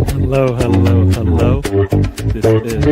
Hello, hello, hello. This is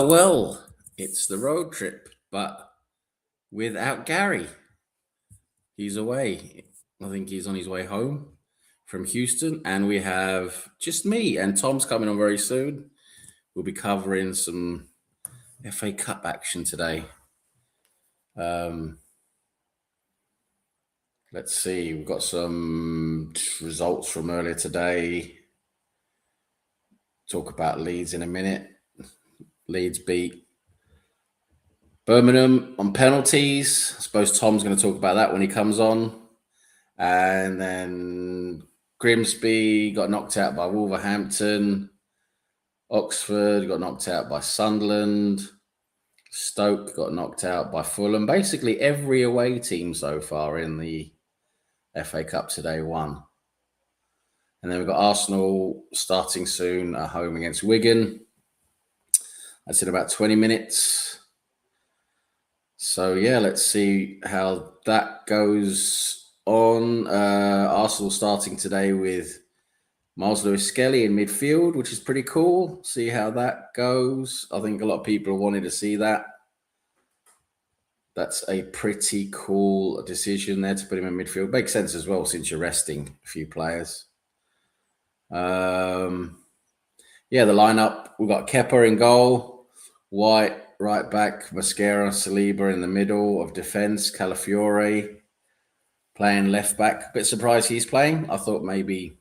Well, it's the road trip, but without Gary. He's away. I think he's on his way home from Houston, and we have just me, and Tom's coming on very soon. We'll be covering some FA Cup action today. Let's see, we've got some results from earlier today. Talk about Leeds in a minute. Leeds beat Birmingham on penalties. I suppose Tom's going to talk about that when he comes on. And then Grimsby got knocked out by Wolverhampton. Oxford got knocked out by Sunderland. Stoke got knocked out by Fulham. Basically, every away team so far in the FA Cup today won. And then we've got Arsenal starting soon at home against Wigan. That's in about 20 minutes. So, yeah, let's see how that goes on. Arsenal starting today with Miles Lewis-Skelly in midfield, which is pretty cool. See how that goes. I think a lot of people wanted to see that. That's a pretty cool decision there to put him in midfield. Makes sense as well since you're resting a few players. Yeah, the lineup, we've got Kepa in goal. White, right back, Mascara, Saliba in the middle of defence, Calafiore playing left back. A bit surprised he's playing. I thought maybe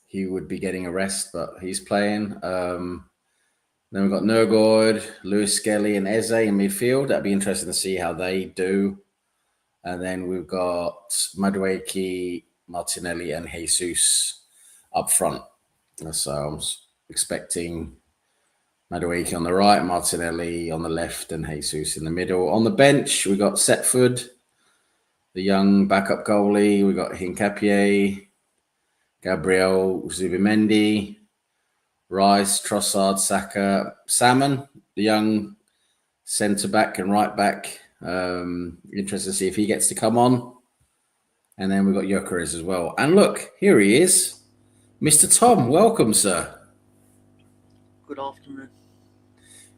he would be getting a rest, but he's playing. Then we've got Nurgård, Lewis-Skelly and Eze in midfield. That'd be interesting to see how they do. And then we've got Madueke, Martinelli and Jesus up front. So I'm expecting Madueke on the right, Martinelli on the left, and Jesus in the middle. On the bench, we got Setford, the young backup goalie. We got Hincapié, Gabriel Zubimendi, Rice, Trossard, Saka, Salmon, the young centre back and right back. Interested to see if he gets to come on. And then we've got Gyökeres as well. And look, here he is, Mr. Tom. Welcome, sir. Good afternoon.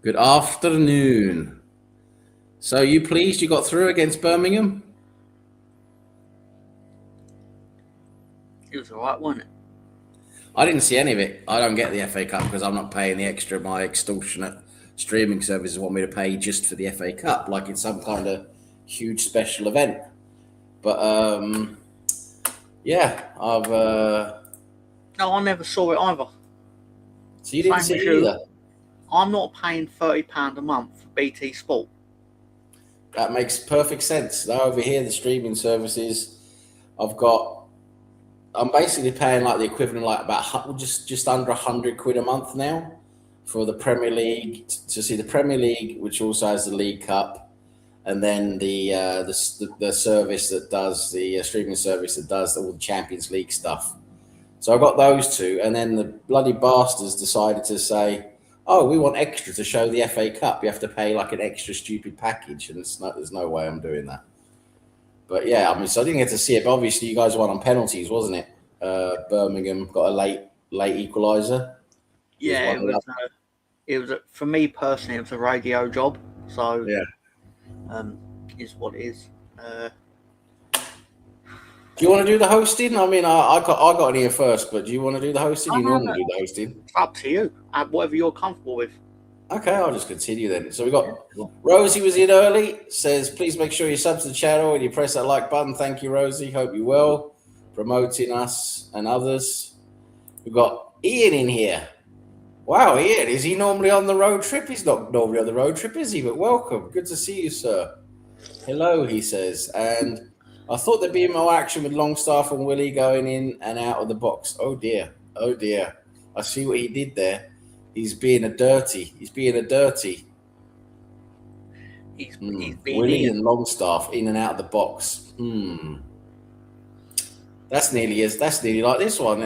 Good afternoon. So you pleased you got through against Birmingham? It was all right, wasn't it? I didn't see any of it. I don't get the FA Cup because I'm not paying the extra. My extortionate streaming services want me to pay just for the FA Cup, like it's some kind of huge special event. But yeah, I've. No, I never saw it either. So you didn't see it either? I'm not paying £30 a month for BT Sport. That makes perfect sense. Now over here, the streaming services, I'm basically paying like the equivalent, like about just under £100 a month now for the Premier League to see the Premier League, which also has the League Cup, and then the service that does the streaming service that does all the Champions League stuff. So I got those two, and then the bloody bastards decided to say, "Oh, we want extra to show the FA Cup. You have to pay like an extra stupid package," and there's no way I'm doing that. But yeah, I mean, so I didn't get to see it. But obviously, you guys won on penalties, wasn't it? Birmingham got a late equaliser. Yeah, it was for me personally. It was a radio job, so yeah, is what it is. Do you want to do the hosting? I mean, I got in here first, but do you want to do the hosting? You normally do the hosting. It's up to you. Whatever you're comfortable with. Okay, I'll just continue then. So we got Rosie was in early. Says, please make sure you sub to the channel and you press that like button. Thank you, Rosie. Hope you will. promoting us and others. We've got Ian in here. Wow, Ian, is he normally on the road trip? He's not normally on the road trip, is he? But welcome. Good to see you, sir. Hello, he says. And I thought there'd be more action with Longstaff and Willie going in and out of the box. Oh, dear. Oh, dear. I see what he did there. He's being a dirty. He's being Willie and Longstaff in and out of the box. That's nearly like this one.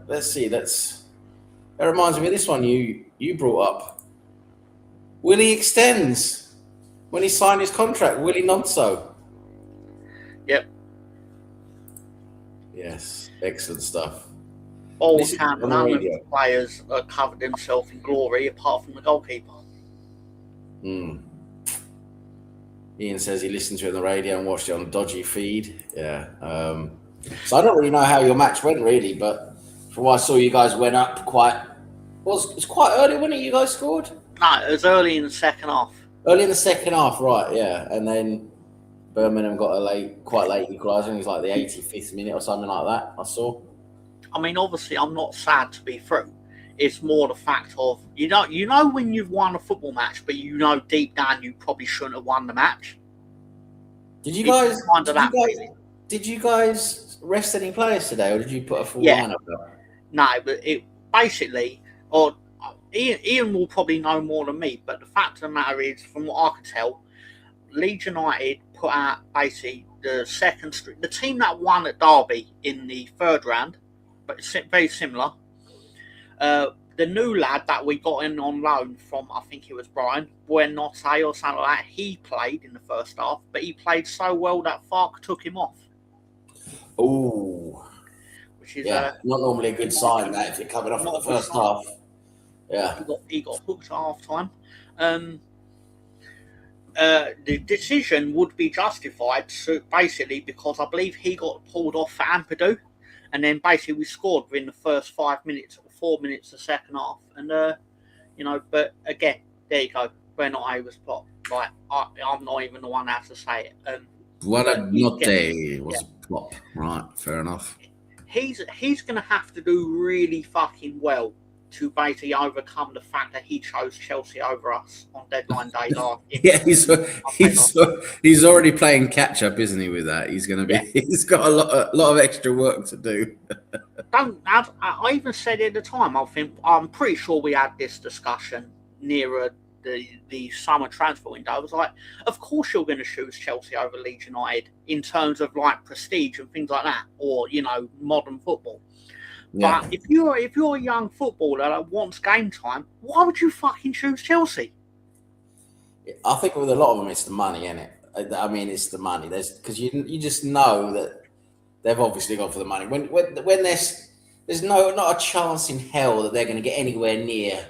Let's see. That reminds me of this one you brought up. Willie extends when he signed his contract. Willie Nonso. Yep. Yes, excellent stuff. All none of the players covered themselves in glory apart from the goalkeeper. Ian says he listened to it on the radio and watched it on a dodgy feed. Yeah. So I don't really know how your match went, really, but from what I saw, you guys went up it was quite early, wasn't it? You guys scored? No, it was early in the second half. Early in the second half, right? Yeah, and then Birmingham got quite late equaliser. It was like the 85th minute or something like that. I saw. I mean, obviously, I'm not sad to be through. It's more the fact of you know when you've won a football match, but you know deep down you probably shouldn't have won the match. Did you guys rest any players today, or did you put a full lineup up? No, but it basically, or Ian will probably know more than me. But the fact of the matter is, from what I could tell, Leeds United put out basically the team that won at Derby in the third round, but it's very similar. The new lad that we got in on loan from, I think it was Brian Buenote or something like that, he played in the first half, but he played so well that Fark took him off. Oh, which is not normally a good sign that if you're coming off in the first half. Yeah, he got hooked at half time. The decision would be justified, so basically because I believe he got pulled off for Ampadu, and then basically we scored within the first 5 minutes or 4 minutes of the second half, and but again, there you go. We're not able to plot. Like I'm not even the one that has to say it. What a notte was a plop, right? Fair enough. He's going to have to do really fucking well to basically overcome the fact that he chose Chelsea over us on deadline day last. Yeah, he's already playing catch up, isn't he? With that, he's going to be. Yeah. He's got a lot of extra work to do. I even said at the time. I'm pretty sure we had this discussion nearer the summer transfer window. I was like, of course you're going to choose Chelsea over Leeds United in terms of like prestige and things like that, or modern football. Yeah. But if you're a young footballer that wants game time, why would you fucking choose Chelsea? I think with a lot of them, it's the money, isn't it? I mean, it's the money. Because you just know that they've obviously gone for the money. When there's not a chance in hell that they're going to get anywhere near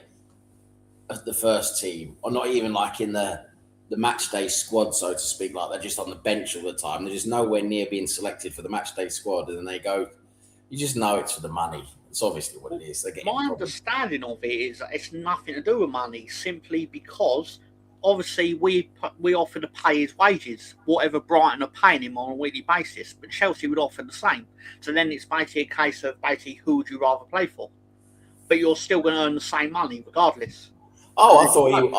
the first team, or not even like in the match day squad, so to speak. Like they're just on the bench all the time. They're just nowhere near being selected for the match day squad, and then they go. You just know it's for the money. It's obviously what it is. My understanding of it is that it's nothing to do with money, simply because obviously we offer to pay his wages, whatever Brighton are paying him on a weekly basis, but Chelsea would offer the same. So then it's basically a case of who would you rather play for? But you're still going to earn the same money regardless. Oh, I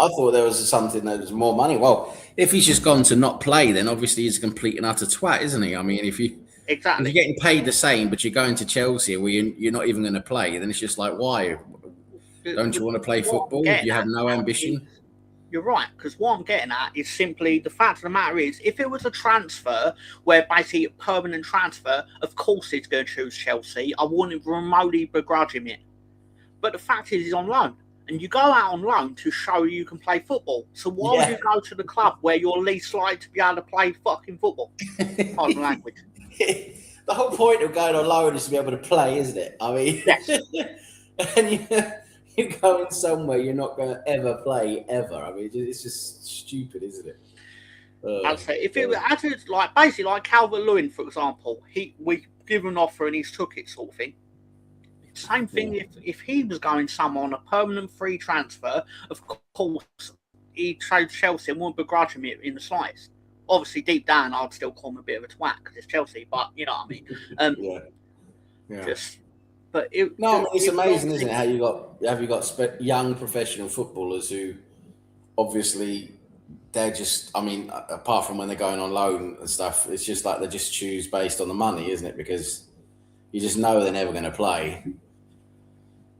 thought there was something that was more money. Well, if he's just gone to not play, then obviously he's a complete and utter twat, isn't he? I mean, if you're getting paid the same, but you're going to Chelsea where you're not even going to play, then it's just like, why? Don't you want to play football? You have no ambition? You're right, because what I'm getting at is simply the fact of the matter is, if it was a transfer where basically a permanent transfer, of course he's going to choose Chelsea. I wouldn't remotely begrudge him it. But the fact is he's on loan. And you go out on loan to show you can play football. So why would you go to the club where you're least likely to be able to play fucking football? Pardon language. The whole point of going on loan is to be able to play, isn't it? I mean, yes. And you're going somewhere you're not going to ever play ever. I mean, it's just stupid, isn't it? I'd say if it was basically like Calvert-Lewin, for example, we give an offer and he's took it, sort of thing. Same thing if he was going somewhere on a permanent free transfer, of course he'd trade Chelsea and wouldn't begrudge him in the slightest. obviously deep down I'd still call him a bit of a twat because it's Chelsea, but you know what I mean. Yeah. Just, but it. No, I mean, it's it was amazing, isn't obviously- it? How you got young professional footballers who obviously they're just. I mean, apart from when they're going on loan and stuff, it's just like they just choose based on the money, isn't it? Because you just know they're never going to play.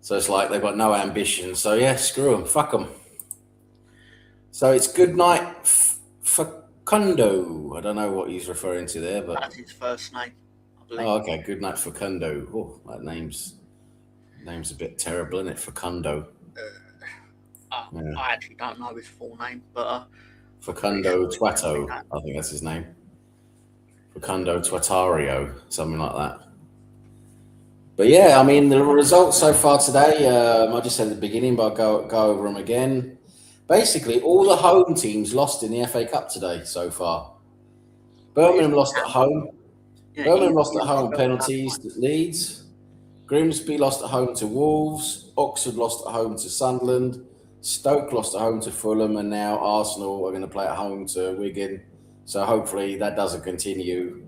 So it's like they've got no ambition. So yeah, screw them, fuck them. So it's good night, Facundo. I don't know what he's referring to there, but that's his first name, I believe. oh, okay, good night, Facundo. Oh, that name's a bit terrible, isn't it, Facundo? I actually don't know his full name, but Facundo Twato, I think that's his name. Facundo Twatario, something like that. But yeah, I mean, the results so far today, I just said at the beginning, but I'll go over them again. Basically, all the home teams lost in the FA Cup today so far. Birmingham lost at home. Birmingham lost at home penalties to Leeds. Grimsby lost at home to Wolves. Oxford lost at home to Sunderland. Stoke lost at home to Fulham. And now Arsenal are going to play at home to Wigan. So hopefully that doesn't continue.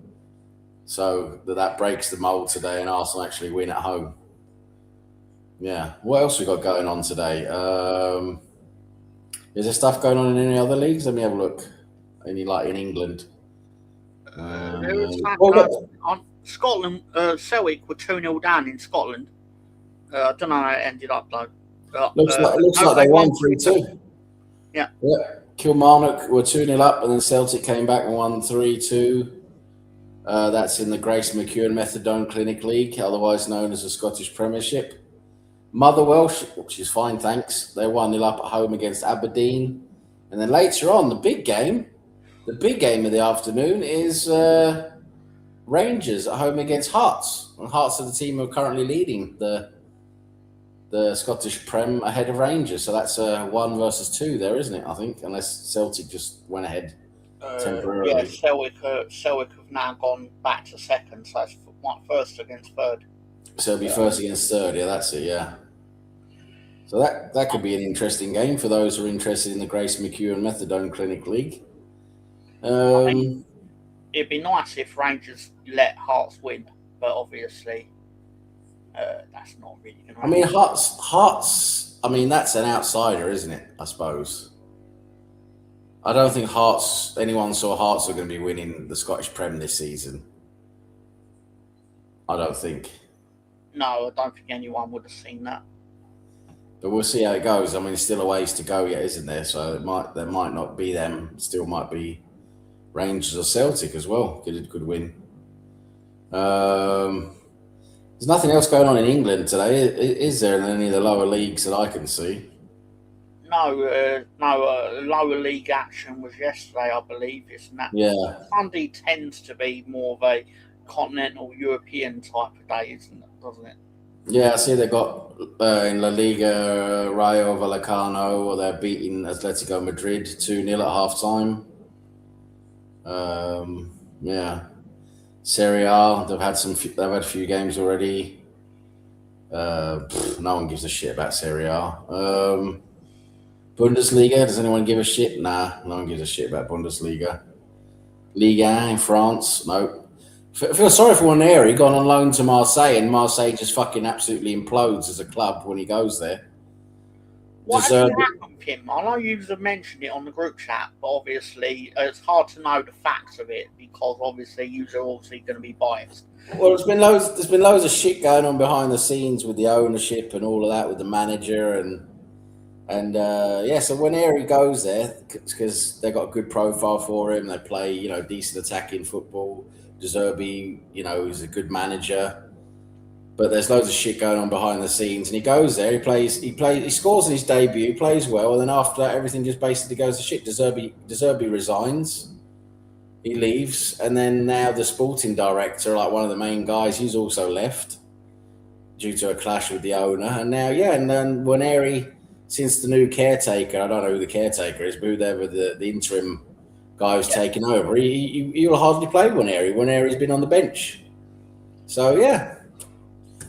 So that breaks the mould today and Arsenal actually win at home. Yeah. What else we got going on today? Is there stuff going on in any other leagues? Let me have a look. Any like in England? there was on Scotland. Celtic were 2-0 down in Scotland. I don't know how it ended up though. Looks like they won 3-2. Yeah. Kilmarnock were 2-0 up, and then Celtic came back and won 3-2. That's in the Grace McEwen Methadone Clinic League, otherwise known as the Scottish Premiership. Motherwell, which is fine, thanks. They 1-0 up at home against Aberdeen. And then later on, the big game of the afternoon is Rangers at home against Hearts. And Hearts are the team who are currently leading the Scottish Prem ahead of Rangers. So that's 1 versus 2 there, isn't it? I think, unless Celtic just went ahead temporarily. Yeah, Celtic have now gone back to second, so it's first against third. So it'll be first against third. Yeah, that's it. Yeah. So that could be an interesting game for those who are interested in the Grace McEwen Methadone Clinic League. I mean, it'd be nice if Rangers let Hearts win, but obviously that's not really going to happen. I mean, Hearts. I mean, that's an outsider, isn't it? I suppose. I don't think anyone saw Hearts are going to be winning the Scottish Prem this season. I don't think. No, I don't think anyone would have seen that. But we'll see how it goes. I mean, there's still a ways to go yet, isn't there? So there might not be them. Still might be Rangers or Celtic as well. Could win. There's nothing else going on in England today, is there, in any of the lower leagues that I can see? No, lower league action was yesterday, I believe. Isn't that? Yeah. Sunday tends to be more of a continental European type of day, doesn't it? Yeah, I see they got in La Liga Rayo Vallecano, they're beating Atletico Madrid 2-0 at half time. Yeah. Serie A, they've had a few games already. No one gives a shit about Serie A. Bundesliga, does anyone give a shit? Nah, no one gives a shit about Bundesliga. Ligue 1 in France, no. I feel sorry for Waneri, gone on loan to Marseille, and Marseille just fucking absolutely implodes as a club when he goes there. What actually happened with him? I know you've mentioned it on the group chat, but obviously it's hard to know the facts of it because obviously you're obviously going to be biased. Well, there's been loads of shit going on behind the scenes with the ownership and all of that, with the manager and so when Harry goes there, because they got a good profile for him, they play decent attacking football. De Zerbi, is a good manager, but there's loads of shit going on behind the scenes. And he goes there, he scores in his debut, plays well, and then after that, everything just basically goes to shit. De Zerbi resigns, he leaves, and then now the sporting director, like one of the main guys, he's also left due to a clash with the owner. And now, and then Waneri, since the new caretaker, I don't know who the caretaker is, but whoever the interim guy who's taken over, he'll hardly play Waneri. Waneri's been on the bench. So,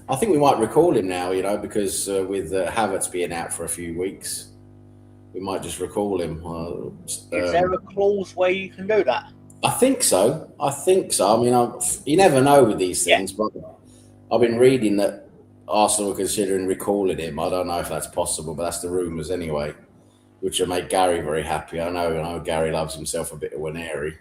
I think we might recall him now, because with Havertz being out for a few weeks, we might just recall him. Is there a clause where you can do that? I think so. I mean, you never know with these things, but I've been reading that Arsenal are considering recalling him. I don't know if that's possible, but that's the rumours anyway, which will make Gary very happy. I know Gary loves himself a bit of Waneri.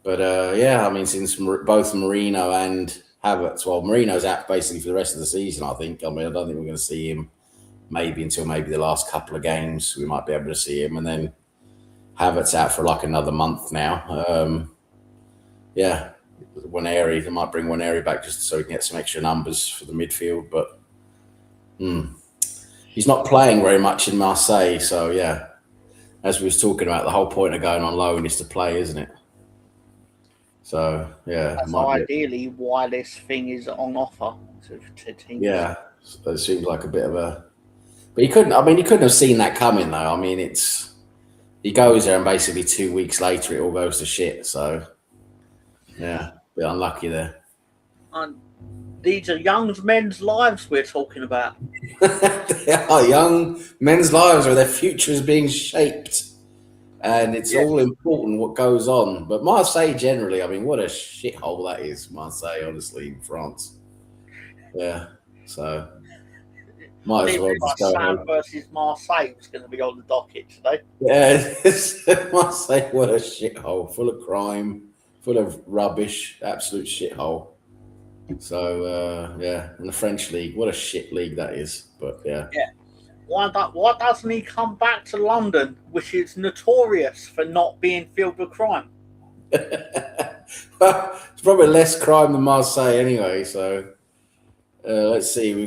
But yeah, I mean, since both Marino and Havertz, well, Marino's out basically for the rest of the season, I think. I mean, I don't think we're going to see him until maybe the last couple of games. We might be able to see him. And then Havertz out for like another month now. Yeah, Waneri, they might bring Waneri back just so he can get some extra numbers for the midfield. But he's not playing very much in Marseille. So, yeah, as we was talking about, the whole point of going on loan is to play, isn't it? So, yeah. That's ideally why this thing is on offer to teams. Yeah, so it seems like a bit of a... But he couldn't have seen that coming, though. I mean, he goes there and basically 2 weeks later it all goes to shit. So, yeah, a bit unlucky there. And these are young men's lives we're talking about. They are young men's lives where their future is being shaped. And it's all important what goes on. But Marseille generally, I mean, what a shithole that is, Marseille, honestly, in France. Yeah, so might as well just go Sam versus Marseille was going to be on the docket today. Yeah, Marseille, what a shithole, full of crime, full of rubbish, absolute shithole. So, yeah, and the French league, what a shit league that is. But, yeah. Yeah. Why doesn't he come back to London, which is notorious for not being filled with crime? Well, it's probably less crime than Marseille anyway. So let's see.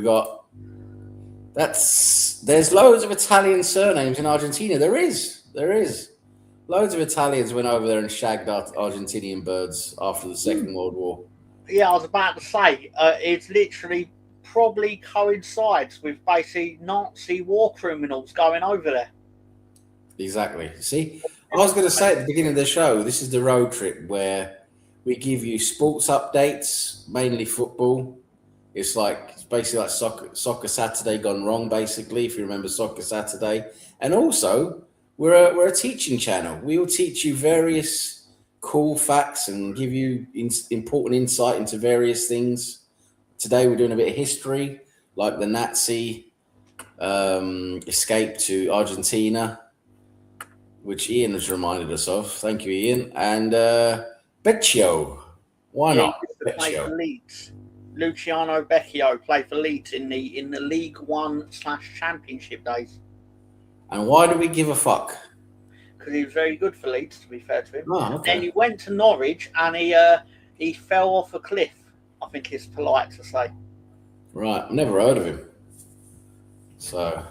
There's loads of Italian surnames in Argentina. There is loads of Italians went over there and shagged Argentinian birds after the Second World War. Yeah, I was about to say it's literally probably coincides with basically Nazi war criminals going over there. Exactly. See, I was going to say at the beginning of the show, this is the road trip where we give you sports updates, mainly football. It's basically like soccer Saturday gone wrong, basically, if you remember Soccer Saturday. And also, we're a teaching channel. We will teach you various cool facts and give you important insight into various things. Today we're doing a bit of history, like the Nazi escape to Argentina, which Ian has reminded us of. Thank you, Ian. And Becchio. Why not? Becchio. Leeds. Luciano Becchio played for Leeds in the League One / Championship days. And why do we give a fuck? Because he was very good for Leeds, to be fair to him. Oh, okay. And he went to Norwich and he fell off a cliff. I think it's polite to say. Right, I've never heard of him. So,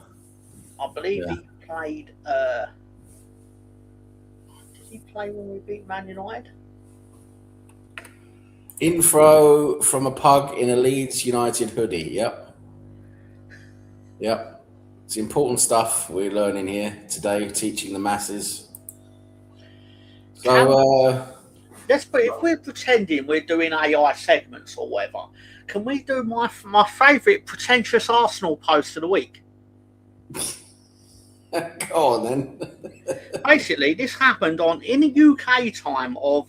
I believe he played. Did he play when we beat Man United? Info from a pug in a Leeds United hoodie. Yep. It's important stuff we're learning here today, teaching the masses. So, if we're pretending we're doing AI segments or whatever, can we do my favourite pretentious Arsenal post of the week? Go on then. Basically, this happened in the UK time of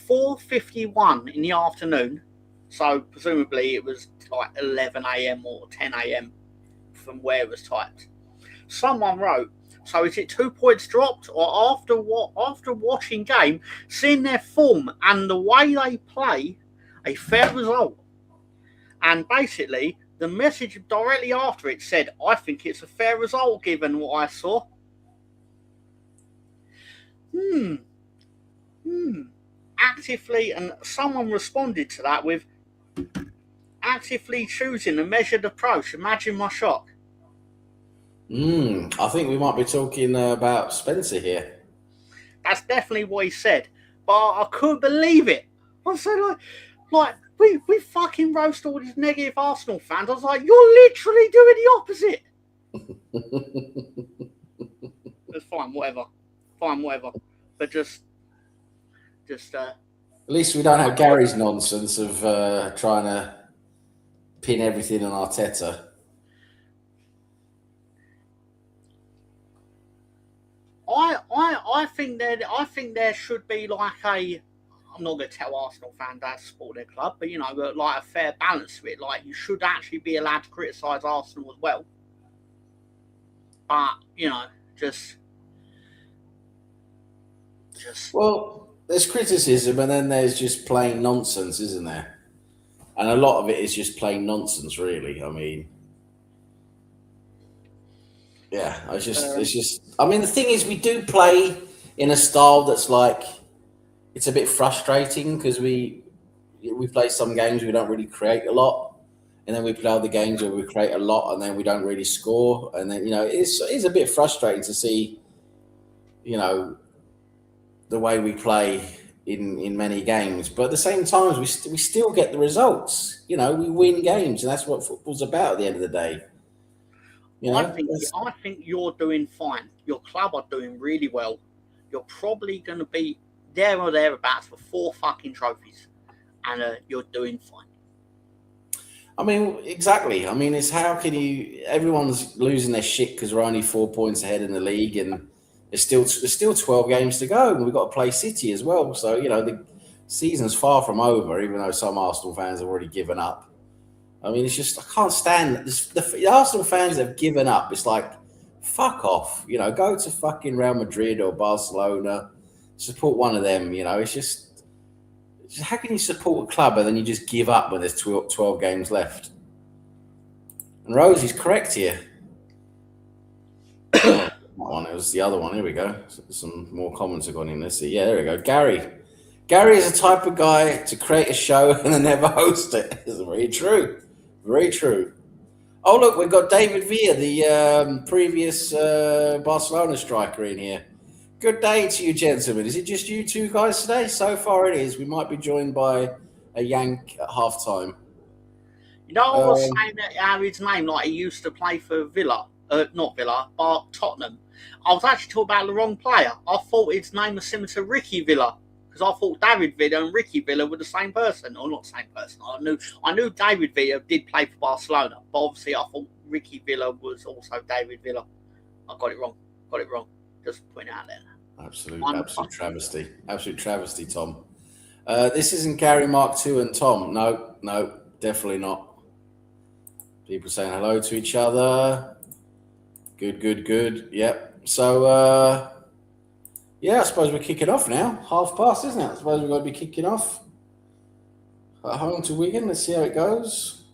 4:51 in the afternoon. So presumably it was like 11 a.m. or 10 a.m. from where it was typed. Someone wrote, so is it 2 points dropped, or after watching game, seeing their form and the way they play, a fair result? And basically, the message directly after it said, I think it's a fair result given what I saw. Actively, and someone responded to that with actively choosing a measured approach. Imagine my shock. I think we might be talking about Spencer here. That's definitely what he said, but I couldn't believe it. I said, like we fucking roast all these negative Arsenal fans. I was like, you're literally doing the opposite. It's fine, whatever. But just. At least we don't have Gary's nonsense of trying to pin everything on Arteta. I I think there should be like a. I'm not going to tell Arsenal fans how to support their club, but but like a fair balance to it. Like you should actually be allowed to criticise Arsenal as well. But just Well, there's criticism, and then there's just plain nonsense, isn't there? And a lot of it is just plain nonsense, really. I mean, yeah, it's just. I mean, the thing is, we do play in a style that's like, it's a bit frustrating because we play some games we don't really create a lot, and then we play other games where we create a lot and then we don't really score, and then it's a bit frustrating to see, the way we play in many games, but at the same time we still get the results. We win games, and that's what football's about at the end of the day. I think you're doing fine. Your club are doing really well. You're probably going to be there or thereabouts for 4 fucking trophies, and you're doing fine. I mean, exactly. I mean, it's how can you? Everyone's losing their shit because we're only 4 points ahead in the league, and there's still 12 games to go, and we've got to play City as well. So the season's far from over, even though some Arsenal fans have already given up. I mean, it's just I can't stand this. The Arsenal fans have given up. It's like, fuck off. Go to fucking Real Madrid or Barcelona, support one of them. It's just how can you support a club and then you just give up when there's 12 games left? And Rosie's correct here. It was the other one. Here we go. Some more comments have gone in. Let's see. Yeah, there we go. Gary is the type of guy to create a show and then never host it. It's very true. Very true. Oh, look, we've got David Villa, the previous Barcelona striker, in here. Good day to you, gentlemen. Is it just you two guys today? So far it is. We might be joined by a Yank at halftime. I was saying that Harry's name, like he used to play for Villa. Not Villa, but Tottenham. I was actually talking about the wrong player. I thought his name was similar to Ricky Villa, because I thought David Villa and Ricky Villa were the same person, or not the same person. I knew David Villa did play for Barcelona, but obviously I thought Ricky Villa was also David Villa. I got it wrong. Just putting it out there. Absolute travesty, Tom. This isn't Gary Mark II and Tom. No, definitely not. People saying hello to each other. Good. Yep. So, I suppose we're kicking off now. 1:30, isn't it? I suppose we've got to be kicking off. At home to Wigan. Let's see how it goes.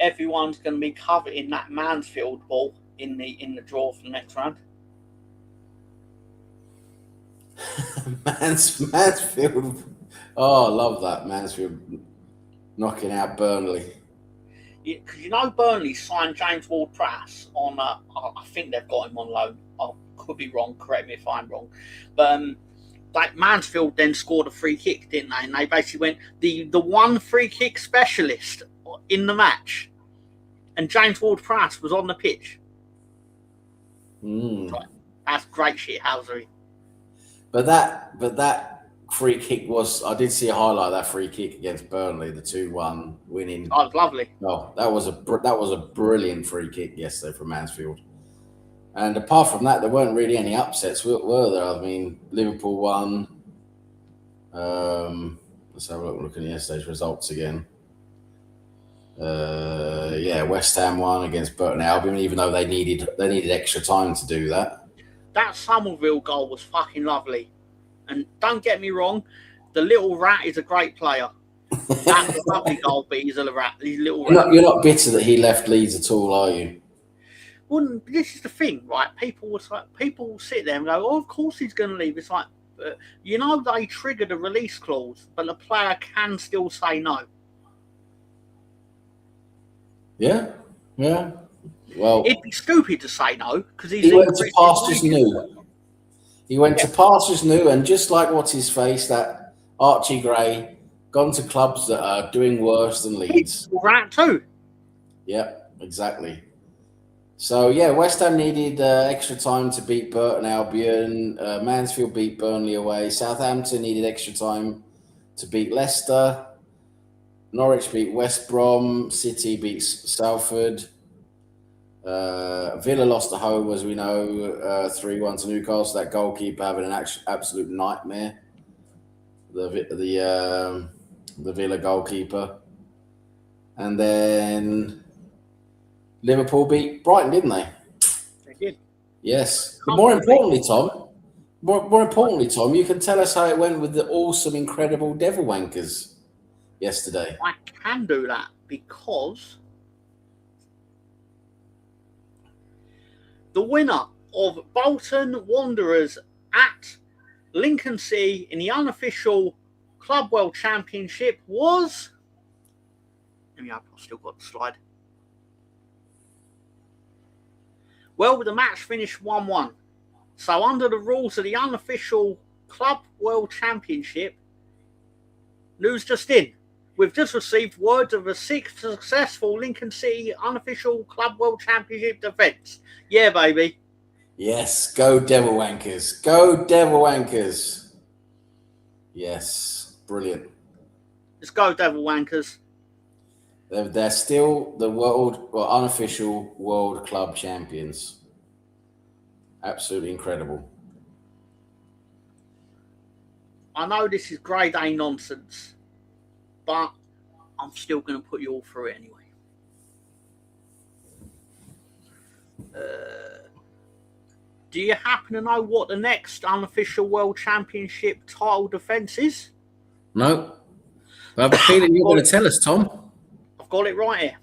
Everyone's going to be coveting that Mansfield ball in the draw for the next round. Mansfield. Oh, I love that. Mansfield knocking out Burnley. Because Burnley signed James Ward-Prowse on, I think they've got him on loan. I could be wrong, correct me if I'm wrong. But Mansfield then scored a free kick, didn't they? And they basically went the one free kick specialist in the match. And James Ward-Prowse was on the pitch. Right. That's great shit, Housery. But that free kick was, I did see a highlight of that free kick against Burnley, the 2-1 winning. Oh, it was lovely. Oh, that was a brilliant free kick yesterday from Mansfield. And apart from that, there weren't really any upsets, were there? I mean, Liverpool won. Let's have a look at yesterday's results again. West Ham won against Burton Albion, even though they needed extra time to do that. That Somerville goal was fucking lovely. And don't get me wrong, the little rat is a great player. That's a lovely goal, but he's a rat. He's a little rat. You're not bitter that he left Leeds at all, are you? Well, this is the thing, right? People will sit there and go, "Oh, of course he's going to leave." It's like, they triggered a release clause, but the player can still say no. Yeah. Well, it'd be stupid to say no because he went to pastures new. He went to pastures new, and just like what's his face, that Archie Gray, gone to clubs that are doing worse than Leeds. He's rat too. Yeah, exactly. So West Ham needed extra time to beat Burton Albion. Mansfield beat Burnley away. Southampton needed extra time to beat Leicester. Norwich beat West Brom. City beats Salford. Villa lost at home, as we know, 3-1 to Newcastle. That goalkeeper having an absolute nightmare. The Villa goalkeeper. And then Liverpool beat Brighton, didn't they? They did. Yes. But more importantly, Tom, you can tell us how it went with the awesome, incredible Devil Wankers yesterday. I can do that because the winner of Bolton Wanderers at Lincoln City in the unofficial Club World Championship was... Let me hope I've still got the slide. Well, the match finished 1-1. So under the rules of the unofficial Club World Championship, news just in. We've just received word of a 6th successful Lincoln City unofficial Club World Championship defence. Yeah, baby. Yes, go Devil Wankers. Go Devil Wankers. Yes, brilliant. Let's go, Devil Wankers. They're still the unofficial world club champions. Absolutely incredible. I know this is grade A nonsense, but I'm still going to put you all through it anyway. Do you happen to know what the next unofficial world championship title defence is? No. I have a feeling you're going to tell us, Tom. I've got it right here.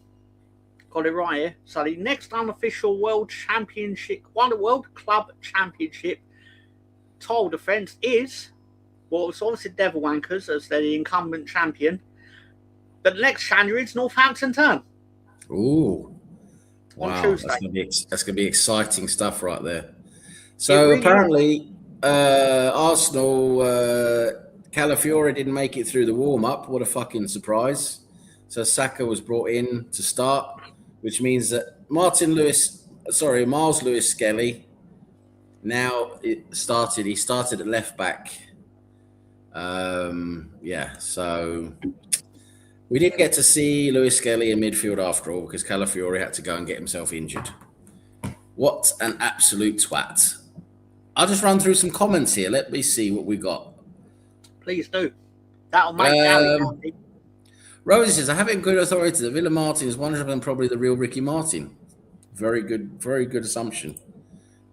So the next unofficial world club championship title defence is, well, it's obviously Devil Wankers as they're the incumbent champion. But the next January is Northampton Town. Ooh. On Tuesday. That's going to be exciting stuff right there. So really apparently, Arsenal, Calafiore didn't make it through the warm-up. What a fucking surprise. So Saka was brought in to start, which means that Miles Lewis Skelly now he started at left back. So we didn't get to see Lewis Skelly in midfield after all because Calafiore had to go and get himself injured. What an absolute twat. I'll just run through some comments here. Let me see what we got. Please do. That'll make Gary. Rosie says, I have it in good authority that Villa Martin is 100% probably the real Ricky Martin. Very good assumption.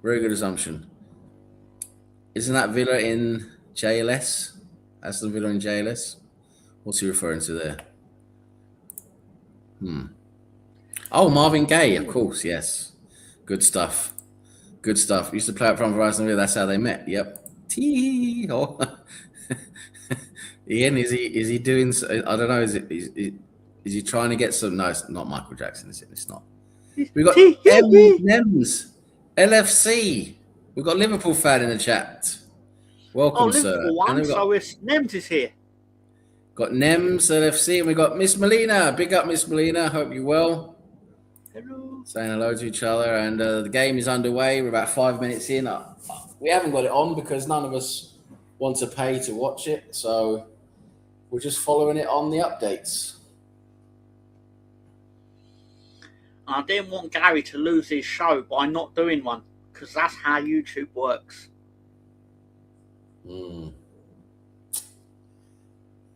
Very good assumption. Isn't that Villa in JLS? Aston Villa in JLS? What's he referring to there? Oh, Marvin Gaye, of course, yes. Good stuff. Used to play up front for Aston Villa. That's how they met. Yep. Oh. Ian, is he doing? I don't know. Is he trying to get some? No, it's not Michael Jackson. Is it? It's not. We got Nems, LFC. We've got Liverpool fan in the chat. Welcome, sir. Liverpool one. So it's Nems is here. Got Nems, LFC, and we got Miss Molina. Big up, Miss Molina. Hope you're well. Hello. Saying hello to each other, and the game is underway. We're about 5 minutes in. We haven't got it on because none of us want to pay to watch it, so we're just following it on the updates. I didn't want Gary to lose his show by not doing one because that's how YouTube works.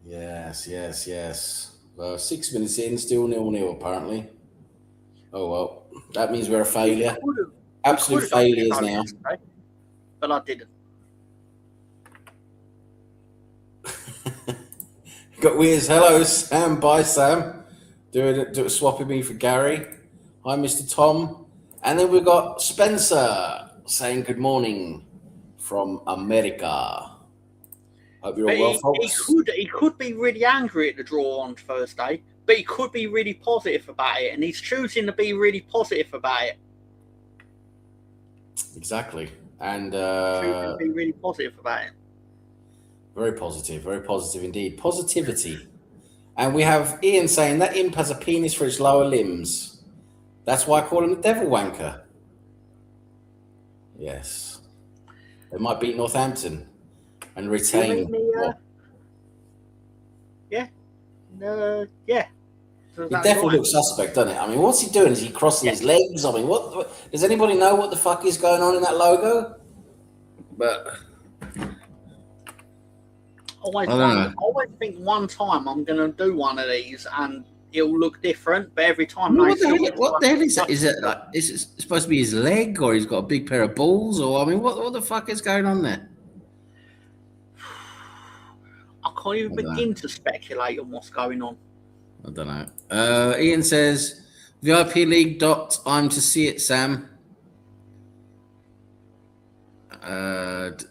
Yes. Well, 6 minutes in, still 0-0 apparently. Oh well, that means we're a failure. Absolute failures now. But I didn't. Got Weir's hello, Sam. Bye, Sam. Swapping me for Gary. Hi, Mr. Tom. And then we've got Spencer saying good morning from America. Hope you're all well, folks. He could be really angry at the draw on Thursday, but he could be really positive about it, and he's choosing to be really positive about it. Exactly. And choosing to be really positive about it. Very positive indeed. Positivity. And we have Ian saying that imp has a penis for its lower limbs. That's why I call him the devil wanker. Yes. They might beat Northampton and retain. Yeah. It definitely looks suspect, doesn't it? I mean, what's he doing? Is he crossing his legs? I mean, what does anybody know what the fuck is going on in that logo? But I always think one time I'm going to do one of these and it'll look different, but every time what the hell is that? Is it like, is it supposed to be his leg, or he's got a big pair of balls, or I mean, what the fuck is going on there? I can't even begin to speculate on what's going on. I don't know. Ian says, VIP League . I'm to see it, Sam.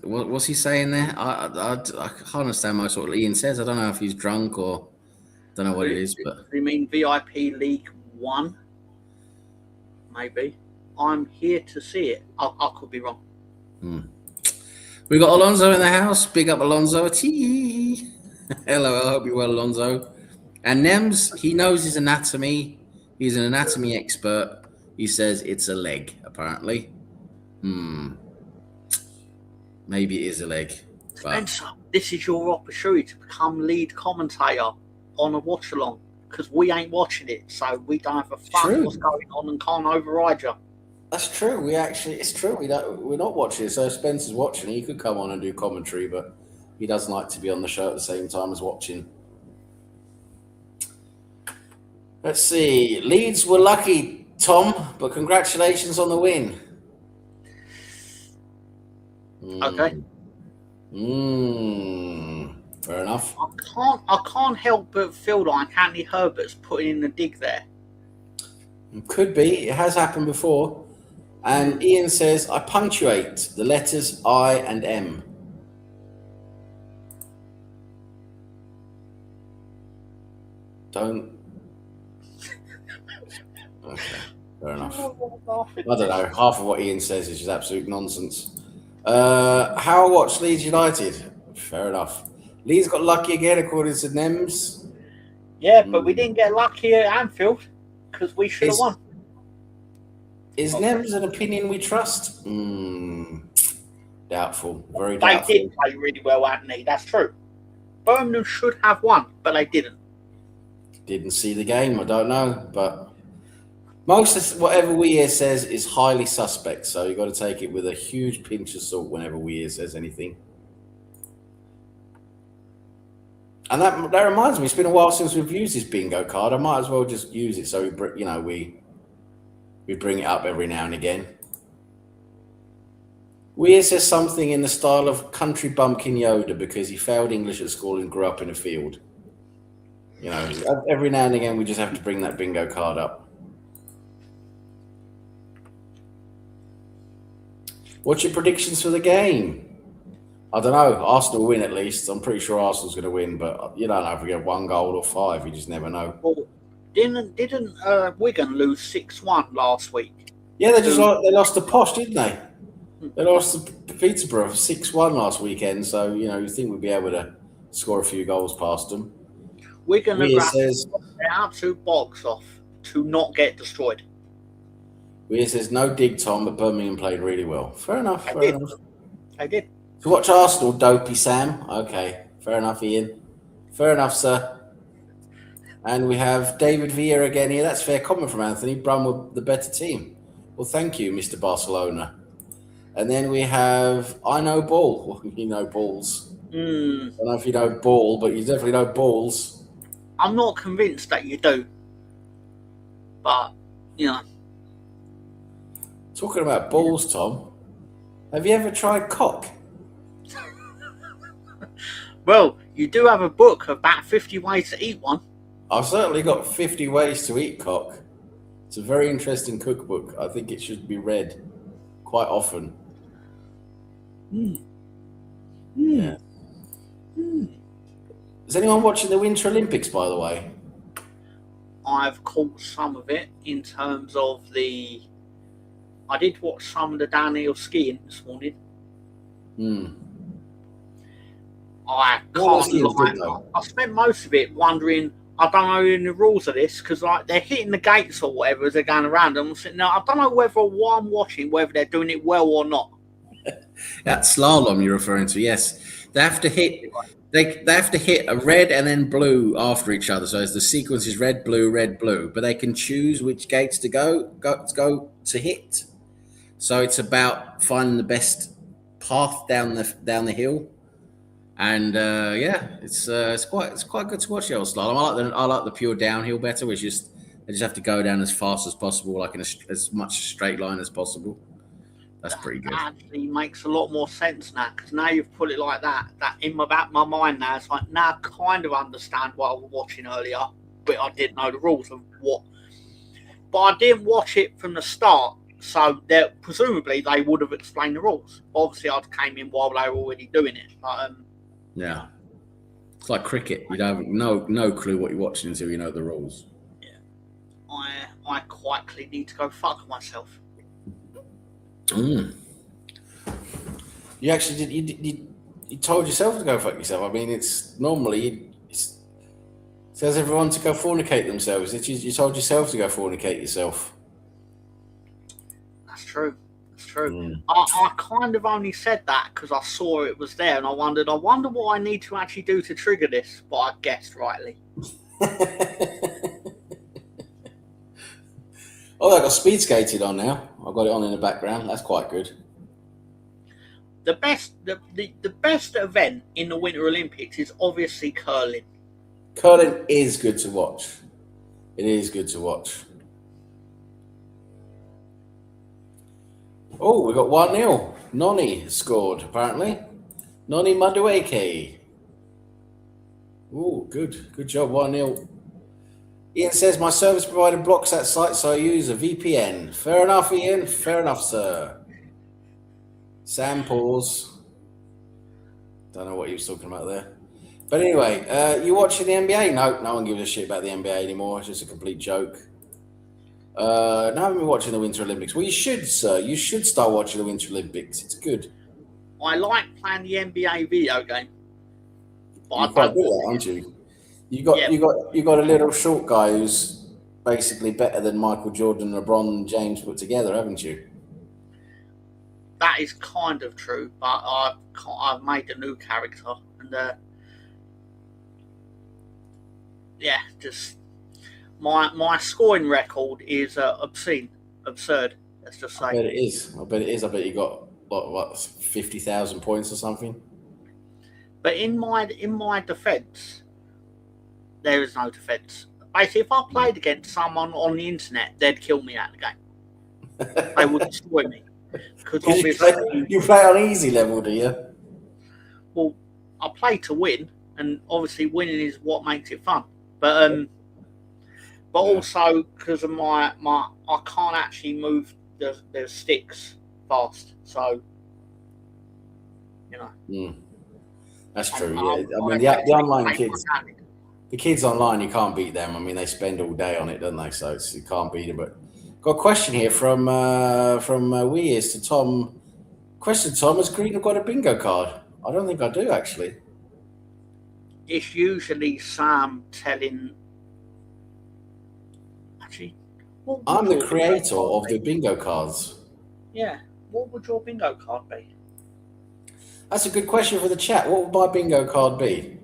What's he saying there? I can't understand most of what Ian says. I don't know if he's drunk or don't know what it is. But you mean VIP League 1? Maybe. I'm here to see it. I could be wrong. We got Alonso in the house. Big up, Alonso. Hello, I hope you're well, Alonso. And Nems, he knows his anatomy. He's an anatomy expert. He says it's a leg, apparently. Maybe it is a leg. Spencer, this is your opportunity to become lead commentator on a watch-along, because we ain't watching it, so we don't have a fuck what's going on and can't override you. That's true. It's true. We're not watching it. So if Spencer's watching, he could come on and do commentary, but he doesn't like to be on the show at the same time as watching. Let's see. Leeds were lucky, Tom, but congratulations on the win. Okay. Fair enough. I can't help but feel like Anthony Herbert's putting in the dig there. Could be. It has happened before. And Ian says, I punctuate the letters I and M. Don't. Okay, fair enough. I don't know. Half of what Ian says is just absolute nonsense. How watch Leeds United? Fair enough. Leeds got lucky again, according to Nems. Yeah, but we didn't get lucky at Anfield because we should have won. Is Nems an opinion we trust? Doubtful. Very doubtful. They did play really well, hadn't they? That's true. Birmingham should have won, but they didn't. Didn't see the game. I don't know, but most of whatever Weir says is highly suspect. So you've got to take it with a huge pinch of salt whenever Weir says anything. And that reminds me, it's been a while since we've used this bingo card. I might as well just use it so we bring it up every now and again. Weir says something in the style of country bumpkin Yoda because he failed English at school and grew up in a field. You know, every now and again we just have to bring that bingo card up. What's your predictions for the game? I don't know. Arsenal will win at least. I'm pretty sure Arsenal's going to win, but you don't know if we get 1 goal or 5. You just never know. Well, didn't Wigan lose 6-1 last week? Yeah, they lost to Posh, didn't they? They lost to Peterborough 6-1 last weekend. So you know you think we'd be able to score a few goals past them. Wigan says their absolute box off to not get destroyed. Weir says no dig, Tom, but Birmingham played really well. Fair enough. I did. To watch Arsenal, dopey Sam. Okay, fair enough, Ian. Fair enough, sir. And we have David Villa again here. That's fair comment from Anthony. Brum were the better team. Well, thank you, Mr. Barcelona. And then we have I know ball. Well, you know balls. I don't know if you know ball, but you definitely know balls. I'm not convinced that you do. But, you know. Talking about balls, Tom, have you ever tried cock? Well, you do have a book about 50 ways to eat one. I've certainly got 50 ways to eat cock. It's a very interesting cookbook. I think it should be read quite often. Yeah. Is anyone watching the Winter Olympics, by the way? I've caught some of it in terms of I did watch some of the downhill skiing this morning. I can't lie. I spent most of it wondering, I don't know in the rules of this, because like they're hitting the gates or whatever as they're going around. I'm sitting there, I don't know whether what I'm watching, whether they're doing it well or not. That slalom you're referring to, yes. They have to hit they have to hit a red and then blue after each other. So as the sequence is red, blue, but they can choose which gates to go to hit. So it's about finding the best path down the hill. And it's quite good to watch the old slalom. I like the pure downhill better, which is they just have to go down as fast as possible, like in as much straight line as possible. That's pretty good. That actually makes a lot more sense now, because now you've put it like that. That in my back of my mind now, it's like now I kind of understand what I was watching earlier, but I didn't know the rules of what. But I didn't watch it from the start, so presumably they would have explained the rules. Obviously, I came in while they were already doing it. But, yeah, it's like cricket. You don't have no clue what you're watching until you know the rules. Yeah, I quietly need to go fuck myself. You actually did. You told yourself to go fuck yourself. I mean, it's normally it says everyone to go fornicate themselves. You told yourself to go fornicate yourself. That's true. I kind of only said that because I saw it was there, and I wonder what I need to actually do to trigger this. But I guessed rightly. Oh, I got speed skated on now. I've got it on in the background. That's quite good. The best event in the Winter Olympics is obviously curling. Curling is good to watch. It is good to watch. Oh, we got 1-0. Noni scored, apparently. Noni Madueke. Oh, good job, 1-0. Ian says, my service provider blocks that site, so I use a VPN. Fair enough, Ian. Fair enough, sir. Sam pause. Don't know what he was talking about there. But anyway, you watching the NBA? No one gives a shit about the NBA anymore. It's just a complete joke. No, I haven't been watching the Winter Olympics. Well, you should, sir. You should start watching the Winter Olympics. It's good. I like playing the NBA video game. But You're quite good at that, aren't you? You got a little short guy who's basically better than Michael Jordan, LeBron, and James put together, haven't you? That is kind of true, but I've made a new character, and just my scoring record is absurd. Let's just say. I bet it is. I bet you got what 50,000 points or something. But in my defence, there is no defence. Basically, if I played against someone on the internet, they'd kill me at the game. They would destroy me. Because you play on easy level, do you? Well, I play to win, and obviously winning is what makes it fun. But also because of my I can't actually move the sticks fast, so you know. That's true. Yeah, I mean the online kids. The kids online, you can't beat them. I mean, they spend all day on it, don't they? So you can't beat them. But got a question here from Weir's to Tom. Question, Tom, has Green got a bingo card? I don't think I do, actually. It's usually Sam telling. Actually, I'm the creator of the bingo cards. Yeah. What would your bingo card be? That's a good question for the chat. What would my bingo card be?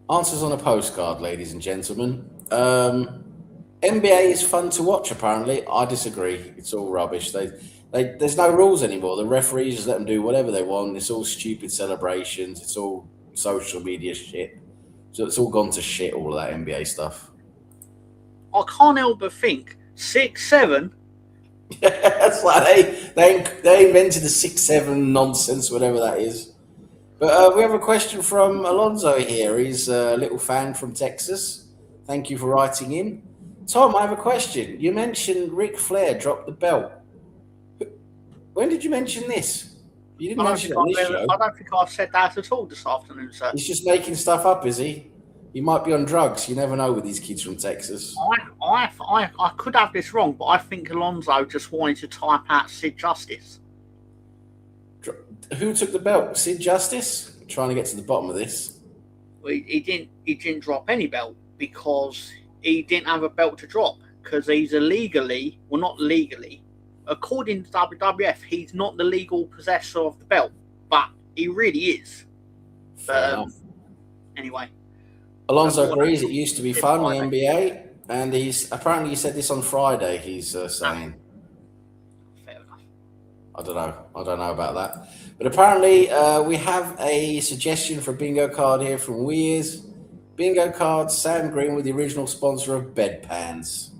Answers on a postcard, ladies and gentlemen. NBA is fun to watch, apparently. I disagree. It's all rubbish. There's no rules anymore. The referees just let them do whatever they want. It's all stupid celebrations. It's all social media shit. So it's all gone to shit, all of that NBA stuff. I can't help but think 6'7". That's like they invented the 6'7" nonsense, whatever that is. But we have a question from Alonso here. He's a little fan from Texas. Thank you for writing in. Tom, I have a question. You mentioned Ric Flair dropped the belt. When did you mention this? You didn't mention it on this show. I don't think I've said that at all this afternoon, sir. He's just making stuff up, is he? He might be on drugs. You never know with these kids from Texas. I could have this wrong, but I think Alonso just wanted to type out Sid Justice. Who took the belt? Sid Justice? I'm trying to get to the bottom of this. Well, he didn't drop any belt because he didn't have a belt to drop because he's illegally, well, not legally, according to WWF, he's not the legal possessor of the belt, but he really is. anyway. Alonso agrees it used to be fun, the NBA, and he's apparently he said this on Friday. He's saying, Fair enough. I don't know about that, but apparently we have a suggestion for a bingo card here from Weir's. Bingo card, Sam Green with the original sponsor of bedpans.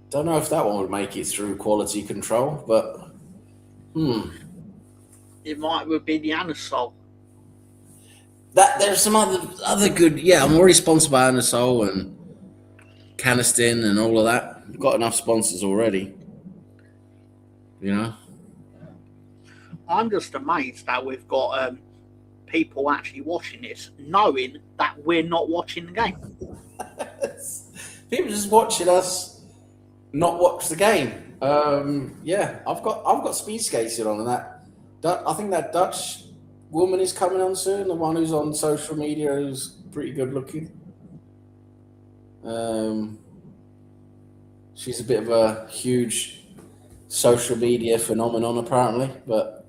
Don't know if that one would make it through quality control, but It would be the Anasol. That there's some other good. Yeah, I'm already sponsored by Anasol and Caniston and all of that. I've got enough sponsors already. You know. I'm just amazed that we've got people actually watching this, knowing that we're not watching the game. People just watching us not watch the game. Yeah, I've got speed skating on, and that I think that Dutch woman is coming on soon. The one who's on social media who's pretty good looking. She's a bit of a huge social media phenomenon apparently, but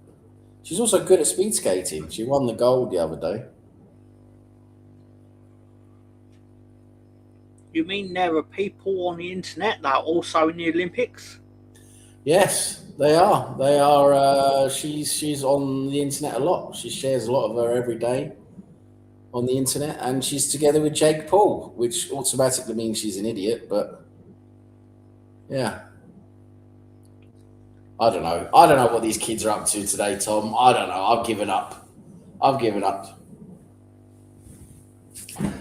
she's also good at speed skating. She won the gold the other day. You mean there are people on the internet that are also in the Olympics? Yes, they are. They are. She's on the internet a lot. She shares a lot of her every day on the internet, and she's together with Jake Paul, which automatically means she's an idiot. But yeah, I don't know. I don't know what these kids are up to today, Tom. I don't know. I've given up.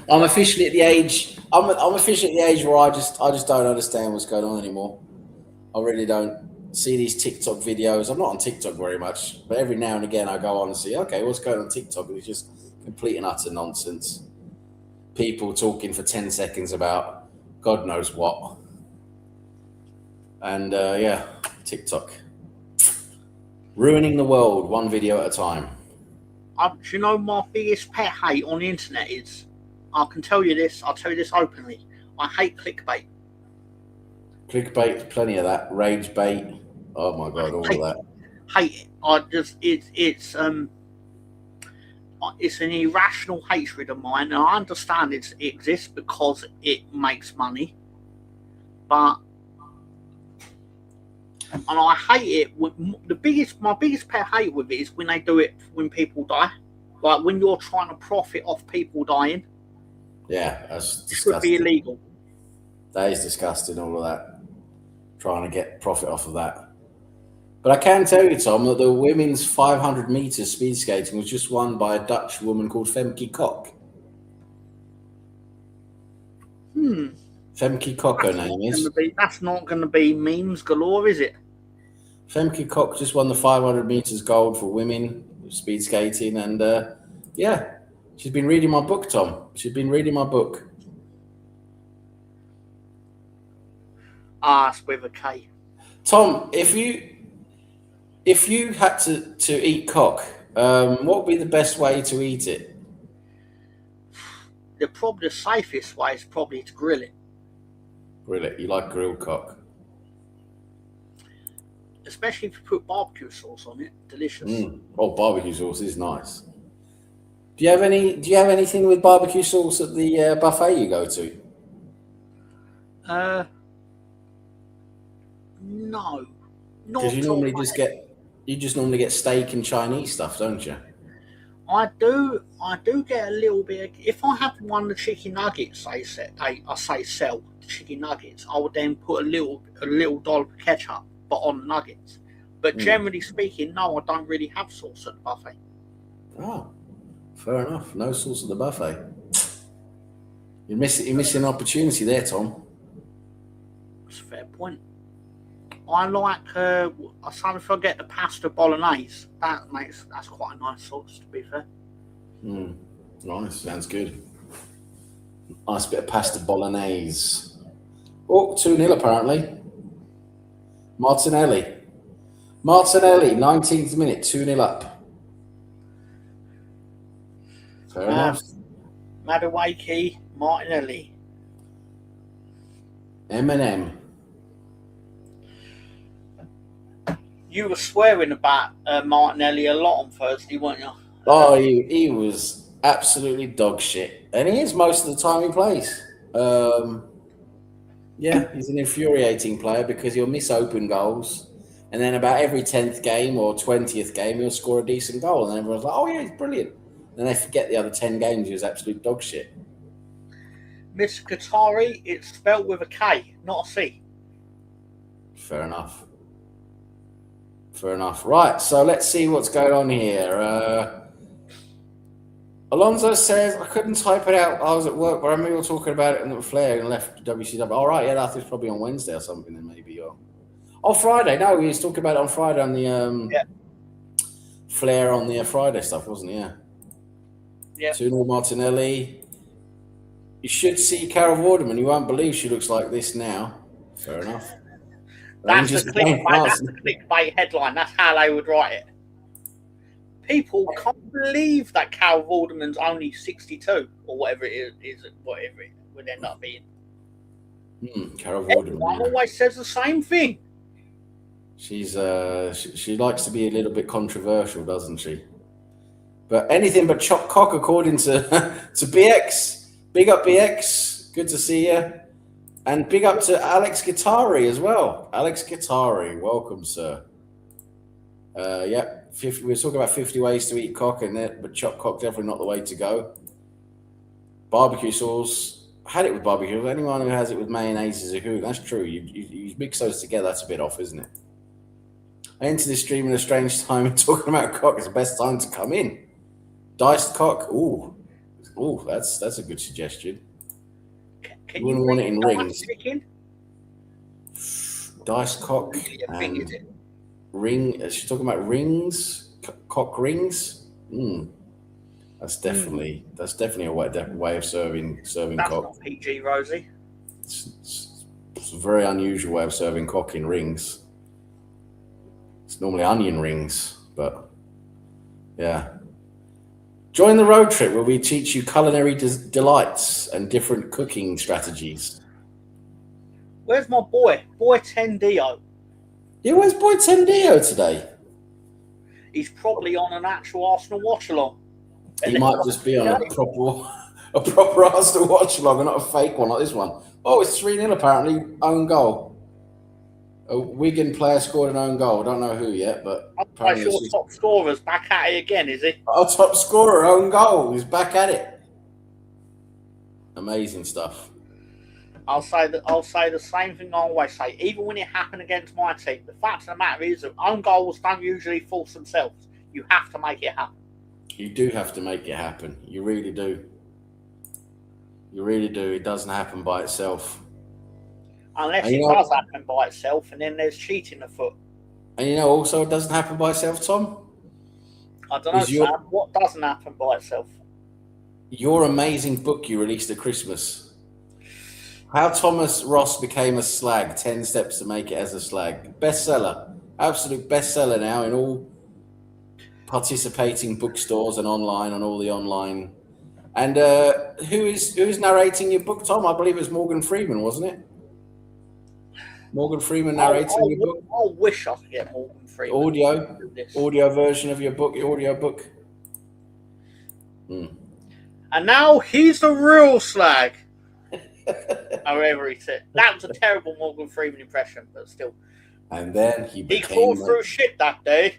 I'm officially at the age. I'm officially at the age where I just don't understand what's going on anymore. I really don't see these TikTok videos. I'm not on TikTok very much, but every now and again I go on and see, okay, what's going on TikTok? And it's just complete and utter nonsense. People talking for 10 seconds about God knows what. And yeah, TikTok. Ruining the world one video at a time. Do you know my biggest pet hate on the internet is? I can tell you this. I'll tell you this openly. I hate clickbait. Clickbait, plenty of that. Rage bait. Oh my God, all of that. Hate it. It's an irrational hatred of mine, and I understand it exists because it makes money. And I hate it. My biggest pet hate with it is when they do it when people die, like when you're trying to profit off people dying. Yeah, that's disgusting. It should be illegal. That is disgusting, all of that. Trying to get profit off of that. But I can tell you, Tom, that the women's 500 meters speed skating was just won by a Dutch woman called Femke Kok. Femke Kok, her name is. That's not going to be memes galore, is it? Femke Kok just won the 500 meters gold for women speed skating, and yeah, she's been reading my book, Tom. She's been reading my book. It's with a K. Tom, if you had to eat cock, what would be the best way to eat it? The safest way is probably to grill it. Grill it. You like grilled cock? Especially if you put barbecue sauce on it. Delicious. Oh, barbecue sauce is nice. Do you have anything with barbecue sauce at the buffet you go to? No. Because you normally just normally get steak and Chinese stuff, don't you? I do get a little bit. If I have one of the chicken nuggets, I sell the chicken nuggets, I would then put a little dollop of ketchup, but on the nuggets. But generally speaking, no, I don't really have sauce at the buffet. Oh, fair enough. No sauce at the buffet. You're missing an opportunity there, Tom. That's a fair point. I like. If I get the pasta bolognese, that's quite a nice sauce, to be fair. Nice, sounds good. Nice bit of pasta bolognese. Oh, 2-0 apparently. Martinelli, 19th minute, 2-0 up. Fair enough. Madueke, Martinelli. Eminem. You were swearing about Martinelli a lot on Thursday, weren't you? Oh, he was absolutely dog shit, and he is most of the time he plays. Yeah, he's an infuriating player because he'll miss open goals, and then about every 10th game or 20th game he'll score a decent goal, and everyone's like, "Oh yeah, he's brilliant." And they forget the other 10 games he was absolute dog shit. Miss Qatari, it's spelled with a K, not a C. Fair enough. Fair enough. Right, so let's see what's going on here. Alonso says, I couldn't type it out. I was at work, but I remember you were talking about it and Flair and left WCW. All right, yeah, that was probably on Wednesday or something then maybe. Or Friday. No, we was talking about it on Friday on the Flair on the Friday stuff, wasn't it? Yeah. Yeah. 2-0 Martinelli. You should see Carol Vorderman. You won't believe she looks like this now. Fair enough. That's the clickbait headline. That's how they would write it. People can't believe that Carol Vorderman's only 62 or whatever it is, whatever it would end up being. Carol Vorderman. Everyone always says the same thing. She's she likes to be a little bit controversial, doesn't she? But anything but chop cock, according to BX. Big up BX. Good to see you. And big up to Alex Guittari as well. Alex Guittari, welcome, sir. Yep, we were talking about 50 ways to eat cock, but chop cock definitely not the way to go. Barbecue sauce, I had it with barbecue. Anyone who has it with mayonnaise is a hoot. That's true. You mix those together, that's a bit off, isn't it? I entered this stream in a strange time and talking about cock. It's the best time to come in. Diced cock, ooh, that's a good suggestion. Can you wouldn't want it in rings. Chicken? Diced cock and ring. She's talking about rings, cock rings. That's definitely a way of serving That's cock. That's not PG, Rosie. It's a very unusual way of serving cock in rings. It's normally onion rings, but yeah. Join the road trip where we teach you culinary delights and different cooking strategies. Where's my boy Tendio? Yeah, where's boy Tendio today? He's probably on an actual Arsenal watch-along. He might just be on a proper Arsenal watch-along and not a fake one like this one. Oh, it's 3-0 apparently, own goal. A Wigan player scored an own goal. I don't know who yet, but I'm sure top scorer's back at it again, is he? Our top scorer, own goal. He's back at it. Amazing stuff. I'll say the same thing I always say. Even when it happened against my team, the fact of the matter is that own goals don't usually force themselves. You have to make it happen. You do have to make it happen. You really do. You really do. It doesn't happen by itself. Unless it does happen by itself, and then there's cheating afoot. And also it doesn't happen by itself, Tom? I don't know, Sam. What doesn't happen by itself? Your amazing book you released at Christmas. How Thomas Ross Became a Slag, 10 Steps to Make It as a Slag. Bestseller. Absolute bestseller now in all participating bookstores and online, on all the online. And who is narrating your book, Tom? I believe it's Morgan Freeman, wasn't it? Morgan Freeman narrating your book. I wish I could get Morgan Freeman. Audio version of your book, your audio book. And now he's the real slag. However he said. That was a terrible Morgan Freeman impression, but still. And then he crawled through shit that day.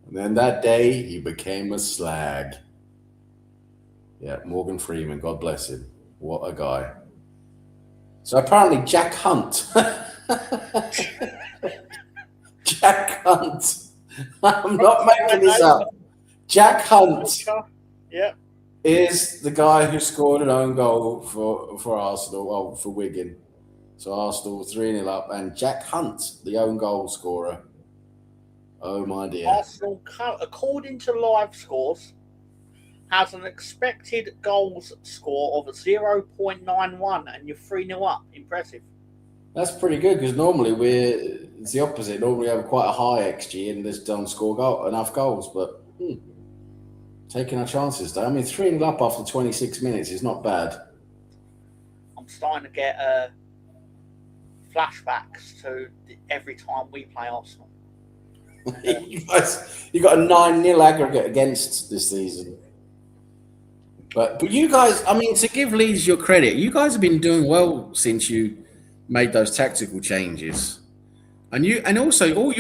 And then that day he became a slag. Yeah, Morgan Freeman, God bless him. What a guy. So apparently Jack Hunt. Jack Hunt. I'm not making this up. Jack Hunt is the guy who scored an own goal for Arsenal, for Wigan. So Arsenal 3-0 up, and Jack Hunt, the own goal scorer. Oh my dear. Arsenal, according to live scores, has an expected goals score of 0.91, and you're 3-0 up. Impressive. That's pretty good, because normally it's the opposite. Normally we have quite a high XG and just don't score enough goals, but taking our chances though. I mean, 3-0 up after 26 minutes is not bad. I'm starting to get flashbacks to every time we play Arsenal. You got a 9-0 aggregate against this season. But you guys, I mean, to give Leeds your credit, you guys have been doing well since you made those tactical changes, and also all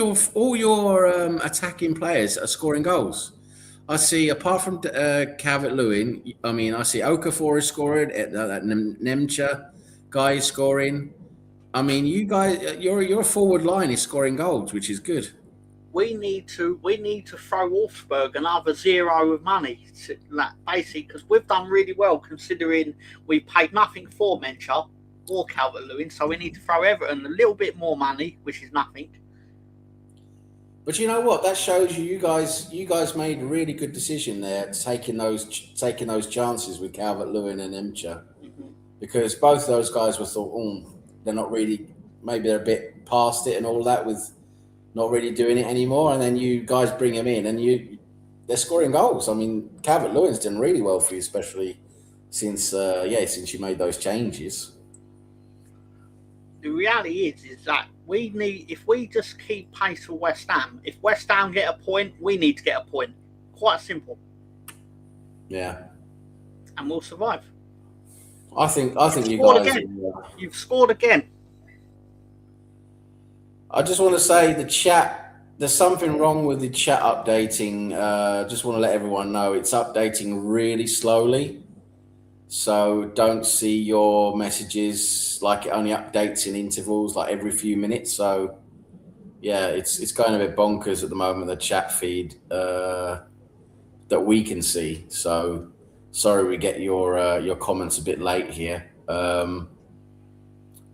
your attacking players are scoring goals. I see, apart from Calvert-Lewin, I mean, I see Okafor is scoring, that Nemcha guy is scoring. I mean, you guys, your forward line is scoring goals, which is good. We need to throw Wolfsburg another zero of money, basically, because we've done really well considering we paid nothing for Mencha or Calvert-Lewin, so we need to throw Everton a little bit more money, which is nothing. But you know what? That shows you guys made a really good decision there, taking those chances with Calvert-Lewin and Emcha, because both those guys were thought, they're not really, maybe they're a bit past it and all that with not really doing it anymore, and then you guys bring them in and they're scoring goals. I mean, Calvert-Lewin's done really well for you, especially since you made those changes. The reality is that if we just keep pace with West Ham, if West Ham get a point, we need to get a point. Quite simple. Yeah. And we'll survive. I think you guys. You've scored again. I just want to say the chat. There's something wrong with the chat updating. Just want to let everyone know it's updating really slowly. So don't see your messages, like it only updates in intervals, like every few minutes. So yeah, it's going a bit bonkers at the moment, the chat feed that we can see. So sorry we get your comments a bit late here. But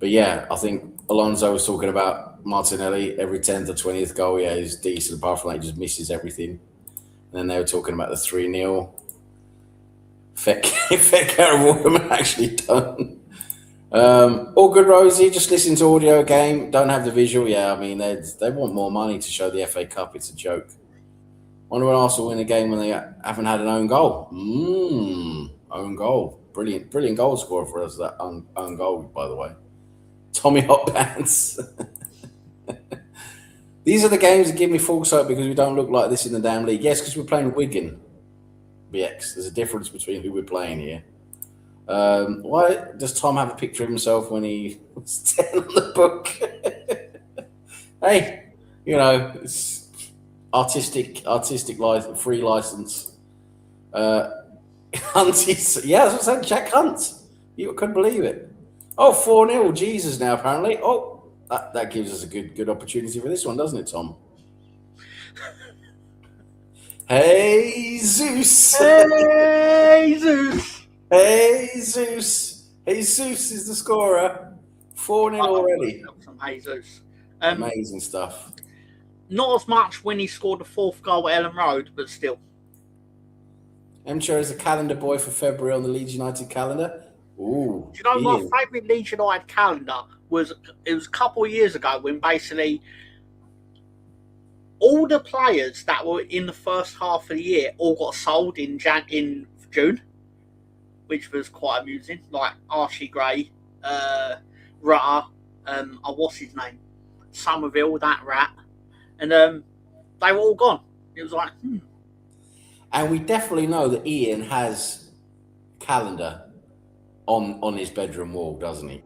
yeah, I think Alonso was talking about Martinelli, every 10th or 20th goal, yeah, is decent. Apart from that, he just misses everything. And then they were talking about the 3-0. Fair Waterman actually done. All good, Rosie. Just listen to audio game. Don't have the visual. Yeah, I mean, they want more money to show the FA Cup. It's a joke. Wonder when Arsenal win a game when they haven't had an own goal. Own goal. Brilliant goal scorer for us, that own goal, by the way. Tommy Hot Pants. These are the games that give me false hope because we don't look like this in the damn league. Yes, because we're playing Wigan. BX. There's a difference between who we're playing here. Why does Tom have a picture of himself when he was 10 on the book? Hey, it's artistic license, free license. Hunt is, yeah, that's what I said, Jack Hunt. You couldn't believe it. Oh, 4-0, Jesus now apparently. Oh, that gives us a good opportunity for this one, doesn't it, Tom? Hey, Zeus. Hey, Zeus. Hey, Zeus. Hey, Zeus is the scorer. 4-0 already. Some Jesus. Amazing stuff. Not as much when he scored the 4th goal at Ellen Road, but still. Emcher is a calendar boy for February on the Leeds United calendar. Ooh. Do you know my favourite Leeds United calendar was a couple of years ago when basically all the players that were in the first half of the year all got sold in June, which was quite amusing. Like Archie Gray, Rutter, what's his name? Somerville, that rat. And they were all gone. It was like, And we definitely know that Ian has calendar on his bedroom wall, doesn't he?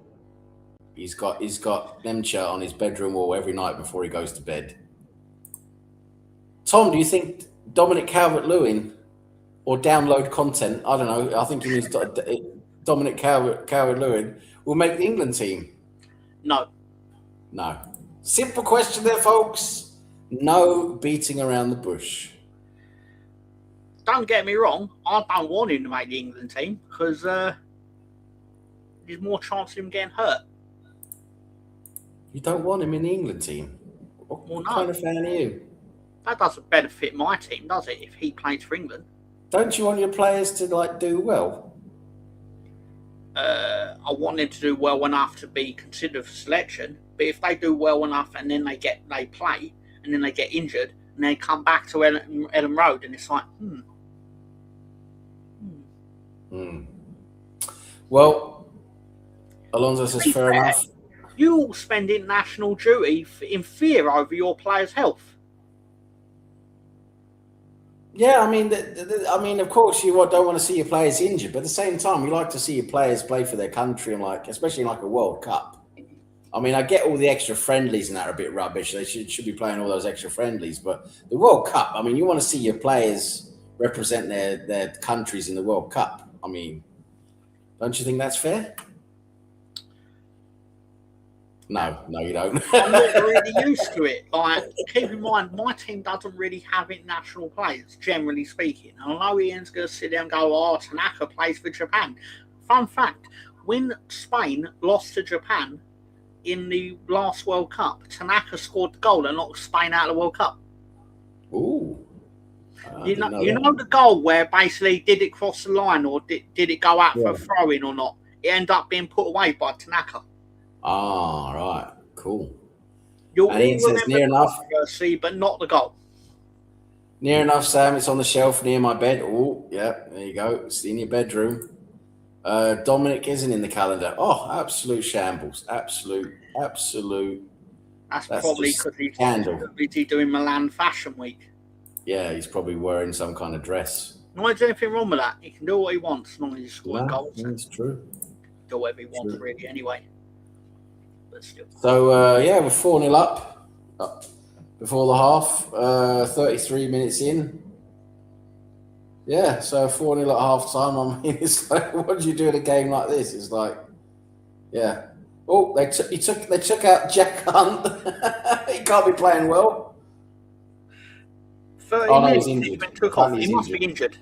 He's got Nemcha on his bedroom wall every night before he goes to bed. Tom, do you think Dominic Calvert-Lewin or download content? I don't know. I think he means Dominic Calvert-Lewin will make the England team. No. Simple question there, folks. No beating around the bush. Don't get me wrong. I don't want him to make the England team because there's more chance of him getting hurt. You don't want him in the England team? What kind of fan are you? That doesn't benefit my team, does it, if he plays for England? Don't you want your players to do well? I want them to do well enough to be considered for selection. But if they do well enough and then they play and then they get injured and they come back to Ellen Road and it's like, Well, Alonso says fair enough. You all spend international duty in fear over your players' health. Yeah, I mean, of course, you don't want to see your players injured, but at the same time, you like to see your players play for their country, and especially in a World Cup. I mean, I get all the extra friendlies and that are a bit rubbish. They should be playing all those extra friendlies, but the World Cup, I mean, you want to see your players represent their countries in the World Cup. I mean, don't you think that's fair? No, you don't. I'm not really used to it. Like, keep in mind, my team doesn't really have international players, generally speaking. And I know Ian's going to sit there and go, "Oh, Tanaka plays for Japan." Fun fact: when Spain lost to Japan in the last World Cup, Tanaka scored the goal and knocked Spain out of the World Cup. Ooh. You know the goal where basically did it cross the line or did it go out for a throw in or not? It ended up being put away by Tanaka. Ah, right, cool. You'll And Ian says near enough, but not the goal. Near enough, Sam. It's on the shelf near my bed. Oh, yeah, there you go. It's in your bedroom. Dominic isn't in the calendar. Oh, absolute shambles. Absolute. That's probably because he's doing Milan Fashion Week. Yeah, he's probably wearing some kind of dress. No, there's anything wrong with that. He can do what he wants as long as he's scoring goals. That's true. Do whatever he wants, really, anyway. But still. So, we're 4-0 up before the half. 33 minutes in. Yeah, so 4-0 at half time. I mean, it's like, what do you do in a game like this? It's like, yeah. Oh, they took out Jack Hunt. He can't be playing well. 30 minutes he's injured. Took off. He must be injured.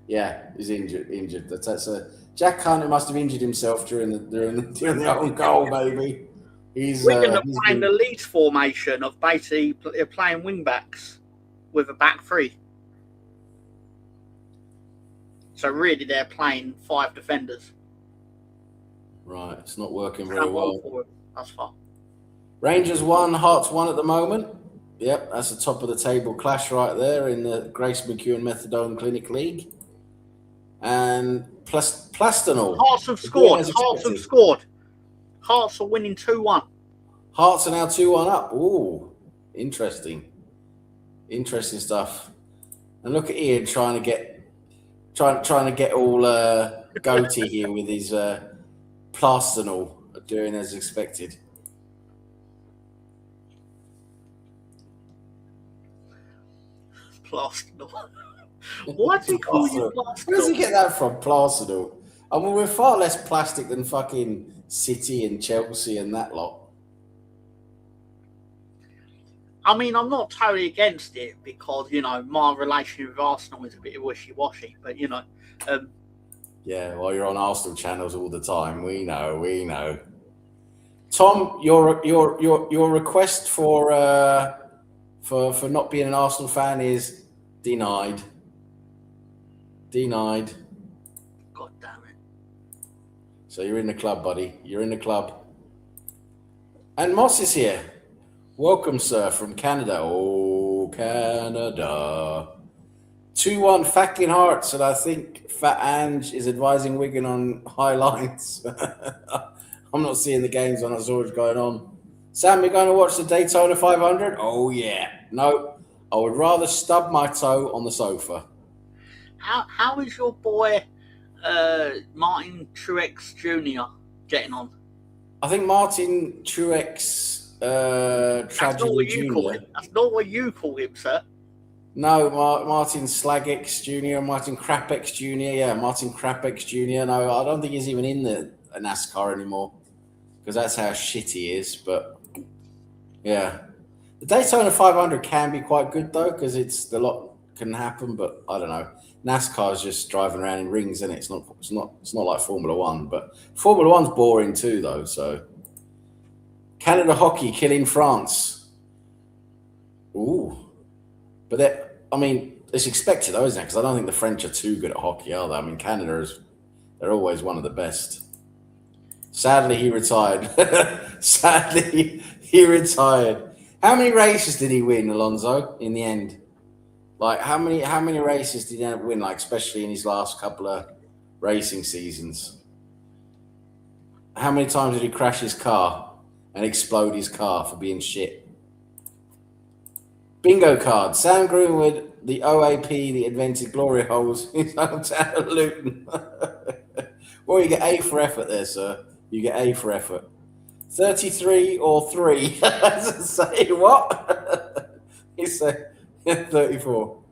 Yeah, he's injured. That's Jack Hunt must have injured himself during the own goal, maybe. We're going to play in the Leeds formation of basically playing wing backs with a back three. So really, they're playing 5 defenders. Right, it's not working very well. That's fine. Rangers 1, Hearts 1 at the moment. Yep, that's the top of the table clash right there in the Grace McEwen Methadone Clinic League. And Plastenall. Hearts have scored. Hearts are winning 2-1. Hearts are now 2-1 up. Ooh, interesting. Interesting stuff. And look at Ian trying to get all goatee here with his Plastenall doing as expected. Plastenall. Why does he call you Plastenall? Where does he get that from, Plastenall? I mean, we're far less plastic than fucking City and Chelsea and that lot. I mean, I'm not totally against it because, my relationship with Arsenal is a bit wishy-washy, but, Yeah, well, you're on Arsenal channels all the time. We know. Tom, your request for not being an Arsenal fan is denied. God damn it. So you're in the club, buddy. You're in the club. And Moss is here. Welcome, sir, from Canada. Oh, Canada. 2-1 Facklin Hearts, and I think Fat Ange is advising Wigan on high lines. I'm not seeing the games on. That's always going on. Sam, you're going to watch the Daytona 500? Oh, yeah. No, I would rather stub my toe on the sofa. How is your boy Martin Truex Jr. getting on? I think Martin Truex Tragedy Jr. That's not what you call him, sir. No, Martin Slagex Jr., Martin Crapex Jr. Yeah, Martin Crapex Jr. No, I don't think he's even in the NASCAR anymore because that's how shit he is. But yeah, the Daytona 500 can be quite good though because a lot can happen. But I don't know. NASCAR is just driving around in rings, and it's not like Formula One. But Formula One's boring too, though. So Canada hockey killing France. Ooh. But it's expected though, isn't it? Because I don't think the French are too good at hockey, are they? I mean, they're always one of the best. Sadly, he retired. How many races did he win, Alonso, in the end? Like, how many races did he end up win, like, especially in his last couple of racing seasons? How many times did he crash his car and explode his car for being shit? Bingo card. Sam Greenwood, the OAP, the invented glory holes in his hometown of Luton. Well, you get A for effort there, sir. You get A for effort. 33 or 3. Say what? He said 34.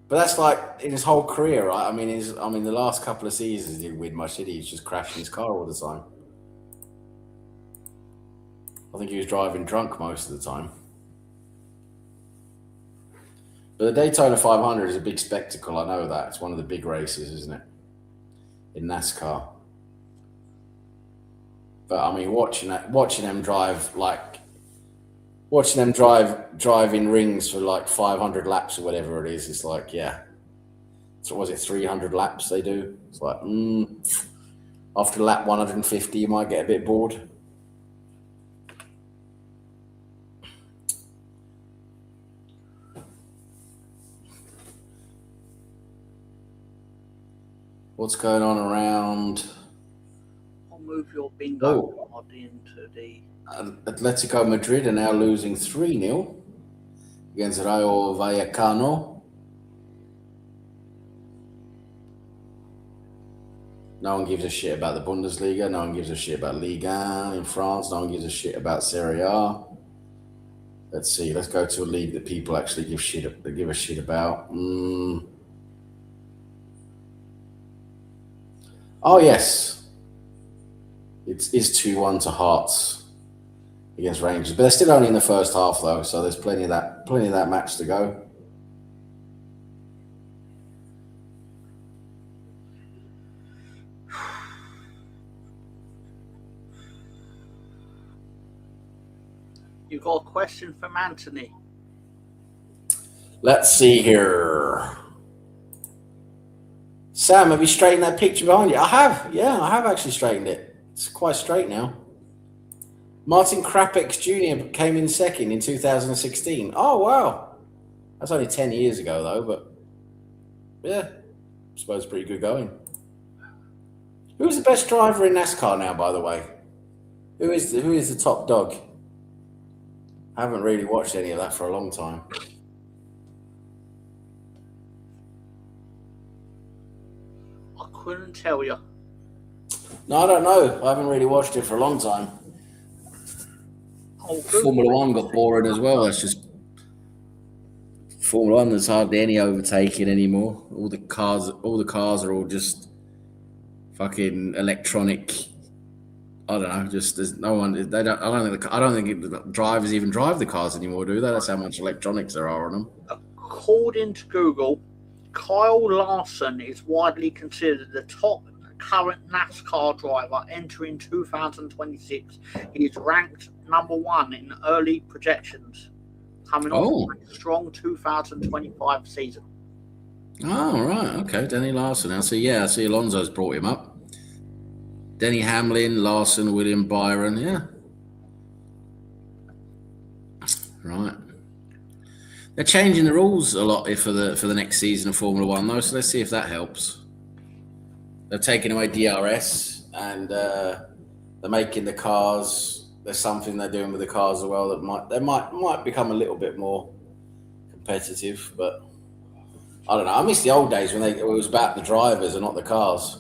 But that's like in his whole career, right? I mean, the last couple of seasons he didn't win much, did he? He's just crashing his car all the time. I think he was driving drunk most of the time. But the Daytona 500 is a big spectacle. I know that. It's one of the big races, isn't it? In NASCAR. But I mean, watching them drive in rings for like 500 laps or whatever it is, it's like, yeah. So was it 300 laps they do? It's like, after lap 150, you might get a bit bored. What's going on around? I'll move your bingo card into the... Atletico Madrid are now losing 3-0 against Rayo Vallecano. No one gives a shit about the Bundesliga. No one gives a shit about Ligue 1 in France. No one gives a shit about Serie A. Let's see. Let's go to a league that people actually give a shit about. Oh yes, it's 2-1 to Hearts against Rangers, but they're still only in the first half though, so there's plenty of that match to go. You've got a question from Anthony. Let's see here. Sam, have you straightened that picture behind you? I have. Yeah, I have actually straightened it. It's quite straight now. Martin Krapex Jr. came in second in 2016. Oh, wow. That's only 10 years ago, though, but yeah, I suppose pretty good going. Who's the best driver in NASCAR now, by the way? Who is the top dog? I haven't really watched any of that for a long time. Couldn't tell you. No, I don't know. I haven't really watched it for a long time. Formula One got boring as well. That's just Formula One. There's hardly any overtaking anymore. All the cars are all just fucking electronic. I don't know. Just there's no one. They don't. I don't think the drivers even drive the cars anymore, do they? That's how much electronics there are on them. According to Google, Kyle Larson is widely considered the top current NASCAR driver entering 2026. He is ranked number 1 in early projections, coming off a strong 2025 season. Oh, right. Okay, Denny Larson. I see Alonso's brought him up. Denny Hamlin, Larson, William Byron. Yeah. Right. They're changing the rules a lot for the next season of Formula One, though. So let's see if that helps. They're taking away DRS and they're making the cars. There's something they're doing with the cars as well that might become a little bit more competitive. But I don't know. I miss the old days when it was about the drivers and not the cars.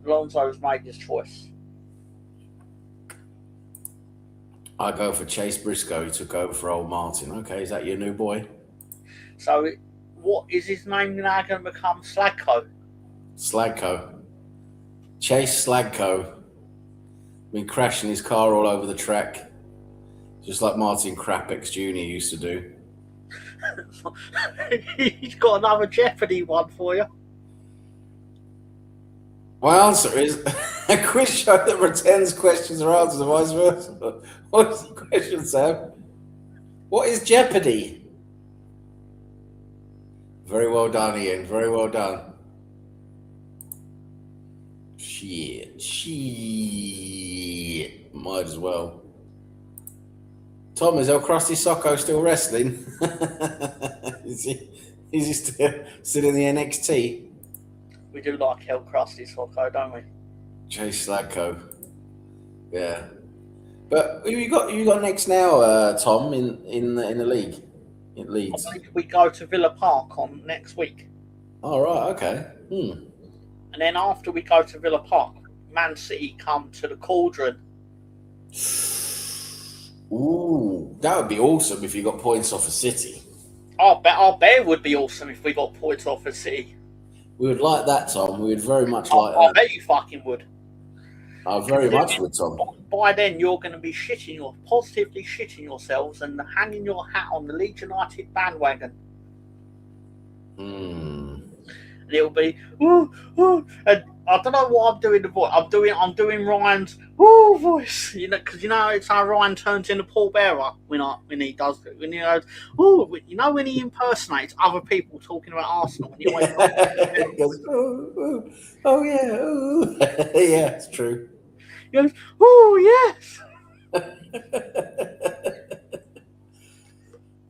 Alonso's made his choice. I go for Chase Briscoe. He took over for old Martin. Okay, is that your new boy? So, what is his name now going to become? Slagco? Slagco. Chase Slagco. Been crashing his car all over the track, just like Martin Krapex Jr. used to do. He's got another Jeopardy one for you. My answer is a quiz show that pretends questions are answers and vice versa. What's the question, Sam? What is Jeopardy? Very well done, Ian. Very well done. Shit. Might as well. Tom, is El Crusty Socko still wrestling? Is Is he still in the NXT? We do like El Krusty Socko, don't we? Jay Slacko. Yeah. But who you got next now, Tom, in the league? In I Leeds. believe we go to Villa Park on next week. Oh right, okay. And then after we go to Villa Park, Man City come to the Cauldron. Ooh, that would be awesome if you got points off a City. Our bet would be awesome if we got points off a City. We would like that, Tom. We would very much like I that. bet you fucking would. I very much would, Tom. By then, you're going to be positively shitting yourselves and hanging your hat on the Leeds United bandwagon. And it'll be, and I don't know what I'm doing the voice. I'm doing Ryan's voice, because it's how Ryan turns into Paul Bearer when he does it. When he goes, when he impersonates other people talking about Arsenal. And he always goes, oh yeah, yeah, it's true. He goes, yes.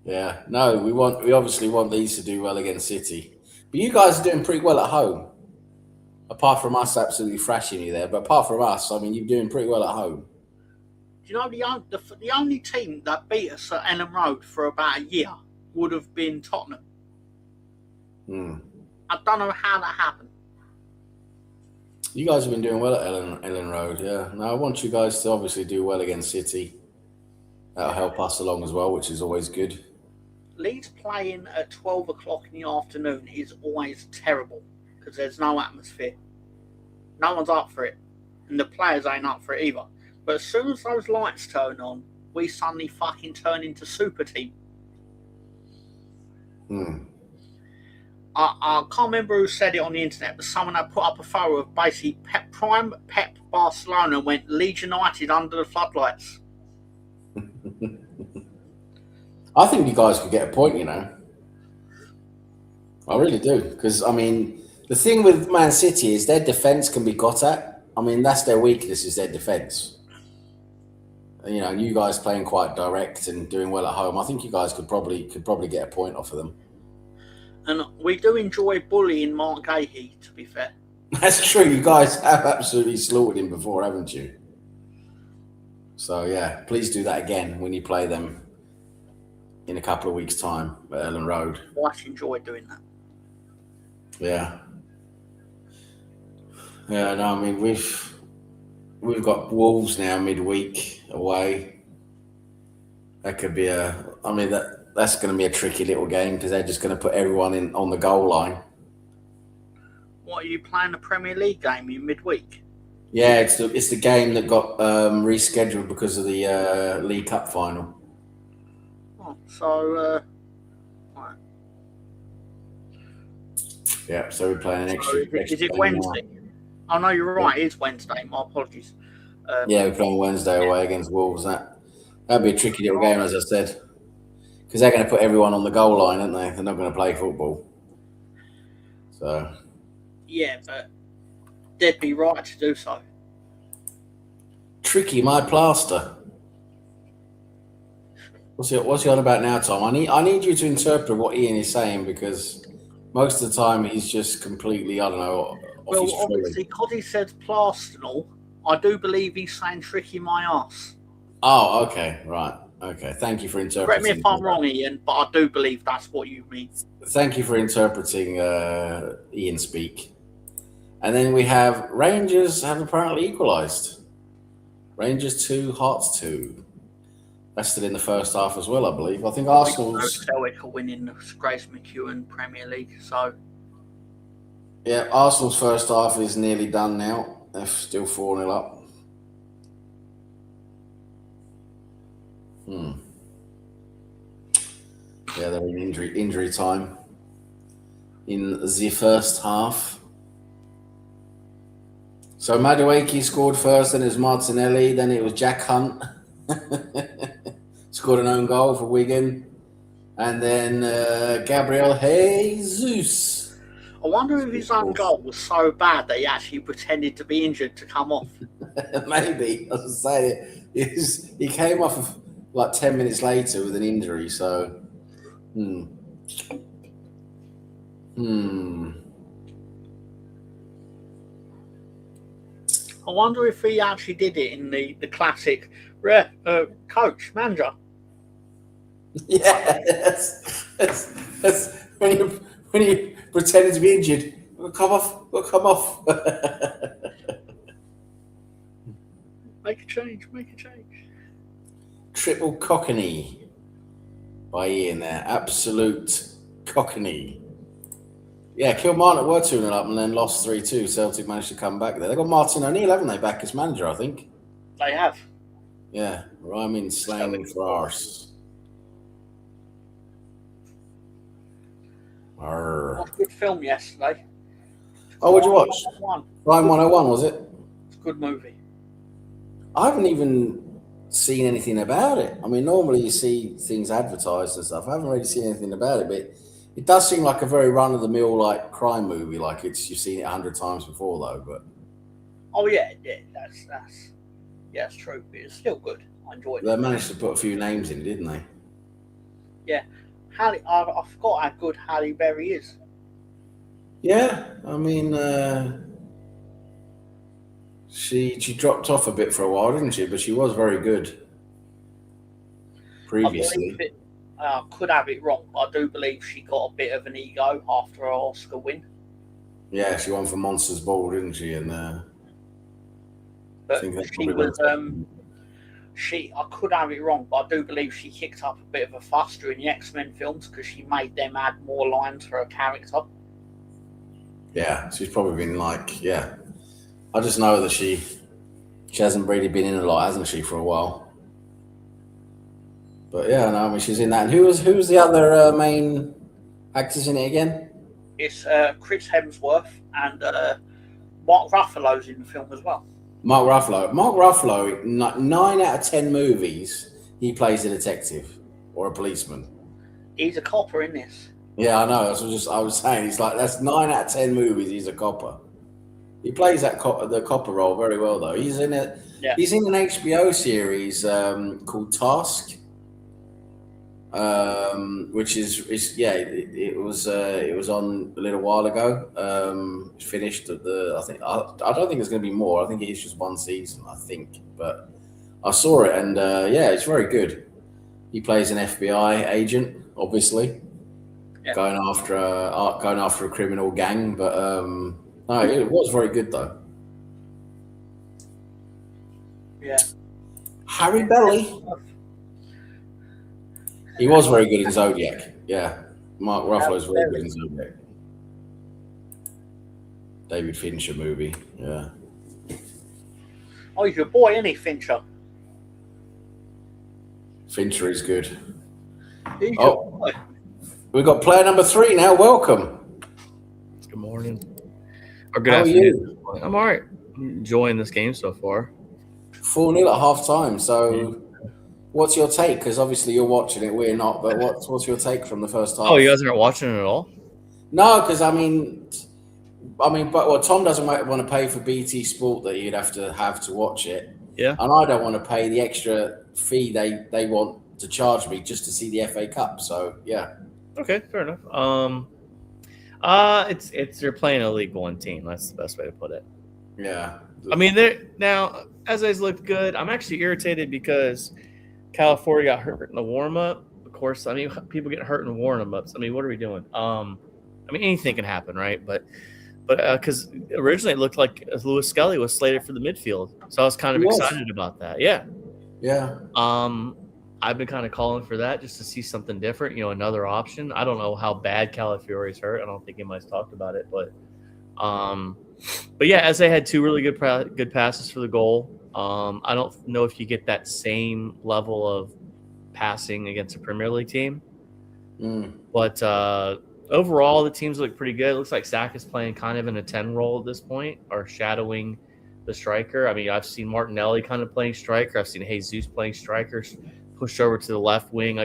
Yeah, no, we obviously want Leeds to do well against City, but you guys are doing pretty well at home. Apart from us absolutely thrashing you there, but apart from us, I mean, you're doing pretty well at home. Do you know the only team that beat us at Ellen Road for about a year would have been Tottenham. I don't know how that happened. You guys have been doing well at Ellen Road, yeah. Now I want you guys to obviously do well against City. That'll help us along as well, which is always good. Leeds playing at 12 o'clock in the afternoon is always terrible because there's no atmosphere. No one's up for it, and the players ain't up for it either. But as soon as those lights turn on, we suddenly fucking turn into super team. I can't remember who said it on the internet, but someone had put up a photo of basically Prime Pep Barcelona and went Leeds United under the floodlights. I think you guys could get a point, I really do. Because, I mean, the thing with Man City is their defence can be got at. I mean, that's their weakness, is their defence. You guys playing quite direct and doing well at home. I think you guys could probably get a point off of them. And we do enjoy bullying Mark Gahey, to be fair. That's true. You guys have absolutely slaughtered him before, haven't you? So, yeah, please do that again when you play them in a couple of weeks' time at Ellen Road. I actually enjoy doing that. Yeah. Yeah, no, I mean, we've got Wolves now midweek away. That could be that's going to be a tricky little game because they're just going to put everyone in on the goal line. What, are you playing the Premier League game in midweek? Yeah, it's the game that got rescheduled because of the League Cup final. Oh, so right. Yeah, so we're playing an extra. Is it Wednesday? Oh no, you're right. It's Wednesday. My apologies. Yeah, we're playing Wednesday away against Wolves. That'd be a tricky little game, as I said, because they're going to put everyone on the goal line, aren't they? They're not going to play football. So. Yeah, but they'd be right to do so. Tricky, my plaster. What's he on about now, Tom? I need you to interpret what Ian is saying because most of the time he's just completely, I don't know. Well, obviously, because he said plastermal, I do believe he's saying tricky my ass. Oh, okay, right. Okay, thank you for interpreting. Correct me if I'm wrong, Ian, but I do believe that's what you mean. Thank you for interpreting Ian speak. And then we have Rangers have apparently equalised. Rangers 2, Hearts 2. That's still in the first half as well, I believe. I think Arsenal's... Celtic are winning the Grace McEwen Premier League, so... Yeah, Arsenal's first half is nearly done now. They're still 4-0 up. Yeah, they're in injury time in the first half. So Madueke scored first, then it was Martinelli, then it was Jack Hunt. Scored an own goal for Wigan. And then Gabriel Jesus. I wonder if his own goal was so bad that he actually pretended to be injured to come off. Maybe. I was saying he came off of like 10 minutes later with an injury, so I wonder if he actually did it in the classic coach manager. Yeah, that's when you pretended to be injured. We'll come off. Make a change. Triple cockney by Ian there. Absolute cockney. Yeah, Kilmarnock were 2-0 up and then lost 3-2. Celtic managed to come back there. They got Martin O'Neill, haven't they, back as manager, I think? They have. Yeah, rhyming slang for arse. Watched a good film yesterday. Oh, what'd you watch? Crime 101, was it? It's a good movie. I haven't even seen anything about it. I mean, normally you see things advertised and stuff. I haven't really seen anything about it, but it does seem like a very run-of-the-mill like crime movie. Like you've seen it 100 times before, though. But that's true. But it's still good. I enjoyed it. They managed to put a few names in, didn't they? Yeah, Halle. I forgot how good Halle Berry is. Yeah, I mean, she dropped off a bit for a while, didn't she? But she was very good previously. I could have it wrong, but I do believe she got a bit of an ego after her Oscar win. Yeah, she won for Monsters Ball, didn't she? And but she was. I could have it wrong, but I do believe she kicked up a bit of a fuss during the X-Men films because she made them add more lines for her character. Yeah, she's probably been like, yeah. I just know that she hasn't really been in a lot, hasn't she, for a while? But yeah, no, I mean, she's in that. And who was the other main actors in it again? It's Chris Hemsworth and Mark Ruffalo's in the film as well. Mark Ruffalo, 9 out of 10 movies, he plays a detective or a policeman. He's a copper in this. Yeah, I know. I was saying, it's like that's 9 out of 10 movies. He's a copper. He plays the copper role very well, though. He's in it. Yeah. He's in an HBO series called Task, which it was on a little while ago. Finished at I don't think there's going to be more. I think it's just one season. I think, but I saw it and it's very good. He plays an FBI agent, obviously. Yeah. Going after a criminal gang, but no, it was very good though. Yeah, Harry Belly. He was very good in Zodiac. Yeah, Mark Ruffalo's very good in Zodiac. David Fincher movie. Yeah. Oh, he's your boy, isn't he, Fincher? Fincher is good. He's your boy. We've got player number 3 now. Welcome. Good morning. Or good afternoon. I'm all right. Enjoying this game so far. 4-0 at half time. So, what's your take? Because obviously you're watching it, we're not. But what's your take from the first half? Oh, you guys aren't watching it at all? No, because I mean, Tom doesn't want to pay for BT Sport that you'd have to watch it. Yeah. And I don't want to pay the extra fee they want to charge me just to see the FA Cup. So yeah. Okay, fair enough. They're playing a League One team. That's the best way to put it. Yeah. I mean, now as they've looked good. I'm actually irritated because California got hurt in the warm up. Of course, I mean, people get hurt in warm ups. I mean, what are we doing? I mean, anything can happen, right? But because originally it looked like Lewis Skelly was slated for the midfield, so I was kind of excited about that. Yeah. Yeah. I've been kind of calling for that just to see something different, another option. I don't know how bad Calafiore's hurt. I don't think anybody's talked about it, but yeah, as they had 2 really good passes for the goal. I don't know if you get that same level of passing against a Premier League team, but overall the teams look pretty good. It looks like Saka is playing kind of in a 10 role at this point, or shadowing the striker. I mean, I've seen Martinelli kind of playing striker. I've seen Jesus playing strikers. Pushed over to the left wing.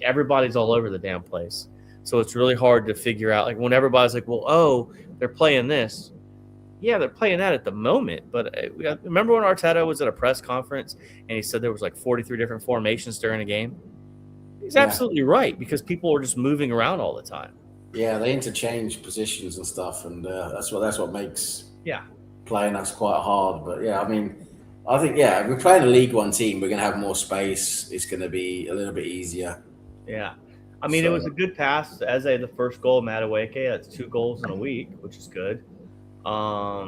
Everybody's all over the damn place. So it's really hard to figure out. Like when everybody's like, well, they're playing this. Yeah, they're playing that at the moment. But remember when Arteta was at a press conference and he said there was like 43 different formations during a game? He's absolutely right, because people are just moving around all the time. Yeah, they interchange positions and stuff, and that's what makes Yeah. playing us quite hard. But yeah, I mean, I think if we're playing a League One team, we're going to have more space. It's going to be a little bit easier. Yeah. I mean, it was a good pass to Eze, the first goal, Madueke. That's 2 goals in a week, which is good. I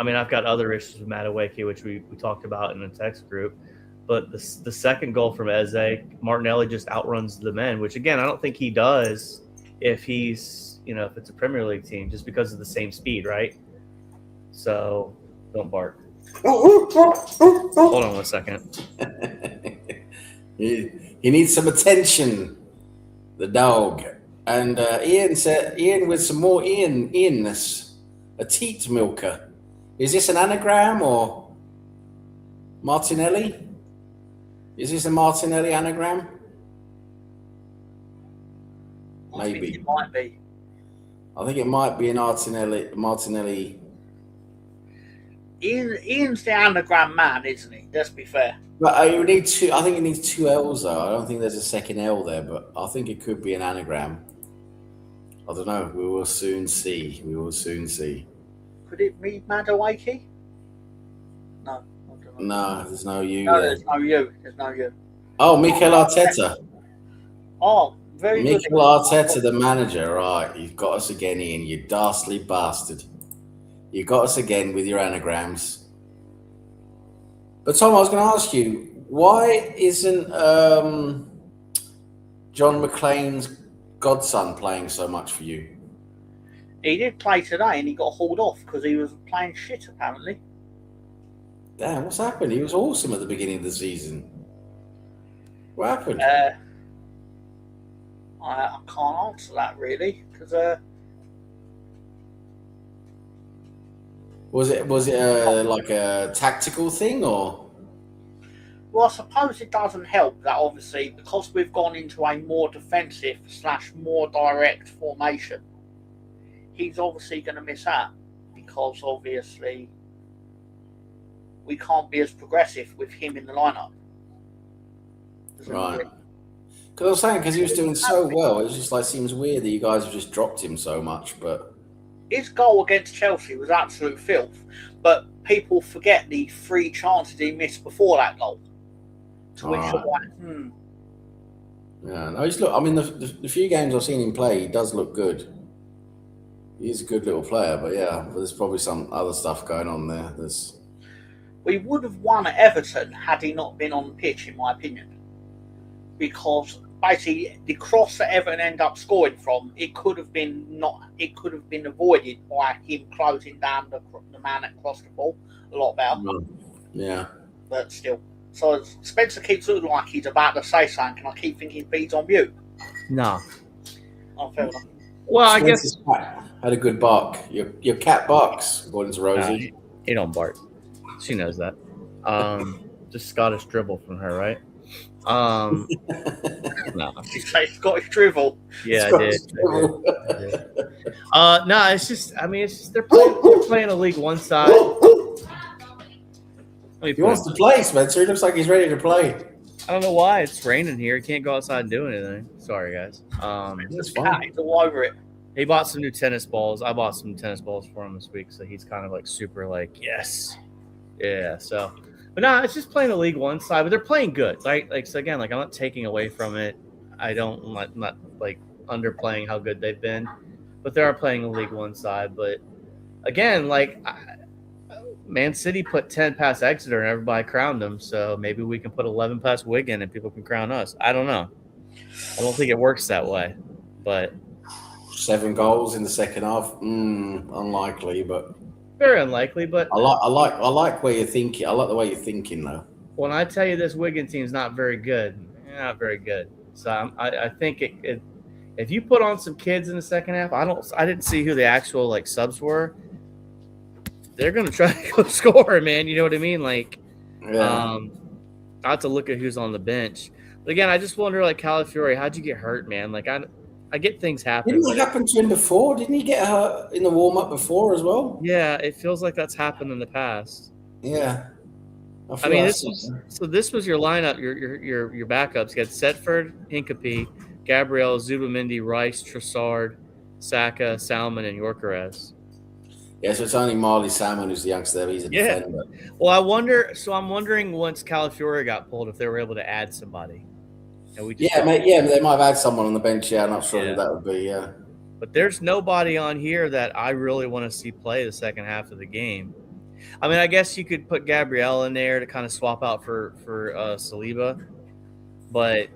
mean, I've got other issues with Madueke, which we talked about in the text group. But the second goal from Eze, Martinelli just outruns the men, which, again, I don't think he does if he's, if it's a Premier League team, just because of the same speed, right? So don't bark. Hold on 1 second. He needs some attention, the dog. And Ian with some more Ianness, a teat milker. Is this an anagram or Martinelli? Is this a Martinelli anagram? Maybe. I think it might be. I think it might be an Martinelli. Ian's the anagram man, isn't he? Let's be fair. But you need two. I think it needs 2 L's though. I don't think there's a second L there, but I think it could be an anagram. I don't know. We will soon see. Could it be Madueke? No. No, there's no U No, there. there's no U. Oh, Mikel Arteta. Oh, very good. Mikel Arteta, the manager. Right, you've got us again, Ian. You dastardly bastard. You got us again with your anagrams. But Tom, I was going to ask you, why isn't John McClane's godson playing so much for you? He did play today, and he got hauled off because he was playing shit, apparently. Damn, what's happened? He was awesome at the beginning of the season. What happened? I can't answer that really because was it like a tactical thing or? well, I suppose it doesn't help that obviously because we've gone into a more defensive / more direct formation. He's obviously going to miss out because obviously we can't be as progressive with him in the lineup. Right. Because I was saying, because he was doing so well, it just seems weird that you guys have just dropped him so much. But his goal against Chelsea was absolute filth, but people forget the 3 chances he missed before that goal. To which you're like, Yeah, no, I mean, the few games I've seen him play, he does look good. He's a good little player, but there's probably some other stuff going on there. We would have won at Everton had he not been on the pitch, in my opinion. Because basically, the cross that Everton end up scoring from, it could have been avoided by him closing down the man that crossed the ball a lot better. Yeah. But still. So Spencer keeps looking like he's about to say something, and I keep thinking he's on mute. No. Oh, fair enough. Well, I guess had a good bark. Your cat barks, according to Rosie. He don't bark. She knows that. Just Scottish dribble from her, right? No. You say Scottish drivel. Yeah, I did. No, it's just. I mean, it's just they're playing a League One side. He wants to play, Spencer. He looks like he's ready to play. I don't know why it's raining here. He can't go outside and do anything. Sorry, guys. That's fine. He's all over it. He bought some new tennis balls. I bought some tennis balls for him this week, so he's kind of super yes, yeah. So, but no, it's just playing the League One side, but they're playing good. So again, I'm not taking away from it. I'm not underplaying how good they've been, but they are playing the League One side. But again, Man City put 10 past Exeter and everybody crowned them, so maybe we can put 11 past Wigan and people can crown us. I don't know. I don't think it works that way, but 7 goals in the second half, unlikely, but very unlikely. But I like where you're thinking. I like the way you're thinking, though. When I tell you this Wigan team's not very good, not very good. So I think if you put on some kids in the second half, I didn't see who the actual subs were. They're going to try to go score, man. You know what I mean? I have to look at who's on the bench. But again, I just wonder, Calafiore, how'd you get hurt, man? I get things happen. Didn't it happen to him before? Didn't he get hurt in the warm-up before as well? Yeah, it feels like that's happened in the past. Yeah. This was your lineup, your backups. You had Setford, Hincapie, Gabriel, Zubamendi, Rice, Trossard, Saka, Salmon, and Yorkeres. Yeah, so it's only Marley Salmon who's the youngster there. He's a defender. Well, I'm wondering once Calafiore got pulled if they were able to add somebody. And we just they might have had someone on the bench. Yeah, I'm not sure who that would be. Yeah, but there's nobody on here that I really want to see play the second half of the game. I mean, I guess you could put Gabrielle in there to kind of swap out for Saliba, but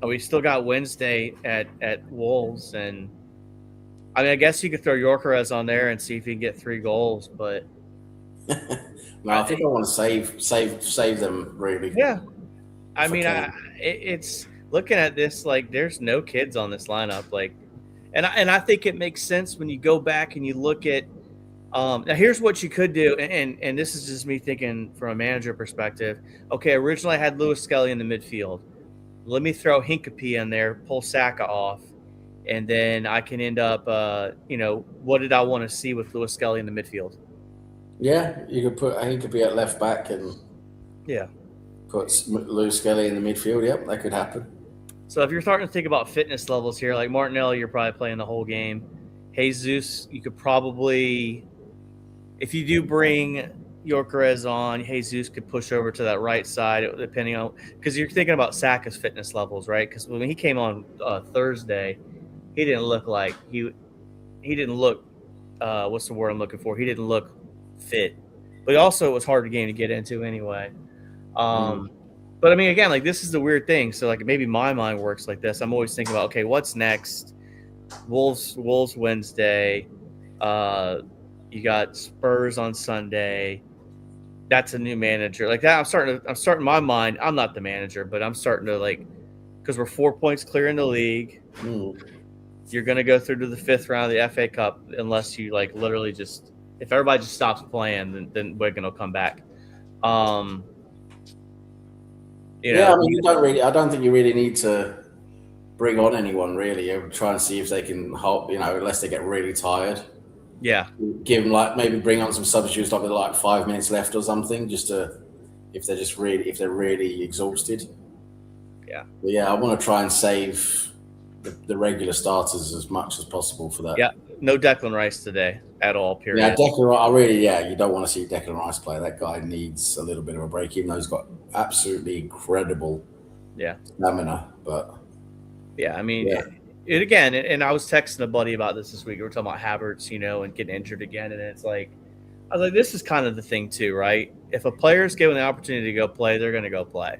we still got Wednesday at Wolves, and I mean, I guess you could throw Yorkeres on there and see if he can get 3 goals, but no, I think I want to save them really. Yeah, I mean, it's looking at this like there's no kids on this lineup, like, and I think it makes sense when you go back and you look at. Now here's what you could do, and this is just me thinking from a manager perspective. Okay, originally I had Lewis Skelly in the midfield. Let me throw Hincapie in there, pull Saka off, and then I can end up, what did I want to see with Lewis Skelly in the midfield? Yeah, you could put Hincapie at left back and put Lewis Skelly in the midfield. Yep, that could happen. So if you're starting to think about fitness levels here, like Martinelli, you're probably playing the whole game. Jesus, you could probably, if you do bring Yorkeres on, Jesus could push over to that right side, depending on, because you're thinking about Saka's fitness levels, right? Because when he came on Thursday, he didn't look like he didn't look. What's the word I'm looking for? He didn't look fit, but also it was hard game to get into anyway. But I mean, again, like this is the weird thing. So like maybe my mind works like this. I'm always thinking about, okay, what's next? Wolves Wednesday. You got Spurs on Sunday. That's a new manager. Like that, I'm starting my mind. I'm not the manager, but I'm starting to like, because we're 4 points clear in the league. You're going to go through to the 5th round of the FA Cup unless you like literally just, if everybody just stops playing, then Wigan will come back. I mean, I don't think you really need to bring on anyone really. You try and see if they can help, unless they get really tired. Yeah. Give them maybe bring on some substitutes with 5 minutes left or something, just to, if they're really exhausted. Yeah. But yeah, I want to try and save the regular starters as much as possible for that. Yeah. No Declan Rice today at all, period. Yeah, Declan, you don't want to see Declan Rice play. That guy needs a little bit of a break, even though he's got absolutely incredible stamina. But yeah, I mean, and I was texting a buddy about this week. We were talking about Havertz, and getting injured again. And it's like, I was like, this is kind of the thing too, right? If a player's given the opportunity to go play, they're going to go play.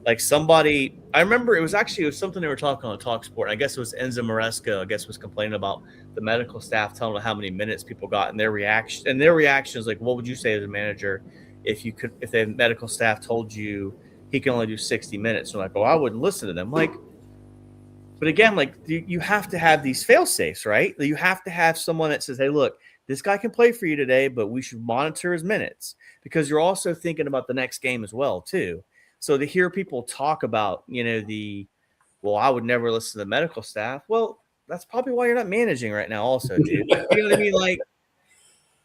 Like somebody, I remember it was something they were talking on TalkSport. I guess it was Enzo Maresca, was complaining about the medical staff telling them how many minutes people got, and their reaction. And their reaction is like, what would you say as a manager if the medical staff told you he can only do 60 minutes? And like, I wouldn't listen to them. Like, but again, like you have to have these fail safes, right? You have to have someone that says, hey, look, this guy can play for you today, but we should monitor his minutes, because you're also thinking about the next game as well, too. So to hear people talk about, I would never listen to the medical staff. Well, that's probably why you're not managing right now also, dude. You know what I mean? Like,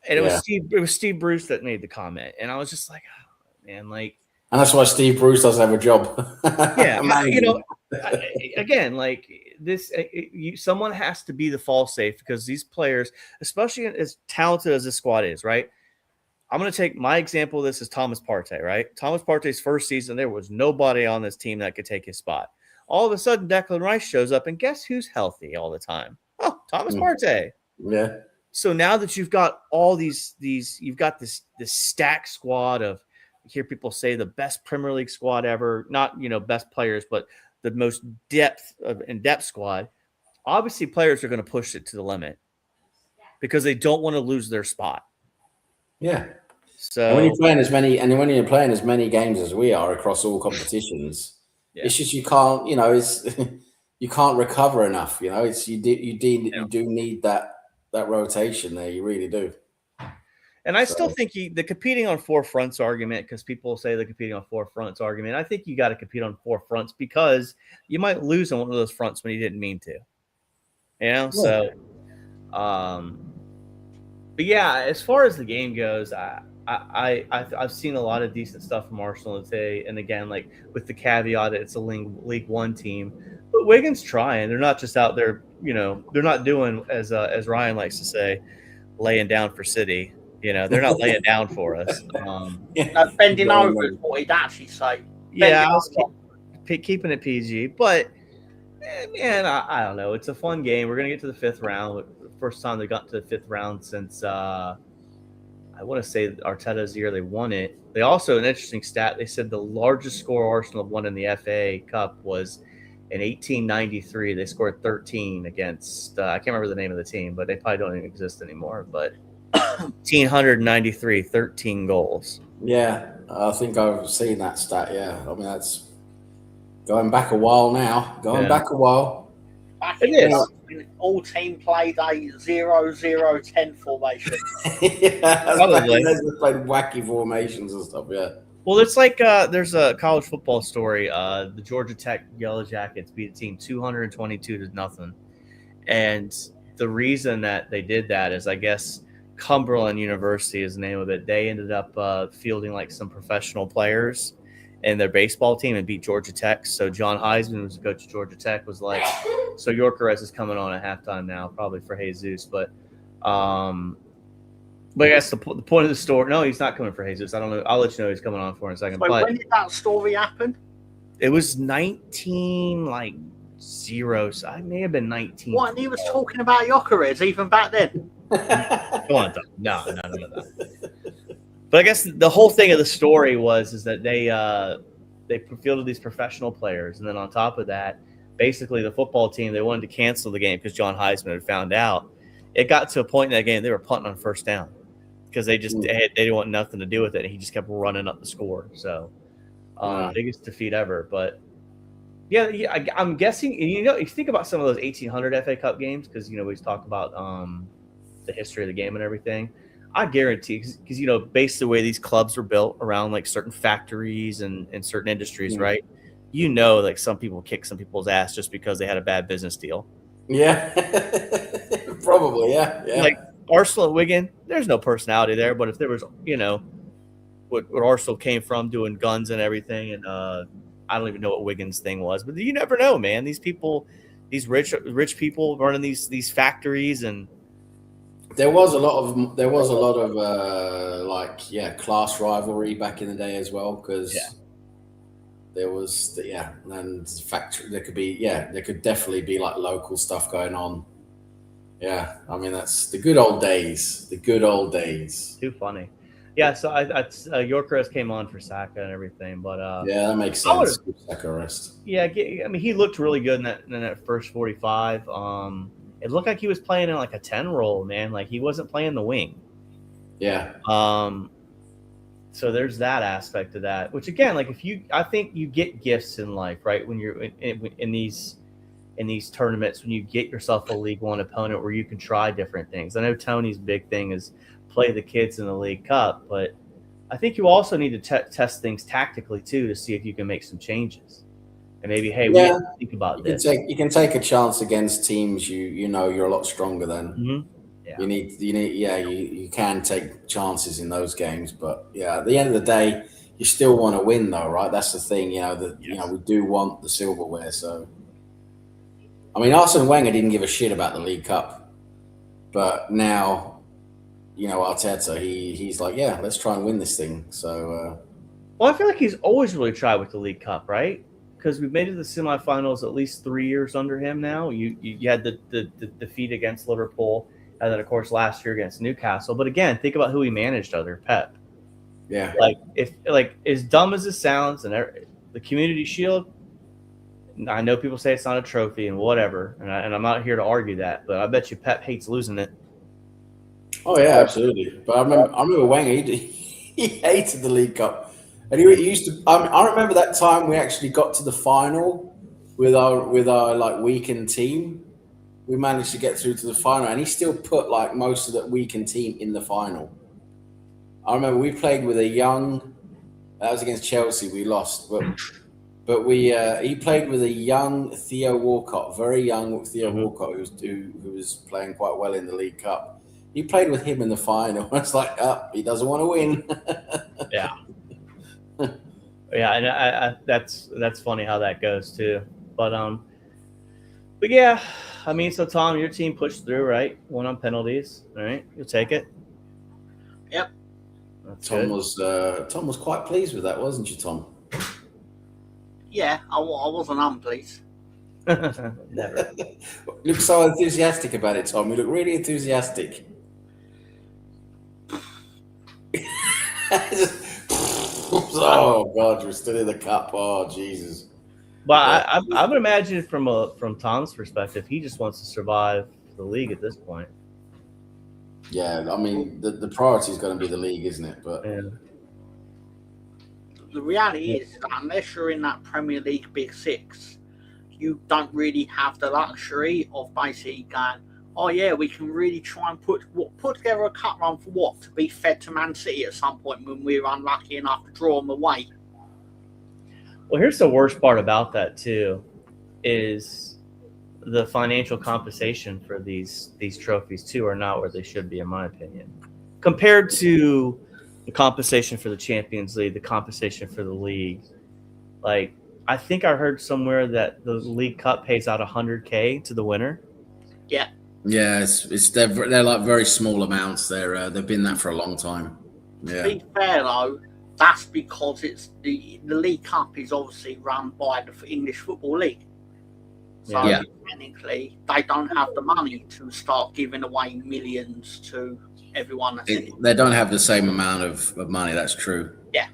and it was Steve Bruce that made the comment. And I was just like, oh, man, like. And that's why Steve Bruce doesn't have a job. Yeah. Again, like this, someone has to be the fall safe, because these players, especially as talented as this squad is, right? I'm going to take my example of this as Thomas Partey, right? Thomas Partey's first season, there was nobody on this team that could take his spot. All of a sudden, Declan Rice shows up, and guess who's healthy all the time? Oh, Thomas Partey. Yeah. So now that you've got all these you've got this stacked squad of, I hear people say the best Premier League squad ever, not, best players, but the most in-depth squad. Obviously, players are going to push it to the limit because they don't want to lose their spot. Yeah. So and when you're playing as many games as we are across all competitions, it's just you can't, you can't recover enough. It's you do need that rotation there. You really do. And I still think the competing on 4 fronts argument, because people say the competing on 4 fronts argument, I think you got to compete on 4 fronts, because you might lose on one of those fronts when you didn't mean to. Yeah. So, but yeah, as far as the game goes, I've seen a lot of decent stuff from Arsenal today, and again, like with the caveat that it's a League One team, But Wigan's trying. They're not just out there, they're not doing as Ryan likes to say, laying down for City. They're not laying down for us. No, bending over is what he'd actually say. Yeah, Bending I was over. keeping it PG, but man, I don't know. It's a fun game. We're gonna get to the 5th round. The first time they got to the 5th round since I want to say Arteta's year they won it. They also, an interesting stat, they said the largest score Arsenal won in the FA Cup was in 1893. They scored 13 against, I can't remember the name of the team, but they probably don't even exist anymore. But 1893, 13 goals. Yeah, I think I've seen that stat. Yeah, I mean, that's going back a while now. Back a while. Back in all team played a 0-0-10 formation. Yeah, probably. They played wacky formations and stuff. Yeah. Well, it's like there's a college football story. The Georgia Tech Yellow Jackets beat a team 222-0, and the reason that they did that is, I guess, Cumberland University is the name of it. They ended up fielding like some professional players in their baseball team and beat Georgia Tech. So John Heisman, who's the coach of Georgia Tech, was like, so Yorkeres is coming on at halftime now, probably for Jesus. But I guess the point of the story, no, he's not coming for Jesus. I don't know. I'll let you know he's coming on for in a second. So when did that story happen? It was 19 zeros. I may have been 19. What, and he was talking about Yorkeres even back then? Come on, no. But I guess the whole thing of the story is that they fielded these professional players, and then on top of that, basically the football team, they wanted to cancel the game because John Heisman had found out. It got to a point in that game they were punting on first down because they didn't want nothing to do with it, and he just kept running up the score. So biggest defeat ever. But yeah, I'm guessing. If you think about some of those 1800 FA Cup games, because we've talked about the history of the game and everything. I guarantee, because based the way these clubs were built around like certain factories and certain industries, right? Like some people kick some people's ass just because they had a bad business deal. Yeah, probably. Yeah. Like Arsenal and Wigan, there's no personality there. But if there was, what Arsenal came from doing guns and everything, and I don't even know what Wigan's thing was, but you never know, man. These people, these rich people running these factories and. There was a lot of class rivalry back in the day as well, because there was and factory there could definitely be like local stuff going on. Yeah, I mean that's the good old days. Too funny. Yeah, so Yorkeres came on for Saka and everything, but that makes sense. Saka rest. Yeah, I mean he looked really good in that first 45. It looked like he was playing in like a 10 role, man. Like he wasn't playing the wing. Yeah. So there's that aspect of that, which again, like I think you get gifts in life, right? When you're in these tournaments, when you get yourself a League One opponent where you can try different things. I know Tony's big thing is play the kids in the League Cup, but I think you also need to test things tactically too to see if you can make some changes. And maybe, hey, we have to think about this. You can take a chance against teams you're a lot stronger than. Mm-hmm. Yeah. You can take chances in those games, but at the end of the day, you still want to win, though, right? That's the thing, we do want the silverware. So, I mean, Arsene Wenger didn't give a shit about the League Cup, but now, Arteta, he's like, let's try and win this thing. So, well, I feel like he's always really tried with the League Cup, right? Because we've made it to the semifinals at least 3 years under him now. You had the defeat against Liverpool, and then of course last year against Newcastle. But again, think about who he managed under Pep. Yeah. If as dumb as it sounds, and the Community Shield, I know people say it's not a trophy and whatever, and I'm not here to argue that, but I bet you Pep hates losing it. Oh yeah, absolutely. But I remember Wenger, he hated the League Cup. And he used to. I remember that time we actually got to the final with our like weakened team. We managed to get through to the final, and he still put like most of that weakened team in the final. I remember we played with a young. That was against Chelsea. We lost, but he played with a young Theo Walcott, very young Theo Walcott, who was playing quite well in the League Cup. He played with him in the final. It's like, he doesn't want to win. Yeah. Yeah, and that's funny how that goes too. But But yeah, I mean, so Tom, your team pushed through, right? Won on penalties. All right, you'll take it. Yep. That's Tom good. was quite pleased with that, wasn't you, Tom? Yeah, I wasn't unpleased. Never. You look so enthusiastic about it, Tom. You look really enthusiastic. Oh God, you're still in the cup. Oh Jesus. But I would imagine from Tom's perspective, he just wants to survive the league at this point. Yeah, I mean the priority is going to be the league, isn't it? But Yeah. The reality is that unless you're in that Premier League Big Six, you don't really have the luxury of basically going, oh yeah, we can really try and put together a cup run for what? To be fed to Man City at some point when we're unlucky enough to draw them away. Well, here's the worst part about that too, is the financial compensation for these trophies too are not where they should be, in my opinion, compared to the compensation for the Champions League, the compensation for the league. Like, I think I heard somewhere that the League Cup pays out $100K to the winner. Yeah. Yeah, they're like very small amounts. They've been that for a long time. Yeah. To be fair though, that's because it's the League Cup is obviously run by the English Football League. So Yeah. technically, they don't have the money to start giving away millions to everyone. They don't have the same amount of money. That's true. Yeah.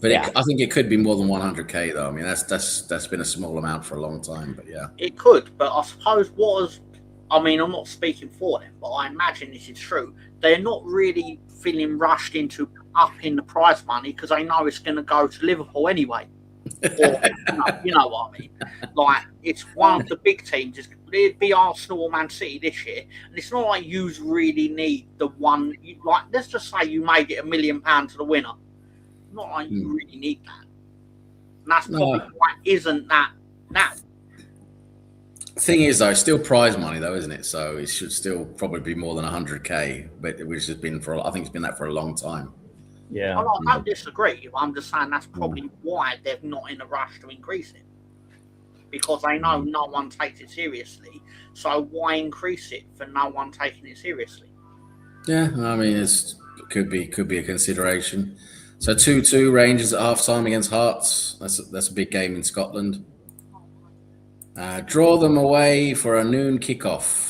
But I think it could be more than 100K though. I mean, that's been a small amount for a long time. But yeah, it could. But I suppose I'm not speaking for them, but I imagine this is true. They're not really feeling rushed into upping the prize money because they know it's going to go to Liverpool anyway. Or, you know what I mean? Like, it's one of the big teams. It'd be Arsenal or Man City this year, and it's not like you really need the one. Like, let's just say you made it £1 million to the winner. Not like you really need that. And that's probably why it isn't that now. Thing is, though, it's still prize money, though, isn't it? So it should still probably be more than 100K, but which has been I think it's been that for a long time. Yeah. I don't disagree. I'm just saying that's probably why they're not in a rush to increase it, because they know no one takes it seriously. So why increase it for no one taking it seriously? Yeah, I mean, it could be a consideration. So 2-2 Rangers at half-time against Hearts. That's a big game in Scotland. Draw them away for a noon kickoff.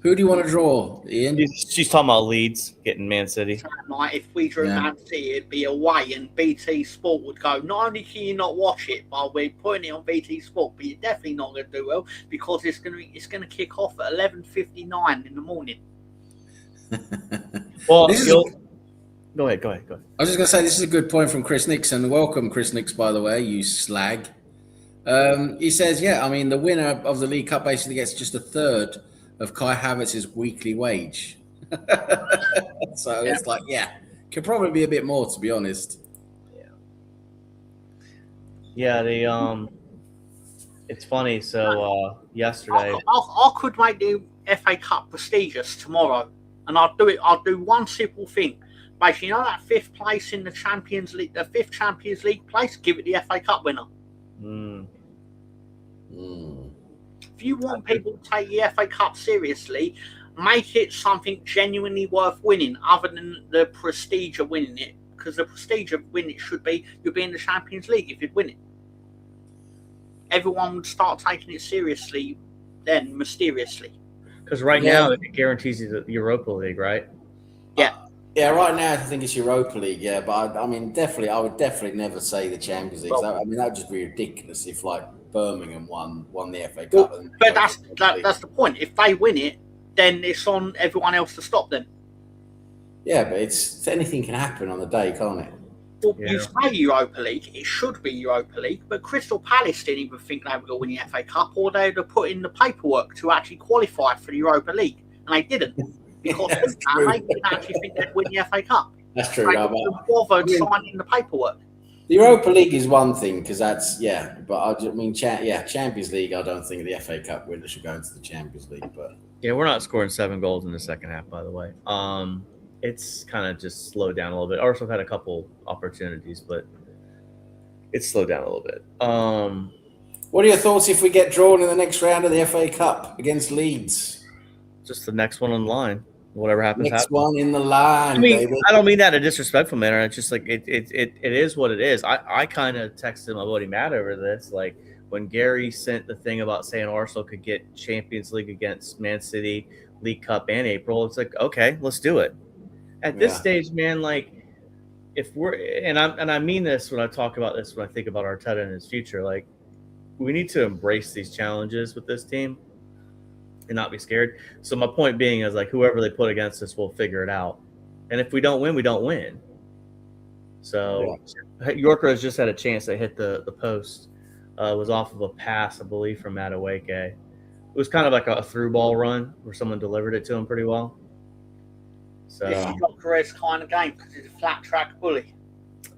Who do you want to draw, Ian? She's talking about Leeds getting Man City. Like, if we drew Man City, it'd be away, and BT Sport would go, not only can you not watch it, but we're putting it on BT Sport, but you're definitely not going to do well because it's going to kick off at 11:59 in the morning. Well, go ahead. I was just going to say, this is a good point from Chris Nixon. Welcome, Chris Nix, by the way, you slag. He says, I mean, the winner of the League Cup basically gets just a third of Kai Havertz's weekly wage. So it's like, could probably be a bit more, to be honest. Yeah, it's funny. So yesterday, I could make the FA Cup prestigious tomorrow, and I'll do one simple thing. Basically, that fifth place in the Champions League, the fifth Champions League place, give it the FA Cup winner. If you want people to take the FA Cup seriously, make it something genuinely worth winning, other than the prestige of winning it. Because the prestige of winning it should be you'll be in the Champions League if you'd win it. Everyone would start taking it seriously then, mysteriously. Because right now it guarantees you the Europa League, right? Yeah, right now I think it's Europa League. Yeah, but I would definitely never say the Champions League. That would just be ridiculous if Birmingham won the FA Cup. But that's the point. If they win it, then it's on everyone else to stop them. Yeah, but anything can happen on the day, can't it? Well, you say Europa League, it should be Europa League, but Crystal Palace didn't even think they were going to win the FA Cup, or they would have put in the paperwork to actually qualify for the Europa League, and they didn't. Because they didn't actually think they'd win the FA Cup. That's true. They bothered signing the paperwork. The Europa League is one thing because but I mean, Champions League. I don't think the FA Cup winner should go into the Champions League. But we're not scoring 7 goals in the second half, by the way. It's kind of just slowed down a little bit. Arsenal had a couple opportunities, but it's slowed down a little bit. What are your thoughts if we get drawn in the next round of the FA Cup against Leeds? Just the next one in line. Whatever happens, Next happens. one in the line, I mean, baby. I don't mean that in a disrespectful manner. It's just like it is what it is. I kind of texted my buddy Matt over this. Like when Gary sent the thing about saying Arsenal could get Champions League against Man City, League Cup, and April. It's like, okay, let's do it. At this stage, man, like if we're and I mean this when I talk about this when I think about Arteta and his future, like we need to embrace these challenges with this team and not be scared. So my point being is like whoever they put against us, we'll figure it out. And if we don't win, we don't win. So Yorker has just had a chance to hit the post. Was off of a pass, I believe, from Madueke. It was kind of like a through ball run where someone delivered it to him pretty well. So this is Yorker's kind of game because he's a flat track bully.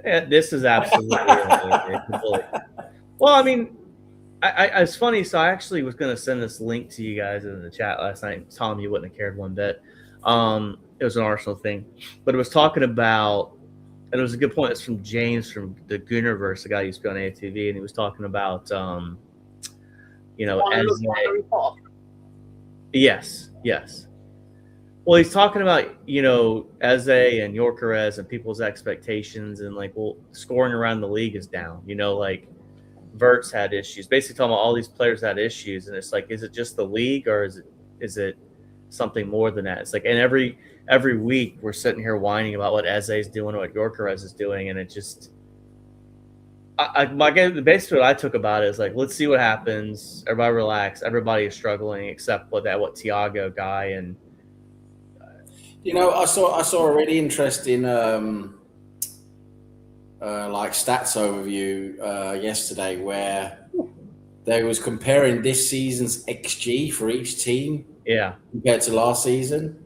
Yeah, this is absolutely a bully. Well, I mean, it's funny. So I actually was going to send this link to you guys in the chat last night. Tom, you wouldn't have cared one bit. It was an Arsenal thing, but it was talking about, and it was a good point. It's from James from the Goonerverse, the guy who used to be on ATV, and he was talking about, yes. Well, he's talking about, Eze and Yorkerez and people's expectations and like, well, scoring around the league is down. Like Verts had issues. Basically talking about all these players had issues, and it's like, is it just the league or is it something more than that? It's like, and every week we're sitting here whining about what Eze is doing, what Yorkerez is doing, and it just basically what I took about it is like, let's see what happens. Everybody relax. Everybody is struggling except what Thiago guy and. I saw a really interesting like stats overview yesterday where they was comparing this season's XG for each team compared to last season.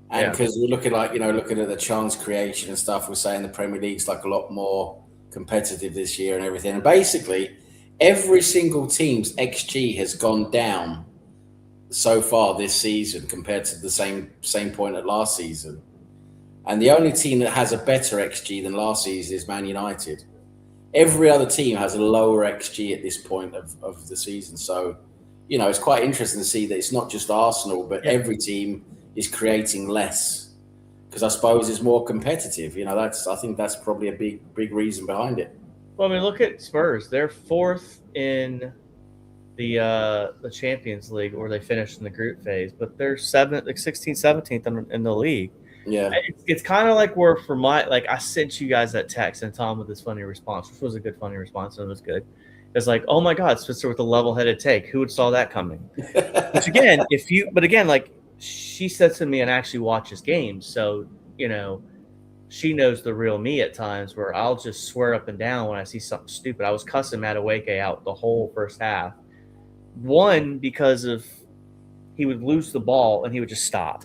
And because we're looking at the chance creation and stuff, we're saying the Premier League's like a lot more competitive this year and everything. And basically every single team's XG has gone down so far this season compared to the same point at last season. And the only team that has a better XG than last season is Man United. Every other team has a lower XG at this point of the season. So, it's quite interesting to see that it's not just Arsenal, but every team is creating less because I suppose it's more competitive. I think that's probably a big reason behind it. Well, I mean, look at Spurs. They're fourth in the Champions League, or they finished in the group phase, but they're 16th, 17th in the league. Yeah, it's kind of like where for I sent you guys that text and Tom with this funny response, which was a good funny response and it was good. It's like, oh my God, Spitzer with a level-headed take. Who would saw that coming? Which again, like she said to me and actually watches games, so she knows the real me at times where I'll just swear up and down when I see something stupid. I was cussing Madueke out the whole first half. One, because of he would lose the ball and he would just stop.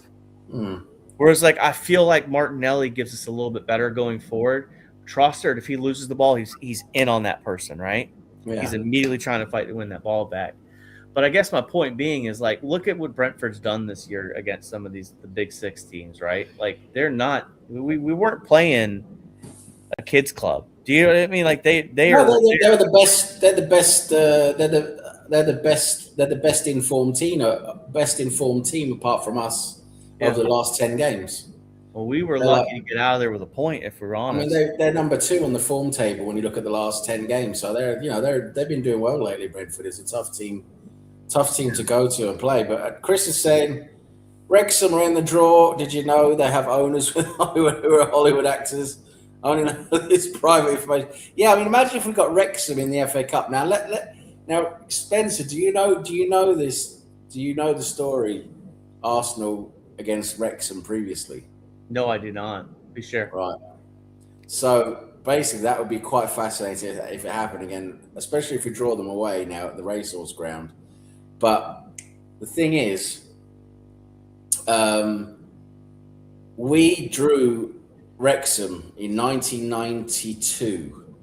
Whereas, I feel like Martinelli gives us a little bit better going forward. Trossard, if he loses the ball, he's in on that person, right? Yeah. He's immediately trying to fight to win that ball back. But I guess my point being is, look at what Brentford's done this year against some of the big six teams, right? They're not – we weren't playing a kids club. Do you know what I mean? They're the best. They're the best. They're the best informed team apart from us over the last 10 games. Well, we were lucky to get out of there with a point, if we're honest. I mean, they're number 2 on the form table when you look at the last 10 games. So they've been doing well lately. Brentford is a tough team to go to and play. But Chris is saying Wrexham are in the draw. Did you know they have owners who are Hollywood actors? I only know this private information. Yeah, I mean, imagine if we got Wrexham in the FA Cup. Now, now, Spencer, do you know this? Do you know the story? Arsenal against Wrexham previously. No, I do not. Be sure. Right. So basically, that would be quite fascinating if it happened again, especially if we draw them away now at the Racehorse Ground. But the thing is, we drew Wrexham in 1992.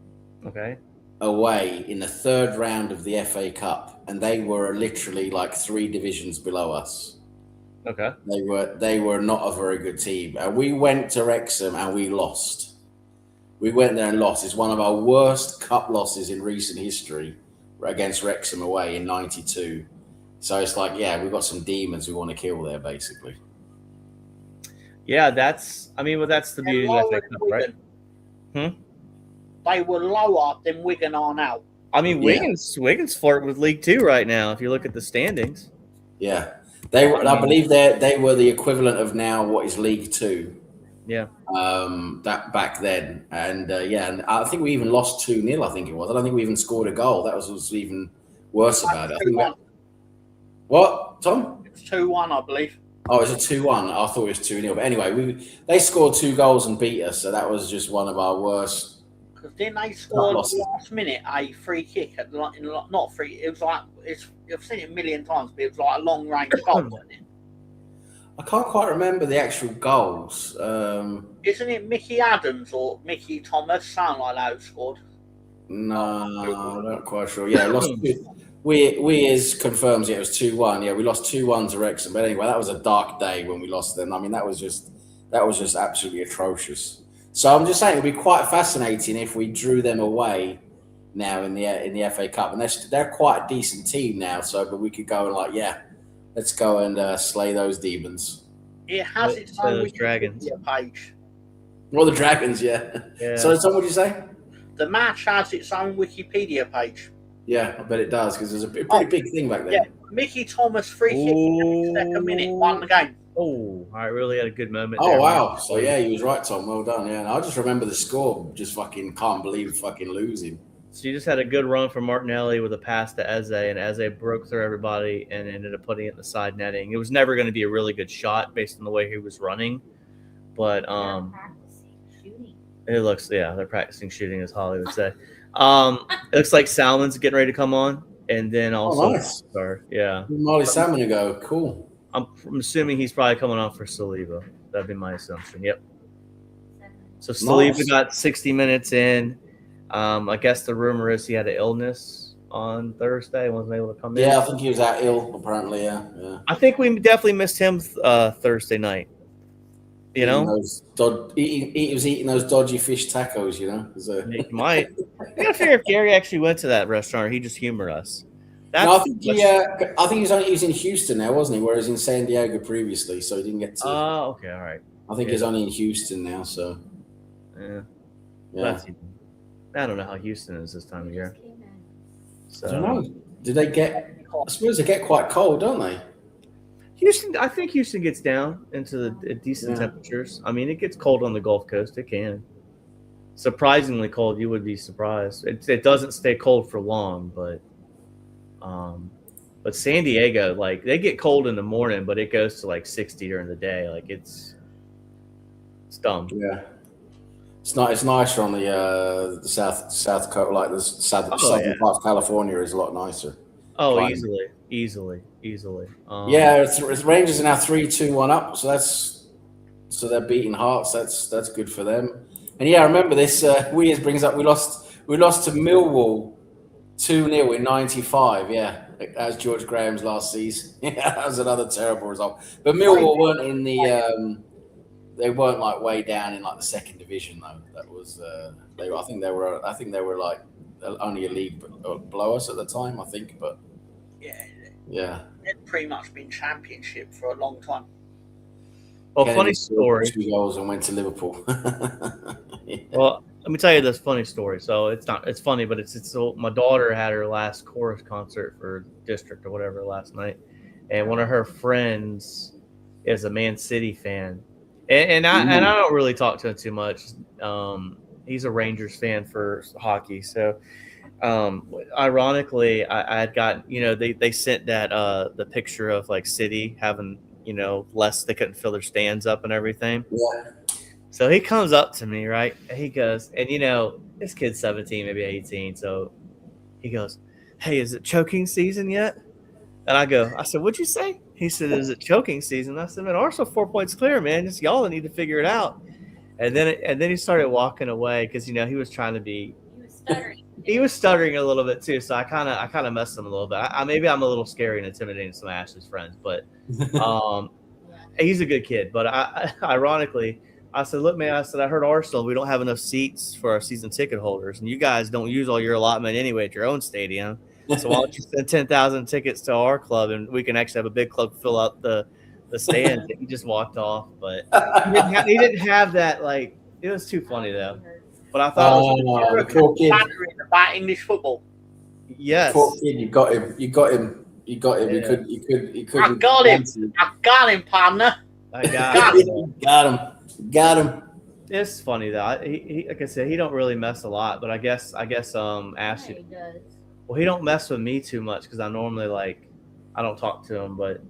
Okay. Away in the third round of the FA Cup, and they were literally 3 divisions below us. Okay. They were not a very good team. And we went to Wrexham and we lost. We went there and lost. It's one of our worst cup losses in recent history. against Wrexham away in '92. So it's like, yeah, we've got some demons we want to kill there, basically. Yeah, that's the beauty of the FA Cup, right? They were lower than Wigan are now. I mean, Wigan's flirt with League Two right now. If you look at the standings, yeah, I believe they were the equivalent of now what is League Two. Yeah. That back then, and and I think we even lost 2-0. I think it was. I don't think we even scored a goal. That was even worse about it. I think what, Tom? It's 2-1, I believe. Oh, it's a 2-1. I thought it was 2-0. But anyway, they scored 2 goals and beat us, so that was just one of our worst. Because then they scored last minute a free kick at not free. It was like I've seen it a million times, but it was like a long range goal, wasn't it? I can't quite remember the actual goals. Isn't it Mickey Adams or Mickey Thomas? Sound like that who scored? No, I'm not quite sure. Yeah, lost. We confirms it was 2-1. Yeah, we lost 2-1 to Wrexham. But anyway, that was a dark day when we lost them. I mean, that was just absolutely atrocious. So I'm just saying it'd be quite fascinating if we drew them away now in the FA Cup, and they're quite a decent team now. So, but we could go and let's go and slay those demons. It has its own Wikipedia page. Well, the Dragons, yeah. So, what would you say? The match has its own Wikipedia page. Yeah, I bet it does, because there's a pretty big thing back then. Yeah, Mickey Thomas free kick in the second minute, won the game. Oh, I really had a good moment. Oh, wow. So, yeah, he was right, Tom. Well done. Yeah, and I just remember the score. Just fucking can't believe fucking losing. So you just had a good run from Martinelli with a pass to Eze, and Eze broke through everybody and ended up putting it in the side netting. It was never going to be a really good shot based on the way he was running. But it looks, they're practicing shooting, as Holly would say. It looks like Salmon's getting ready to come on, and then also nice. Yeah. Molly Salmon to go. Cool. I'm assuming he's probably coming on for Saliba. That'd be my assumption. Yep. So Saliba got 60 minutes in. I guess the rumor is he had an illness on Thursday. Wasn't able to come in. Yeah, I think he was out ill, apparently, yeah. I think we definitely missed him Thursday night. You know? He was eating those dodgy fish tacos, you know? He might. I gotta figure if Gary actually went to that restaurant or he just humored us. No, I think he was in Houston now, wasn't he? Whereas in San Diego previously, so he didn't get to. Oh, okay, all right. I think he's only in Houston now, so. Yeah. I don't know how Houston is this time of year. So. I don't know. Do they get? I suppose they get quite cold, don't they? I think Houston gets down into the decent temperatures. I mean, it gets cold on the Gulf Coast. It can. Surprisingly cold. You would be surprised. It doesn't stay cold for long, but San Diego, like, they get cold in the morning, but it goes to like 60 during the day. Like, it's dumb. Yeah. It's nicer on the south coast, like the southern part of California is a lot nicer. Oh, climate. easily. Rangers are now 3-2-1 up, so they're beating Hearts. That's good for them. And I remember this. Weird brings up we lost to Millwall 2-0 in '95. Yeah, as George Graham's last season. Yeah, that was another terrible result. But Millwall weren't in the. They weren't like way down in like the second division though. That was. I think they were like only a league below us at the time. I think, but. Yeah. They'd pretty much been championship for a long time. Well, funny story. 2 goals and went to Liverpool. Yeah. Well, let me tell you this funny story. So it's funny, but it's so my daughter had her last chorus concert for district or whatever last night, and one of her friends is a Man City fan, and I don't really talk to him too much. He's a Rangers fan for hockey, so. Ironically, I had got, they sent that the picture of like City having, less, they couldn't fill their stands up and everything. Yeah. So he comes up to me, right? He goes, and this kid's 17, maybe 18. So he goes, "Hey, is it choking season yet?" And I said, "What'd you say?" He said, "Is it choking season?" I said, "Man, Arsenal 4 points clear, man. Just y'all need to figure it out." And then he started walking away because he was trying to be. He was stuttering a little bit too, so I kind of messed him a little bit. Maybe I'm a little scary and intimidating to some of Ashley's friends, but he's a good kid. But ironically, I said, "Look, man," I said, "I heard Arsenal, we don't have enough seats for our season ticket holders, and you guys don't use all your allotment anyway at your own stadium. So why don't you send 10,000 tickets to our club, and we can actually have a big club fill out the stands. He just walked off, but he didn't have that. Like, it was too funny though. But I thought it was the poor kid. About English football. Yes. Poor kid, you got him. Yeah. He couldn't. I got him, partner. I got him. Got him. It's funny though. He like I said, he don't really mess a lot, but I guess Ashley. Yeah, he does. Well, he don't mess with me too much because I normally I don't talk to him, but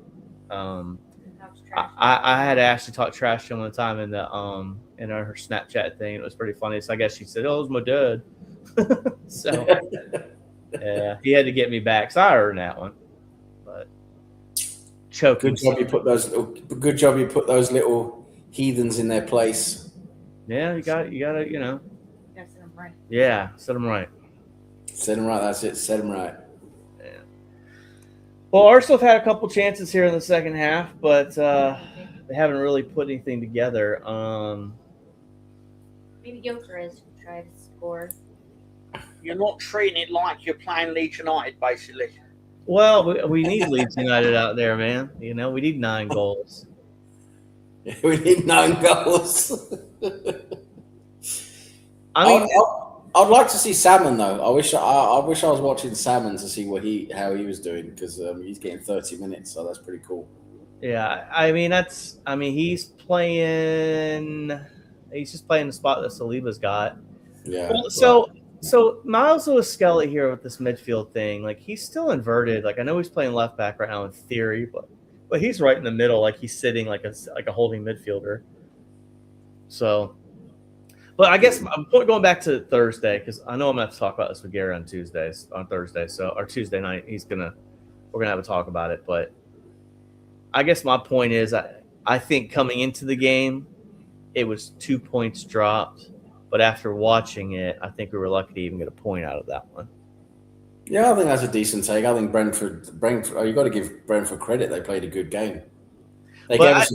I had Ashley talk trash to him one time in the in her Snapchat thing. It was pretty funny. So I guess she said, "Oh, it was my dad." So yeah, he had to get me back. So I earned that one. But choking. Good job you put those little heathens in their place. Yeah, you gotta Gotta set him right. Yeah, set them right. Set them right. That's it. Set them right. Yeah. Well, Arsenal have had a couple chances here in the second half, but they haven't really put anything together. Maybe Gyökeres try to score. You're not treating it like you're playing Leeds United, basically. Well, we need Leeds United out there, man. We need 9 goals. We need 9 goals. I mean, I'd like to see Salmon though. I wish I was watching Salmon to see how he was doing because he's getting 30 minutes, so that's pretty cool. yeah. He's just playing the spot that Saliba's got. Yeah. Well, so Miles Lewis Skelly here with this midfield thing, like he's still inverted. Like I know he's playing left back right now in theory, but he's right in the middle, like he's sitting like a holding midfielder. So, but I guess I'm going back to Thursday because I know I'm gonna have to talk about this with Gary on Thursday. So or Tuesday night, we're gonna have a talk about it. But I guess my point is, I think coming into the game, it was 2 points dropped. But after watching it, I think we were lucky to even get a point out of that one. Yeah, I think that's a decent take. I think Brentford. You got to give Brentford credit. They played a good game. They gave us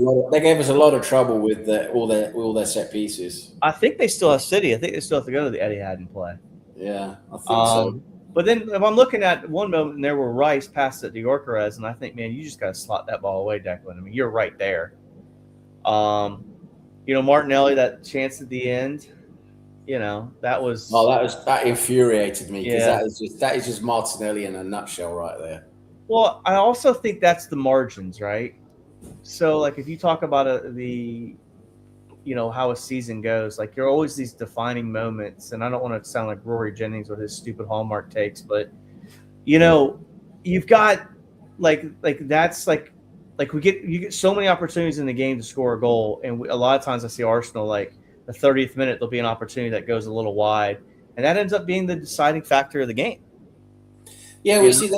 a lot of trouble with all their set pieces. I think they still have City. I think they still have to go to the Etihad and play. Yeah, I think so. But then if I'm looking at one moment, and there were Rice passed it to Gyökeres, and I think, man, you just got to slot that ball away, Declan. I mean, you're right there. Martinelli, that chance at the end. That infuriated me because Yeah. that is just Martinelli in a nutshell right there. Well, I also think that's the margins, right? So, like, if you talk about how a season goes, like, you're always these defining moments, and I don't want to sound like Rory Jennings with his stupid Hallmark takes, but you've got you get so many opportunities in the game to score a goal, and a lot of times I see Arsenal like. The 30th minute, there'll be an opportunity that goes a little wide, and that ends up being the deciding factor of the game. Yeah, we see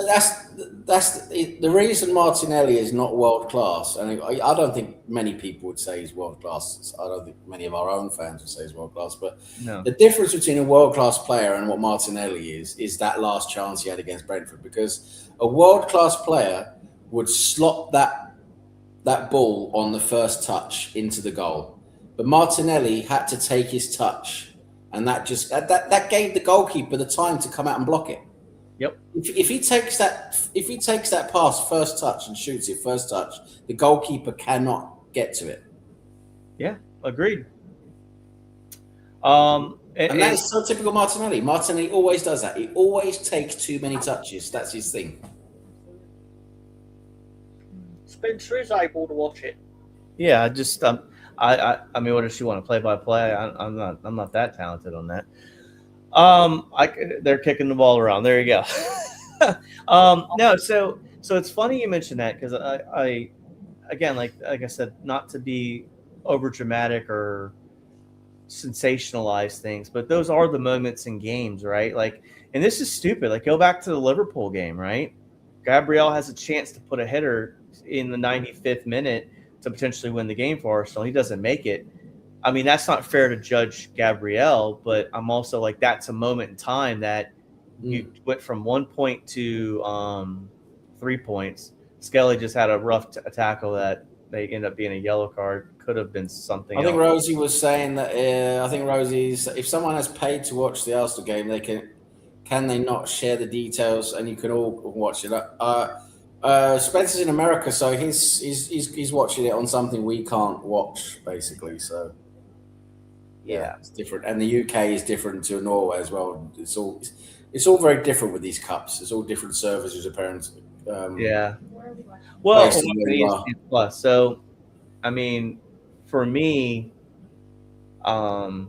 that's the reason Martinelli is not world class, and I don't think many people would say he's world class. I don't think many of our own fans would say he's world class. But No. The difference between a world class player and what Martinelli is that last chance he had against Brentford, because a world class player would slot that ball on the first touch into the goal. But Martinelli had to take his touch, and that gave the goalkeeper the time to come out and block it. Yep. If he takes that pass first touch and shoots it first touch, the goalkeeper cannot get to it. Yeah, agreed. And that's so typical Martinelli. Martinelli always does that. He always takes too many touches. That's his thing. Spencer is able to watch it. Yeah, just I mean, what does she want to play by play? I'm not that talented on that. They're kicking the ball around. There you go. No, so it's funny you mentioned that because I again, like I said, not to be over dramatic or sensationalize things, but those are the moments in games, right? Like, and this is stupid. Like, go back to the Liverpool game, right? Gabriel has a chance to put a header in the 95th minute to potentially win the game for Arsenal. He doesn't make it. I mean, that's not fair to judge Gabriel, but I'm also like, that's a moment in time that you went from 1 point to 3 points. Skelly just had a rough tackle that they end up being a yellow card. Could have been something else. I think Rosie was saying that. I think Rosie's, if someone has paid to watch the Arsenal game, they Can they not share the details and you can all watch it? Spencer's in America, so he's watching it on something we can't watch, basically. So Yeah. it's different, and the UK is different to Norway as well. It's all very different with these cups. It's all different services, apparently. Yeah. Where are we watching? Well, Based on where you are. ESPN Plus. So, I mean, for me, and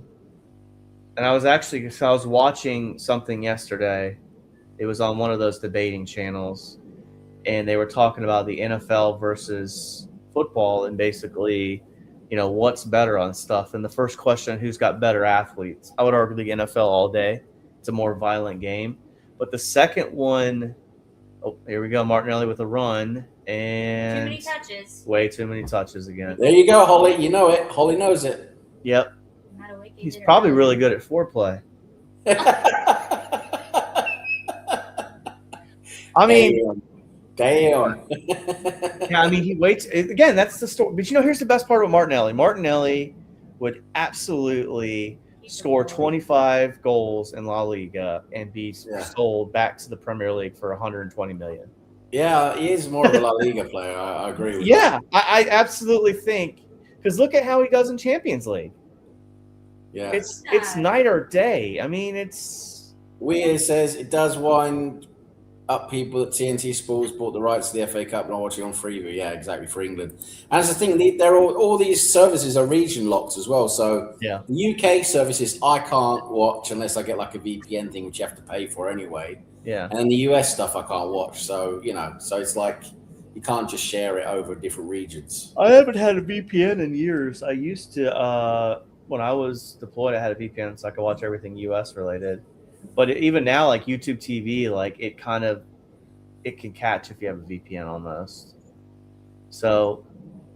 I was watching something yesterday. It was on one of those debating channels, and they were talking about the NFL versus football, and basically, what's better on stuff. And the first question, who's got better athletes? I would argue the NFL all day. It's a more violent game. But the second one, oh, here we go, Martinelli with a run, and Too many touches. way too many touches again. There you go, Holly. You know it. Holly knows it. Yep. Not a wicked He's dinner. probably really good at foreplay. I mean, damn. yeah, I mean, he waits. Again, that's the story. But here's the best part about Martinelli. Martinelli would absolutely score 25 goals in La Liga and be sold back to the Premier League for 120 million. Yeah, he is more of a La Liga player. I agree with Yeah, I absolutely think, because look at how he does in Champions League. Yeah. It's night or day. I mean, it's Weir says it does wind up people that TNT Sports bought the rights to the FA Cup and are watching on Freeview. Yeah, exactly, for England. And that's the thing, they're all these services are region locked as well. So yeah. the UK services I can't watch unless I get like a VPN thing, which you have to pay for anyway. Yeah. And then the US stuff I can't watch. So, so it's like you can't just share it over different regions. I haven't had a VPN in years. I used to, when I was deployed, I had a VPN so I could watch everything US related. But even now, like YouTube TV, like it can catch if you have a VPN almost. So,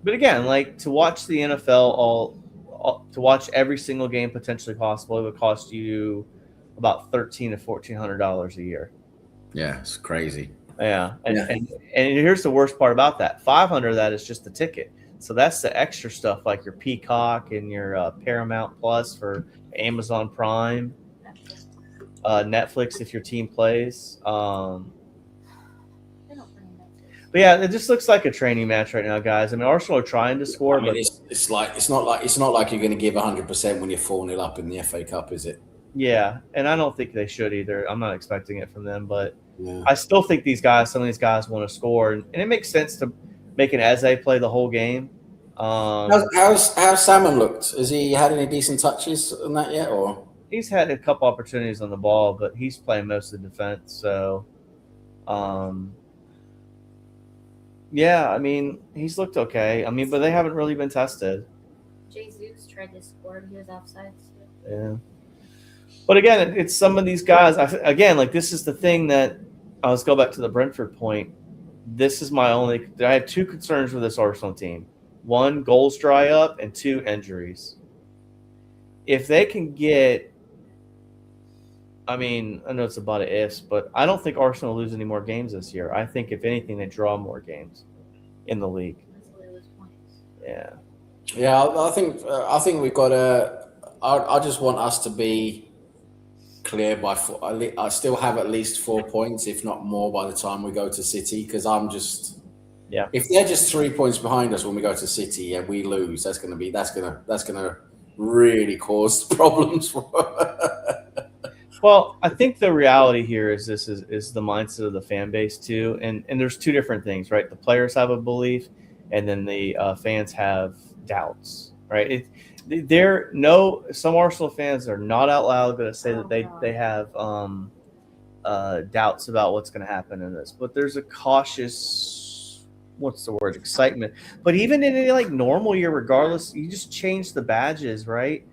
but again, like to watch the NFL to watch every single game potentially possible, it would cost you about $1,300 to $1,400 a year. Yeah, it's crazy. Yeah. And here's the worst part about that. $500 of that is just the ticket. So that's the extra stuff like your Peacock and your Paramount Plus for Amazon Prime, Netflix if your team plays. But yeah, it just looks like a training match right now, guys. I mean, Arsenal are trying to score, but it's not like you're going to give 100% when you're 4-0 up in the FA Cup, is it? Yeah, and I don't think they should either. I'm not expecting it from them, but yeah. I still think some of these guys want to score, and it makes sense to make an Eze play the whole game. How's Salmon looked? Has he had any decent touches on that yet, or? He's had a couple opportunities on the ball, but he's playing most of the defense. So, yeah, I mean, he's looked okay. I mean, but they haven't really been tested. Jesus tried to score, but he was offside. Yeah. But again, it's some of these guys. This is the thing that let's go back to the Brentford point. This is my only. I have two concerns with this Arsenal team. One, goals dry up, and two, injuries. If they can get, I mean, I know it's about an ifs, but I don't think Arsenal will lose any more games this year. I think if anything, they draw more games in the league. Yeah. Yeah, I think we've got to. I just want us to be clear by 4. I still have at least 4 points, if not more, by the time we go to City. Because I'm just, if they're just 3 points behind us when we go to City and we lose, that's gonna really cause problems for. Well, I think the reality here is this is the mindset of the fan base too, and there's two different things, right? The players have a belief, and then the fans have doubts, right? Some Arsenal fans are not out loud going to say that they have doubts about what's going to happen in this, but there's a cautious, excitement. But even in a normal year, regardless, you just change the badges, right?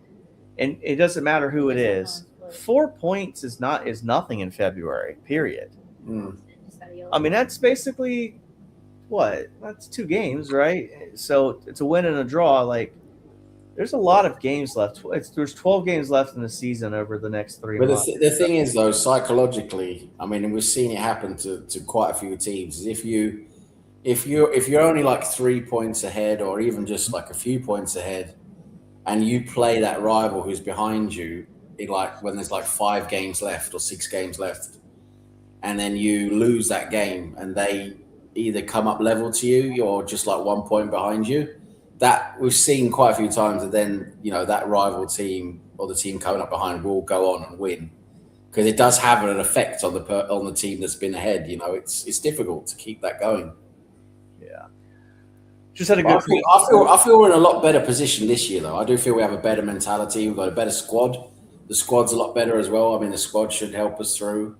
And it doesn't matter who it is. 4 points is nothing in February, period. I mean, that's basically that's 2 games, right? So it's a win and a draw. There's a lot of games left. There's 12 games left in the season over the next 3 months. But the thing is, though, psychologically, I mean, and we've seen it happen to quite a few teams. Is if you're only 3 points ahead, or even just a few points ahead, and you play that rival who's behind you, like when there's like 5 games left or 6 games left, and then you lose that game, and they either come up level to you or just like 1 point behind you. That we've seen quite a few times, and then that rival team or the team coming up behind will go on and win, because it does have an effect on the team that's been ahead. It's difficult to keep that going. Yeah. Just had a I good. feel we're in a lot better position this year, though. I do feel we have a better mentality. We've got a better squad. The squad's a lot better as well. I mean, the squad should help us through.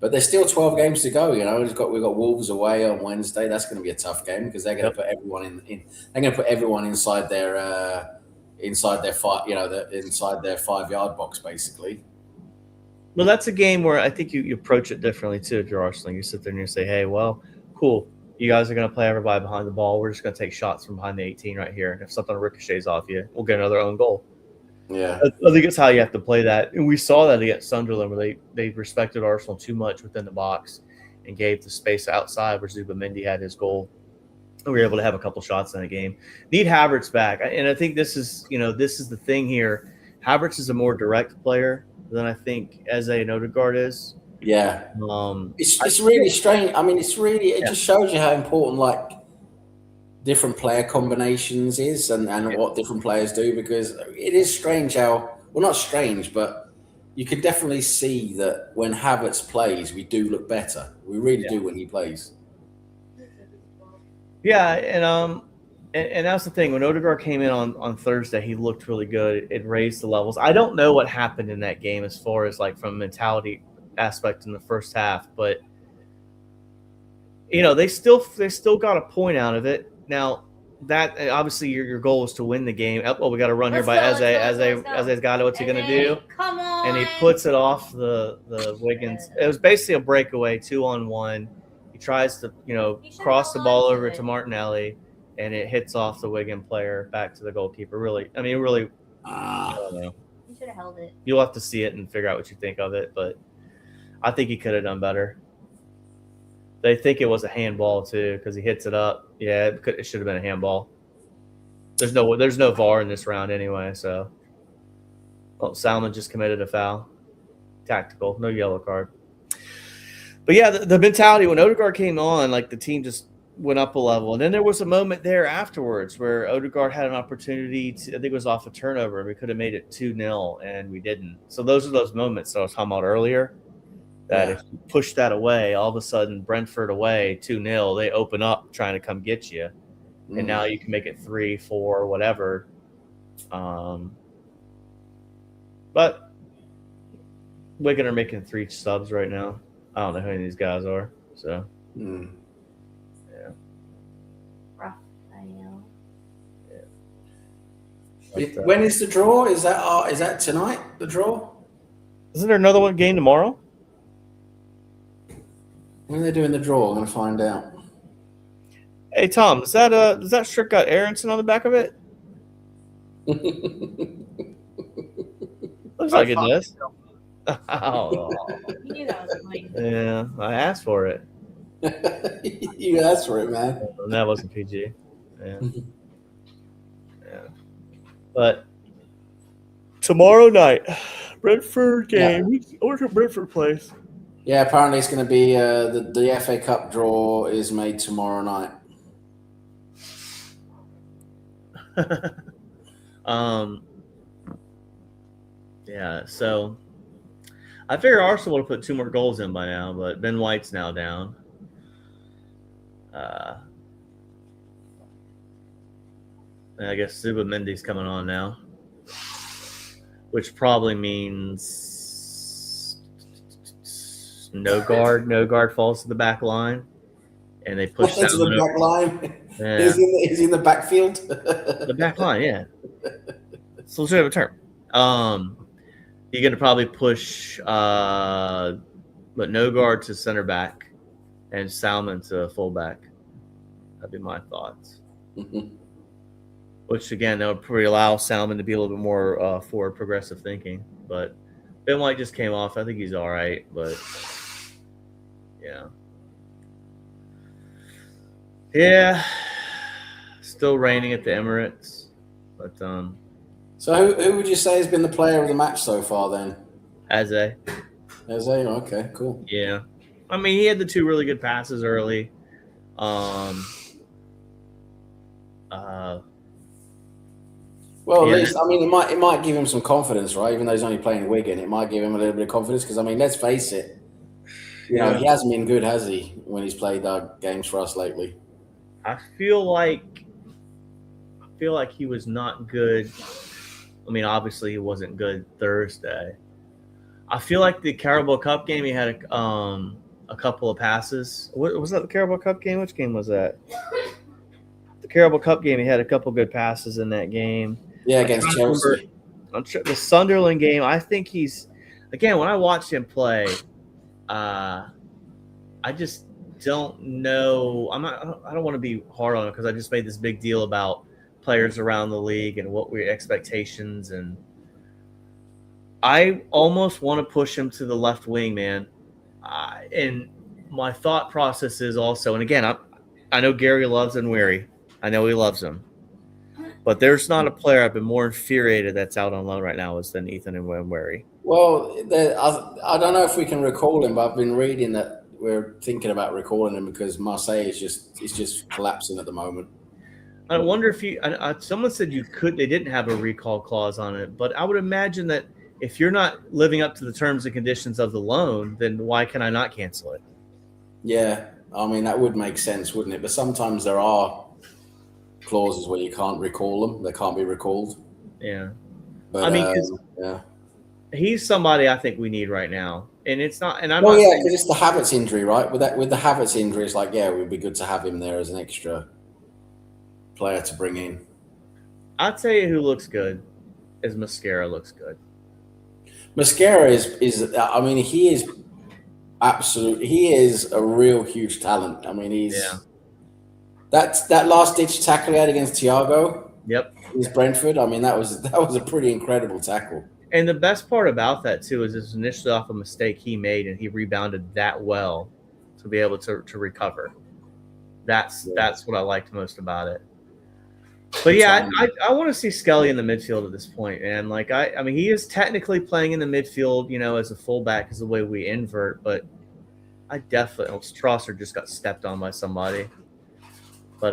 But there's still 12 games to go. We've got Wolves away on Wednesday. That's going to be a tough game because they're going to put everyone in. They're going to put everyone inside their 5-yard box, basically. Well, that's a game where I think you approach it differently too. If you're Arsenal, you sit there and you say, "Hey, well, cool. You guys are going to play everybody behind the ball. We're just going to take shots from behind the 18 right here. And if something ricochets off you, we'll get another own goal." Yeah, I think it's how you have to play that. And we saw that against Sunderland, where they respected Arsenal too much within the box and gave the space outside where Zubamendi had his goal. And we were able to have a couple shots in the game. Need Havertz back. And I think this is the thing here. Havertz is a more direct player than I think Eze and Odegaard is. Yeah. It's really strange. I mean, it just shows you how important like different player combinations is and what different players do, because it is strange how, well, not strange, but you can definitely see that when Havertz plays, we do look better. We really do when he plays. Yeah, and that's the thing. When Odegaard came in on Thursday, he looked really good. It raised the levels. I don't know what happened in that game as far as like from a mentality aspect in the first half, but they still got a point out of it. Now that obviously your goal is to win the game. Oh, we got a run here by Eze. Eze's got it. What's he gonna do? Come on! And he puts it off the Wiggins. It was basically a breakaway, 2-on-1. He tries to cross the ball over to Martinelli, and it hits off the Wigan player back to the goalkeeper. Really, I don't know. You should have held it. You'll have to see it and figure out what you think of it, but I think he could have done better. They think it was a handball too because he hits it up. Yeah, it should have been a handball. There's no VAR in this round anyway, so. Well, Salmon just committed a foul. Tactical, no yellow card. But yeah, the mentality when Odegaard came on, like the team just went up a level. And then there was a moment there afterwards where Odegaard had an opportunity to, I think it was off a turnover. We could have made it 2-0 and we didn't. So those are those moments that I was talking about earlier. That if you push that away, all of a sudden Brentford away 2-0, they open up trying to come get you, and now you can make it 3, 4, whatever. But Wigan are making 3 subs right now. I don't know who any of these guys are. So yeah. Raphael. But, when is the draw? Is that tonight? The draw? Isn't there another game tomorrow? When are they doing the draw? I'm going to find out. Hey Tom, does that shirt got Aronson on the back of it? Looks like it does. Oh. You knew that was coming. Yeah, I asked for it. You asked for it, man. And that wasn't PG. Yeah. Yeah. But tomorrow night, Brentford game. I wonder if Brentford plays. Yeah, apparently it's going to be the FA Cup draw is made tomorrow night. Yeah, so I figure Arsenal would have put 2 more goals in by now, but Ben White's now down. And I guess Zubamendi's coming on now, which probably means no guard falls to the back line, and they push to the back line. Yeah. Is he in the backfield? The back line, yeah. It's a legitimate term. You're going to probably push, but no guard to center back, and Salmon to fullback. That'd be my thoughts. Which again, that would probably allow Salmon to be a little bit more forward progressive thinking. But Ben White just came off. I think he's all right, but yeah, still raining at the Emirates, but So who would you say has been the player of the match so far then? Eze. Eze, okay, cool. Yeah. I mean, he had the 2 really good passes early. Well, at Yeah. least, I mean, it might give him some confidence, right? Even though he's only playing Wigan, it might give him a little bit of confidence because, I mean, let's face it, you know, he hasn't been good, has he, when he's played games for us lately? I feel like he was not good. I mean, obviously he wasn't good Thursday. I feel like the Carabao Cup game, he had a couple of passes. What was that? The Carabao Cup game? Which game was that? The Carabao Cup game, he had a couple good passes in that game. Yeah, against Chelsea. The Sunderland game, I think he's, again, when I watched him play, I just don't know. I don't want to be hard on him because I just made this big deal about players around the league and what were expectations, and I almost want to push him to the left wing, man. And my thought process is also, and again, I know Gary loves Nwaneri. I know he loves him. But there's not a player I've been more infuriated that's out on loan right now than Ethan Nwaneri. Well, I don't know if we can recall him, but I've been reading that we're thinking about recalling him because Marseille is just collapsing at the moment. I wonder if someone said they didn't have a recall clause on it, but I would imagine that if you're not living up to the terms and conditions of the loan, then why can I not cancel it? Yeah, I mean, that would make sense, wouldn't it? But sometimes there are clauses where you can't recall them. They can't be recalled. Yeah. But, I mean, yeah. He's somebody I think we need right now. And it's not, and I'm well, not yeah, because it's the Havertz injury, right? With the Havertz injury, it's like, yeah, it would be good to have him there as an extra player to bring in. I'll tell you who looks good is Mascara looks good. Mascara is I mean, he is a real huge talent. I mean, that last ditch tackle he had against Thiago. Yep. Against Brentford. I mean, that was a pretty incredible tackle. And the best part about that too is it's initially off a mistake he made, and he rebounded that well to be able to recover. That's what I liked most about it. But yeah, I want to see Skelly in the midfield at this point, man. Like I mean, he is technically playing in the midfield, you know, as a fullback, is the way we invert. But I definitely, Strasser just got stepped on by somebody. But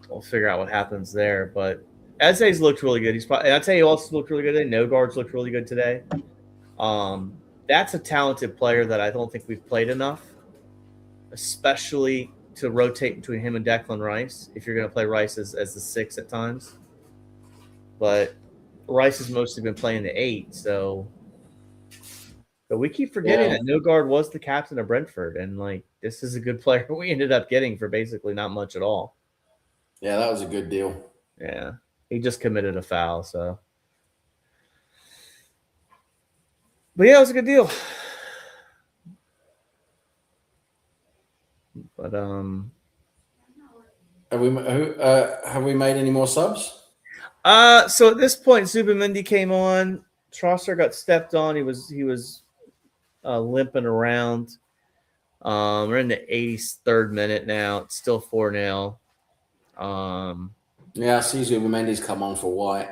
we'll figure out what happens there. But Eze's looked really good. And I'll tell you, also looked really good today. Nogards looked really good today. That's a talented player that I don't think we've played enough, especially to rotate between him and Declan Rice, if you're going to play Rice as the 6 at times. But Rice has mostly been playing the 8, so but we keep forgetting that Nogard was the captain of Brentford, and like this is a good player we ended up getting for basically not much at all. Yeah, that was a good deal. Yeah, he just committed a foul, so. But yeah, it was a good deal. But have we made any more subs? So at this point, Zubimendi came on. Trosser got stepped on. He was limping around. We're in the 83rd minute now. It's still 4-0. Yeah, I see Zubimendi's come on for White.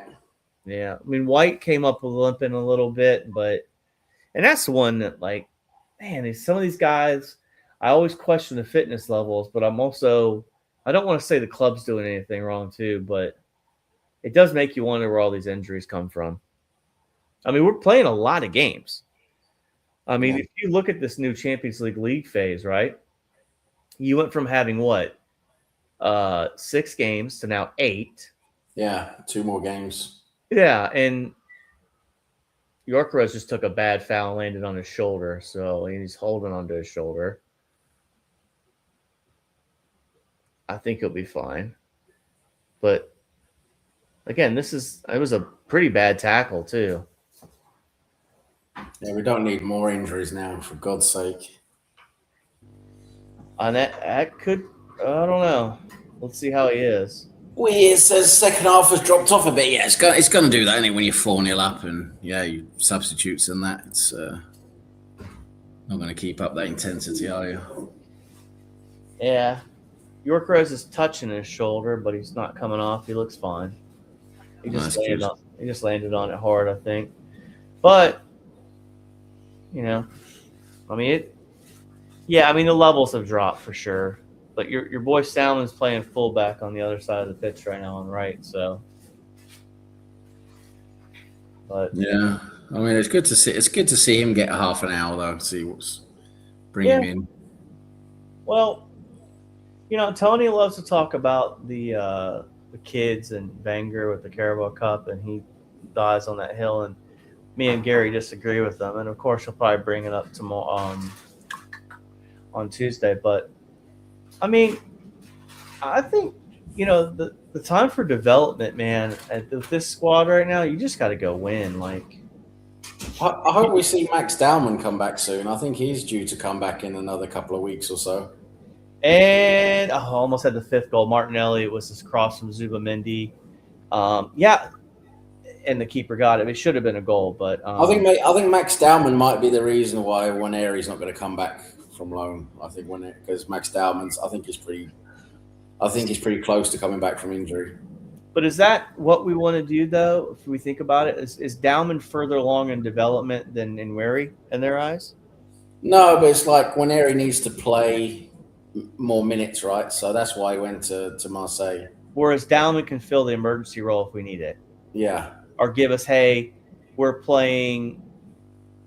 Yeah, I mean White came up with limping a little bit, and that's the one that, like, man, some of these guys, I always question the fitness levels, but I don't want to say the club's doing anything wrong too, but it does make you wonder where all these injuries come from. I mean, we're playing a lot of games. I mean, if you look at this new Champions League phase, right? You went from having 6 games to now 8. Yeah, 2 more games. Yeah, and Yorkeres just took a bad foul, landed on his shoulder, so he's holding onto his shoulder. I think he'll be fine. But again, it was a pretty bad tackle too. Yeah, we don't need more injuries now, for God's sake. And that could, I don't know. Let's see how he is. Well, it says second half has dropped off a bit. Yeah, it's going to do that anyway when you're 4-0 up, and you substitutes and that. It's not going to keep up that intensity, are you? Yeah. Yorkeres is touching his shoulder, but he's not coming off. He looks fine. He Nice just landed on it hard, I think. But you know, I mean the levels have dropped for sure. But your boy Salmon's playing fullback on the other side of the pitch right now on right, so. But Yeah, I mean it's good to see him get a half an hour though. See what's bring him in. Well, Tony loves to talk about the kids and Wenger with the Carabao Cup, and he dies on that hill, and me and Gary disagree with them, and of course he'll probably bring it up tomorrow on Tuesday. But I mean, I think the time for development, man. With this squad right now, you just got to go win. Like, I hope we see Max Dowman come back soon. I think he's due to come back in another couple of weeks or so. And I almost had the 5th goal. Martinelli was this cross from Zubamendi. And the keeper got it. It should have been a goal, but I think Max Dowman might be the reason why Waneri's not going to come back from loan. I think because Max Dowman's, I think he's pretty close to coming back from injury. But is that what we want to do, though? If we think about it, is Dowman further along in development than Nweri in their eyes? No, but it's like Waneri needs to play more minutes, right? So that's why he went to Marseille. Whereas Dowman can fill the emergency role if we need it. Yeah. Or give us, hey, we're playing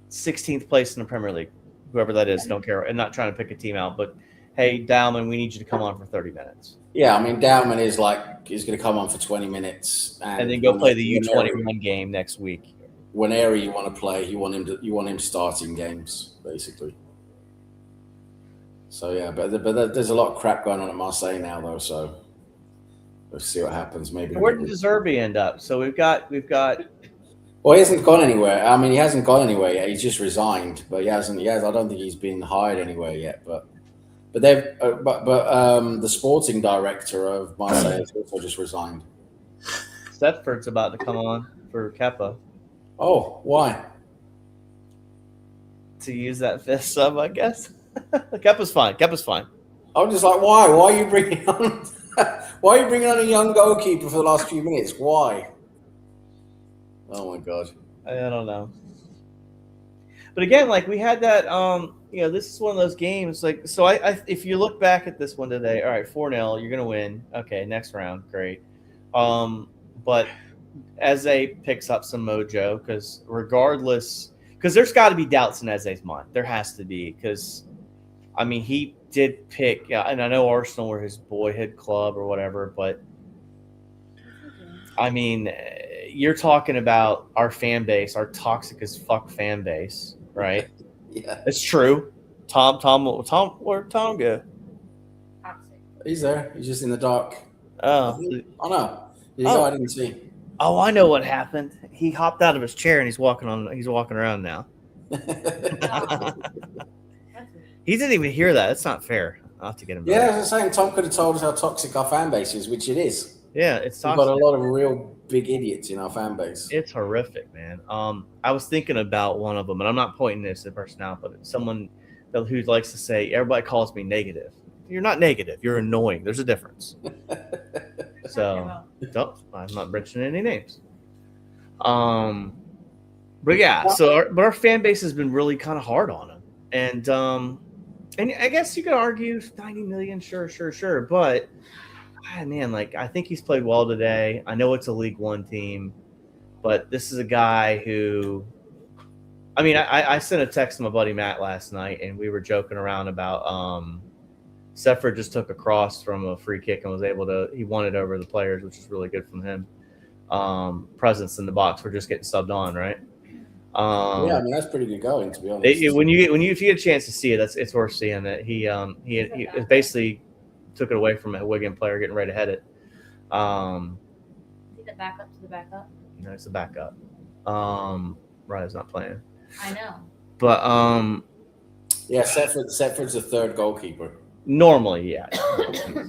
16th place in the Premier League, whoever that is, don't care. And not trying to pick a team out, but hey, Dowman, we need you to come on for 30 minutes. Yeah, I mean, Dowman is he's going to come on for 20 minutes. And then go play the U21 game next week. Whenever you want to play, you want him starting games, basically. So, yeah, but there's a lot of crap going on at Marseille now, though, so let's see what happens. Maybe. Where did De Zerbi end up? So we've got. Well, he hasn't gone anywhere. I mean, he hasn't gone anywhere yet. He's just resigned, but he hasn't. I don't think he's been hired anywhere yet. But the sporting director of Marseille has also just resigned. Thetford's about to come on for Kepa. Oh, why? To use that 5th sub, I guess. Kepa's fine. I'm just like, why? Why are you bringing on? Why are you bringing on a young goalkeeper for the last few minutes? Why? Oh my god! I don't know. But again, like we had that. This is one of those games. Like, so if you look back at this one today, all right, 4-0, you're gonna win. Okay, next round, great. But Eze picks up some mojo because there's got to be doubts in Eze's mind. There has to be because, I mean, he did pick, and I know Arsenal were his boyhood club or whatever, but I mean, you're talking about our fan base, our toxic as fuck fan base, right? Yeah, it's true. Tom, where'd Tom go? Toxic. he's there. He's just in the dark. Oh no. I didn't see. Oh, I know what happened. He hopped out of his chair and he's walking around now. He didn't even hear that. That's not fair. I'll have to get him back. Yeah, as I was saying, Tom could have told us how toxic our fan base is, which it is. Yeah, it's toxic. We've got a lot of real big idiots in our fan base. It's horrific, man. I was thinking about one of them, and I'm not pointing this at person out, but someone who likes to say, everybody calls me negative. You're not negative. You're annoying. There's a difference. So, I'm not mentioning any names. But yeah, our fan base has been really kind of hard on him, and I guess you could argue 90 million, sure, but man, like I think he's played well today. I know it's a League One team, but this is a guy who, I mean, I sent a text to my buddy Matt last night, and we were joking around about Seffer just took a cross from a free kick and he won it over the players, which is really good from him. Presence in the box. We're just getting subbed on, right? Yeah, I mean that's pretty good going, to be honest. If you get a chance to see it, it's worth seeing it. He basically took it away from a Wigan player getting ready to head it. The backup to the backup. It's the backup. Ryan's not playing. I know. But yeah, Setford's the third goalkeeper. Normally, yeah.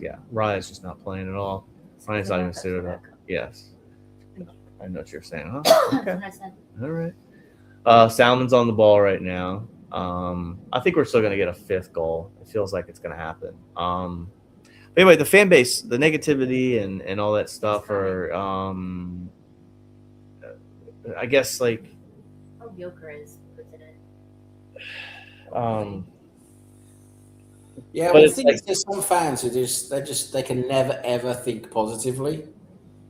Yeah. Ryan's just not playing at all. Ryan's not even suited up. Yes. I know what you're saying, huh? Okay. All right. Salmon's on the ball right now. I think we're still going to get a 5th goal. It feels like it's going to happen. But anyway, the fan base, the negativity and all that stuff are I guess like Oh, Gyökeres puts it in. Yeah, But well, the it's thing like- is, there's some fans who they can never ever think positively.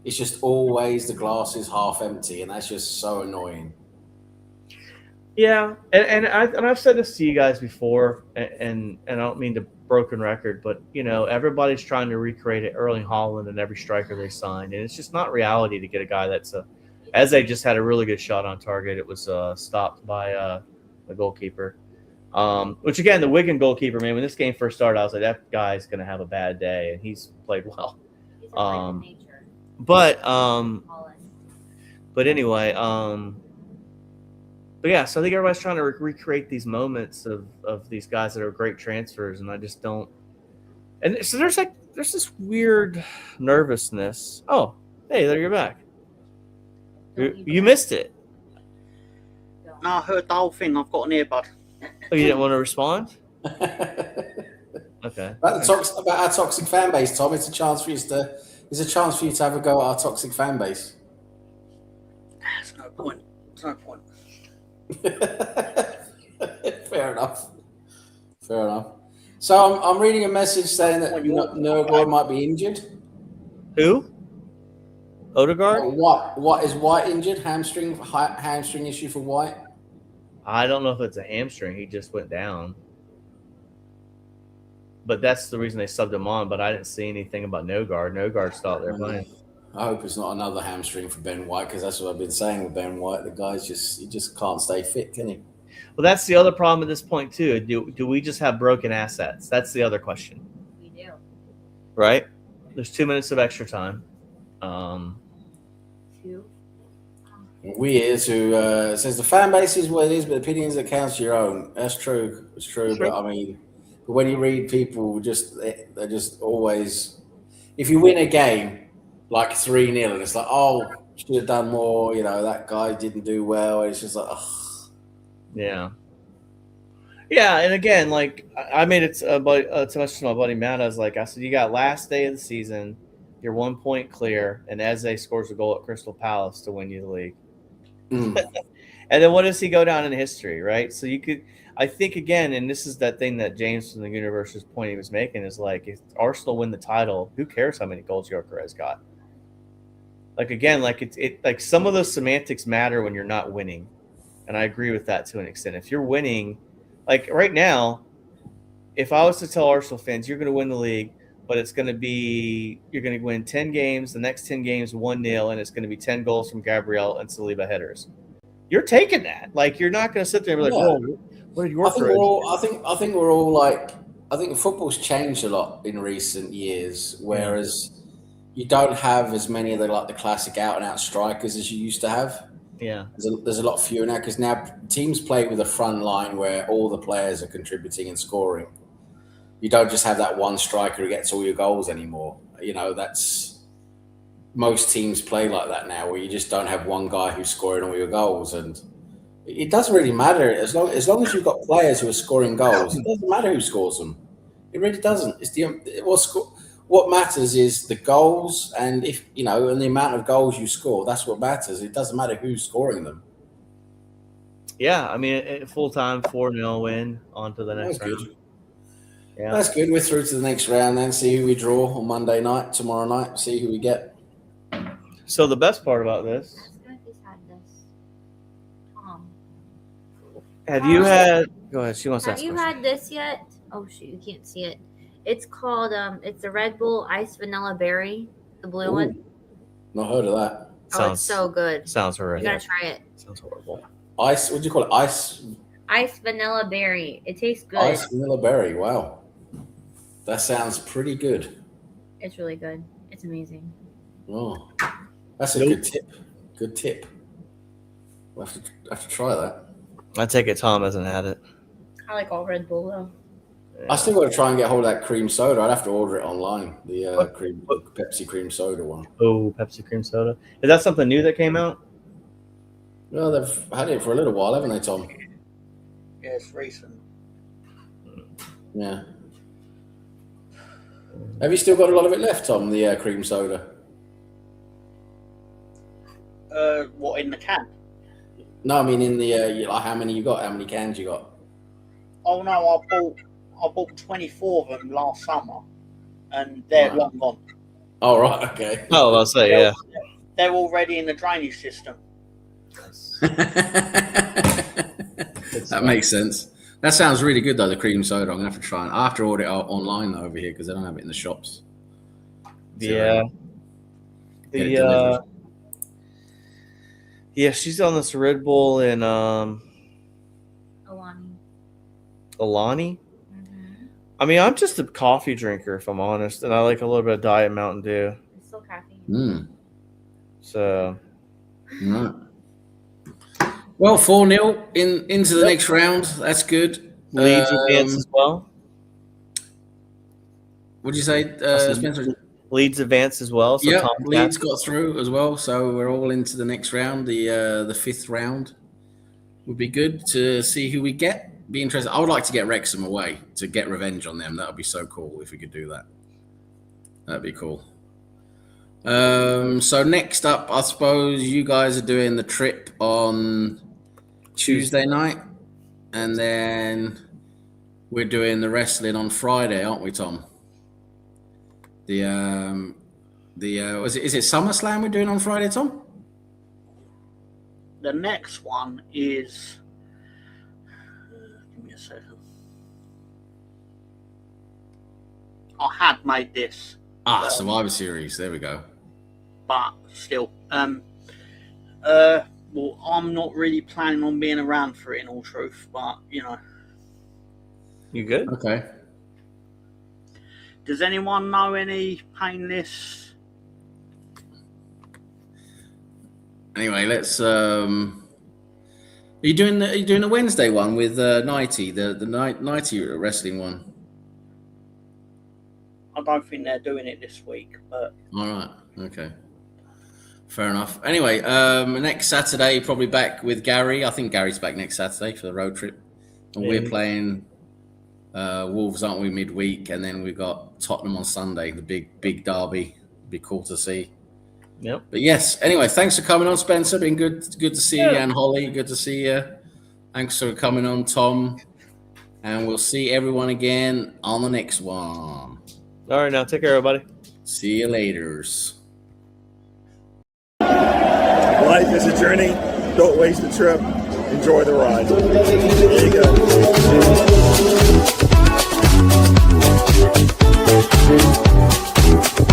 It's just always the glass is half empty, and that's just so annoying. Yeah, and I've said this to you guys before, and I don't mean to broken record, but everybody's trying to recreate it Erling Haaland and every striker they signed, and it's just not reality to get a guy that's as they just had a really good shot on target. It was stopped by the goalkeeper. Which again, the Wigan goalkeeper, man, when this game first started, I was like, that guy's gonna have a bad day, and he's played well. He's a freak of nature. But Holland. anyway, but yeah, so I think everybody's trying to recreate these moments of these guys that are great transfers, and I just don't. And so there's this weird nervousness. Oh, hey, there you're back. You missed it. No, I heard the whole thing. I've got an earbud. Oh, you didn't want to respond? Okay. About our toxic fan base, Tom. It's a chance for you to have a go at our toxic fan base. There's no point. There's no point. Fair enough. So I'm reading a message saying that Nurgle might be injured. Who? Odegaard? What is White injured? Hamstring issue for White? I don't know if it's a hamstring. He just went down. But that's the reason they subbed him on. But I didn't see anything about Nogard. Nogard's thought they're playing. I hope it's not another hamstring for Ben White, because that's what I've been saying with Ben White. The guy's he just can't stay fit, can he? Well, that's the other problem at this point too. Do we just have broken assets? That's the other question. We do. Right? There's 2 minutes of extra time. 2. Weird who says the fan base is what it is, but opinions that counts your own. That's true. It's true. But I mean, when you read people, they're just always. If you win a game like 3-0, and it's like, oh, should have done more. That guy didn't do well. It's just like, ugh. Yeah. Yeah, and again, like I made it to much to my buddy Matt. I said, you got last day of the season, you're 1 point clear, and Eze scores a goal at Crystal Palace to win you the league. And then what does he go down in history, right? So I think again, and this is that thing that James from the Universe's point he was making is like, if Arsenal win the title, who cares how many goals Gyökeres got? Like again, like it like some of those semantics matter when you're not winning. And I agree with that to an extent. If you're winning, like right now, if I was to tell Arsenal fans, you're going to win the league, but it's going to be, you're going to win 10 games, the next 10 games 1-0, and it's going to be 10 goals from Gabriel and Saliba headers. You're taking that. Like, you're not going to sit there and be like, whoa, what did your I think we're all like, I think football's changed a lot in recent years, whereas you don't have as many of the classic out and out strikers as you used to have. Yeah, there's a lot fewer now, because now teams play with a front line where all the players are contributing and scoring. You don't just have that one striker who gets all your goals anymore. That's most teams play like that now, where you just don't have one guy who's scoring all your goals, and it doesn't really matter as long as you've got players who are scoring goals. It doesn't matter who scores them. It really doesn't. What matters is the goals, and and the amount of goals you score. That's what matters. It doesn't matter who's scoring them. Yeah, I mean, full time 4-0 win on to the next round. Good. Yeah, that's good. We're through to the next round. Then see who we draw on Monday night, tomorrow night. See who we get. So the best part about this. Have you had? Go ahead. She wants to ask. Have you had this yet? Oh shoot, you can't see it. It's called it's the Red Bull Ice Vanilla Berry, the blue one. Not heard of that. It's so good. Sounds horrible. You gotta try it. Sounds horrible. Ice. What do you call it? Ice Vanilla Berry. It tastes good. Ice Vanilla Berry. Wow, that sounds pretty good. It's really good. It's amazing. Oh, that's a good tip. Good tip. We'll have to try that. I take it Tom hasn't had it. I like all Red Bull though. Yeah. I still got to try and get hold of that cream soda. I'd have to order it online. The Pepsi cream soda one. Oh, Pepsi cream soda. Is that something new that came out? Well, they've had it for a little while, haven't they, Tom? Yeah, it's recent. Yeah. Have you still got a lot of it left, Tom? The cream soda. What, in the can? No, I mean in the like how many you got? How many cans you got? Oh no, I bought 24 of them last summer, and they're Right. long gone. Oh right, okay. Oh, I'll say yeah. They're already in the drainage system. That makes sense. That sounds really good though. The cream soda. I'm gonna have to try it. I have to order it online though over here because they don't have it in the shops. Yeah. Get it delivered. Yeah, she's on this Red Bull and Alani. Mm-hmm. I mean, I'm just a coffee drinker, if I'm honest, and I like a little bit of Diet Mountain Dew. It's still caffeine. So, Right. Well, 4-0 into the next round. That's good. Leeds advance as well. What'd you say, Spencer? Leeds advance as well. So Yeah, Leeds got through as well. So we're all into the next round, the fifth round. Would be good to see who we get. Be interesting. I would like to get Wrexham away to get revenge on them. That would be so cool if we could do that. That'd be cool. So next up, I suppose you guys are doing the trip on Tuesday night, and then we're doing the wrestling on Friday, aren't we, Tom? Is it SummerSlam we're doing on Friday, Tom? The next one is. Give me a second. I had made this. Survivor Series. There we go. But still, well, I'm not really planning on being around for it in all truth, but you know. You good? Okay. Does anyone know any painless? Anyway, let's. Are you doing the Wednesday one with Nighty, the Nighty wrestling one? I don't think they're doing it this week, but. All right. Okay. Fair enough. Anyway, next Saturday, probably back with Gary. I think Gary's back next Saturday for the road trip. And we're playing Wolves, aren't we, midweek? And then we've got Tottenham on Sunday, the big derby. Be cool to see. Yep. But yes, anyway, thanks for coming on, Spencer. Been good to see you. And Holly, good to see you. Thanks for coming on, Tom. And we'll see everyone again on the next one. All right, now take care, everybody. See you laters. Life is a journey. Don't waste the trip. Enjoy the ride. There you go.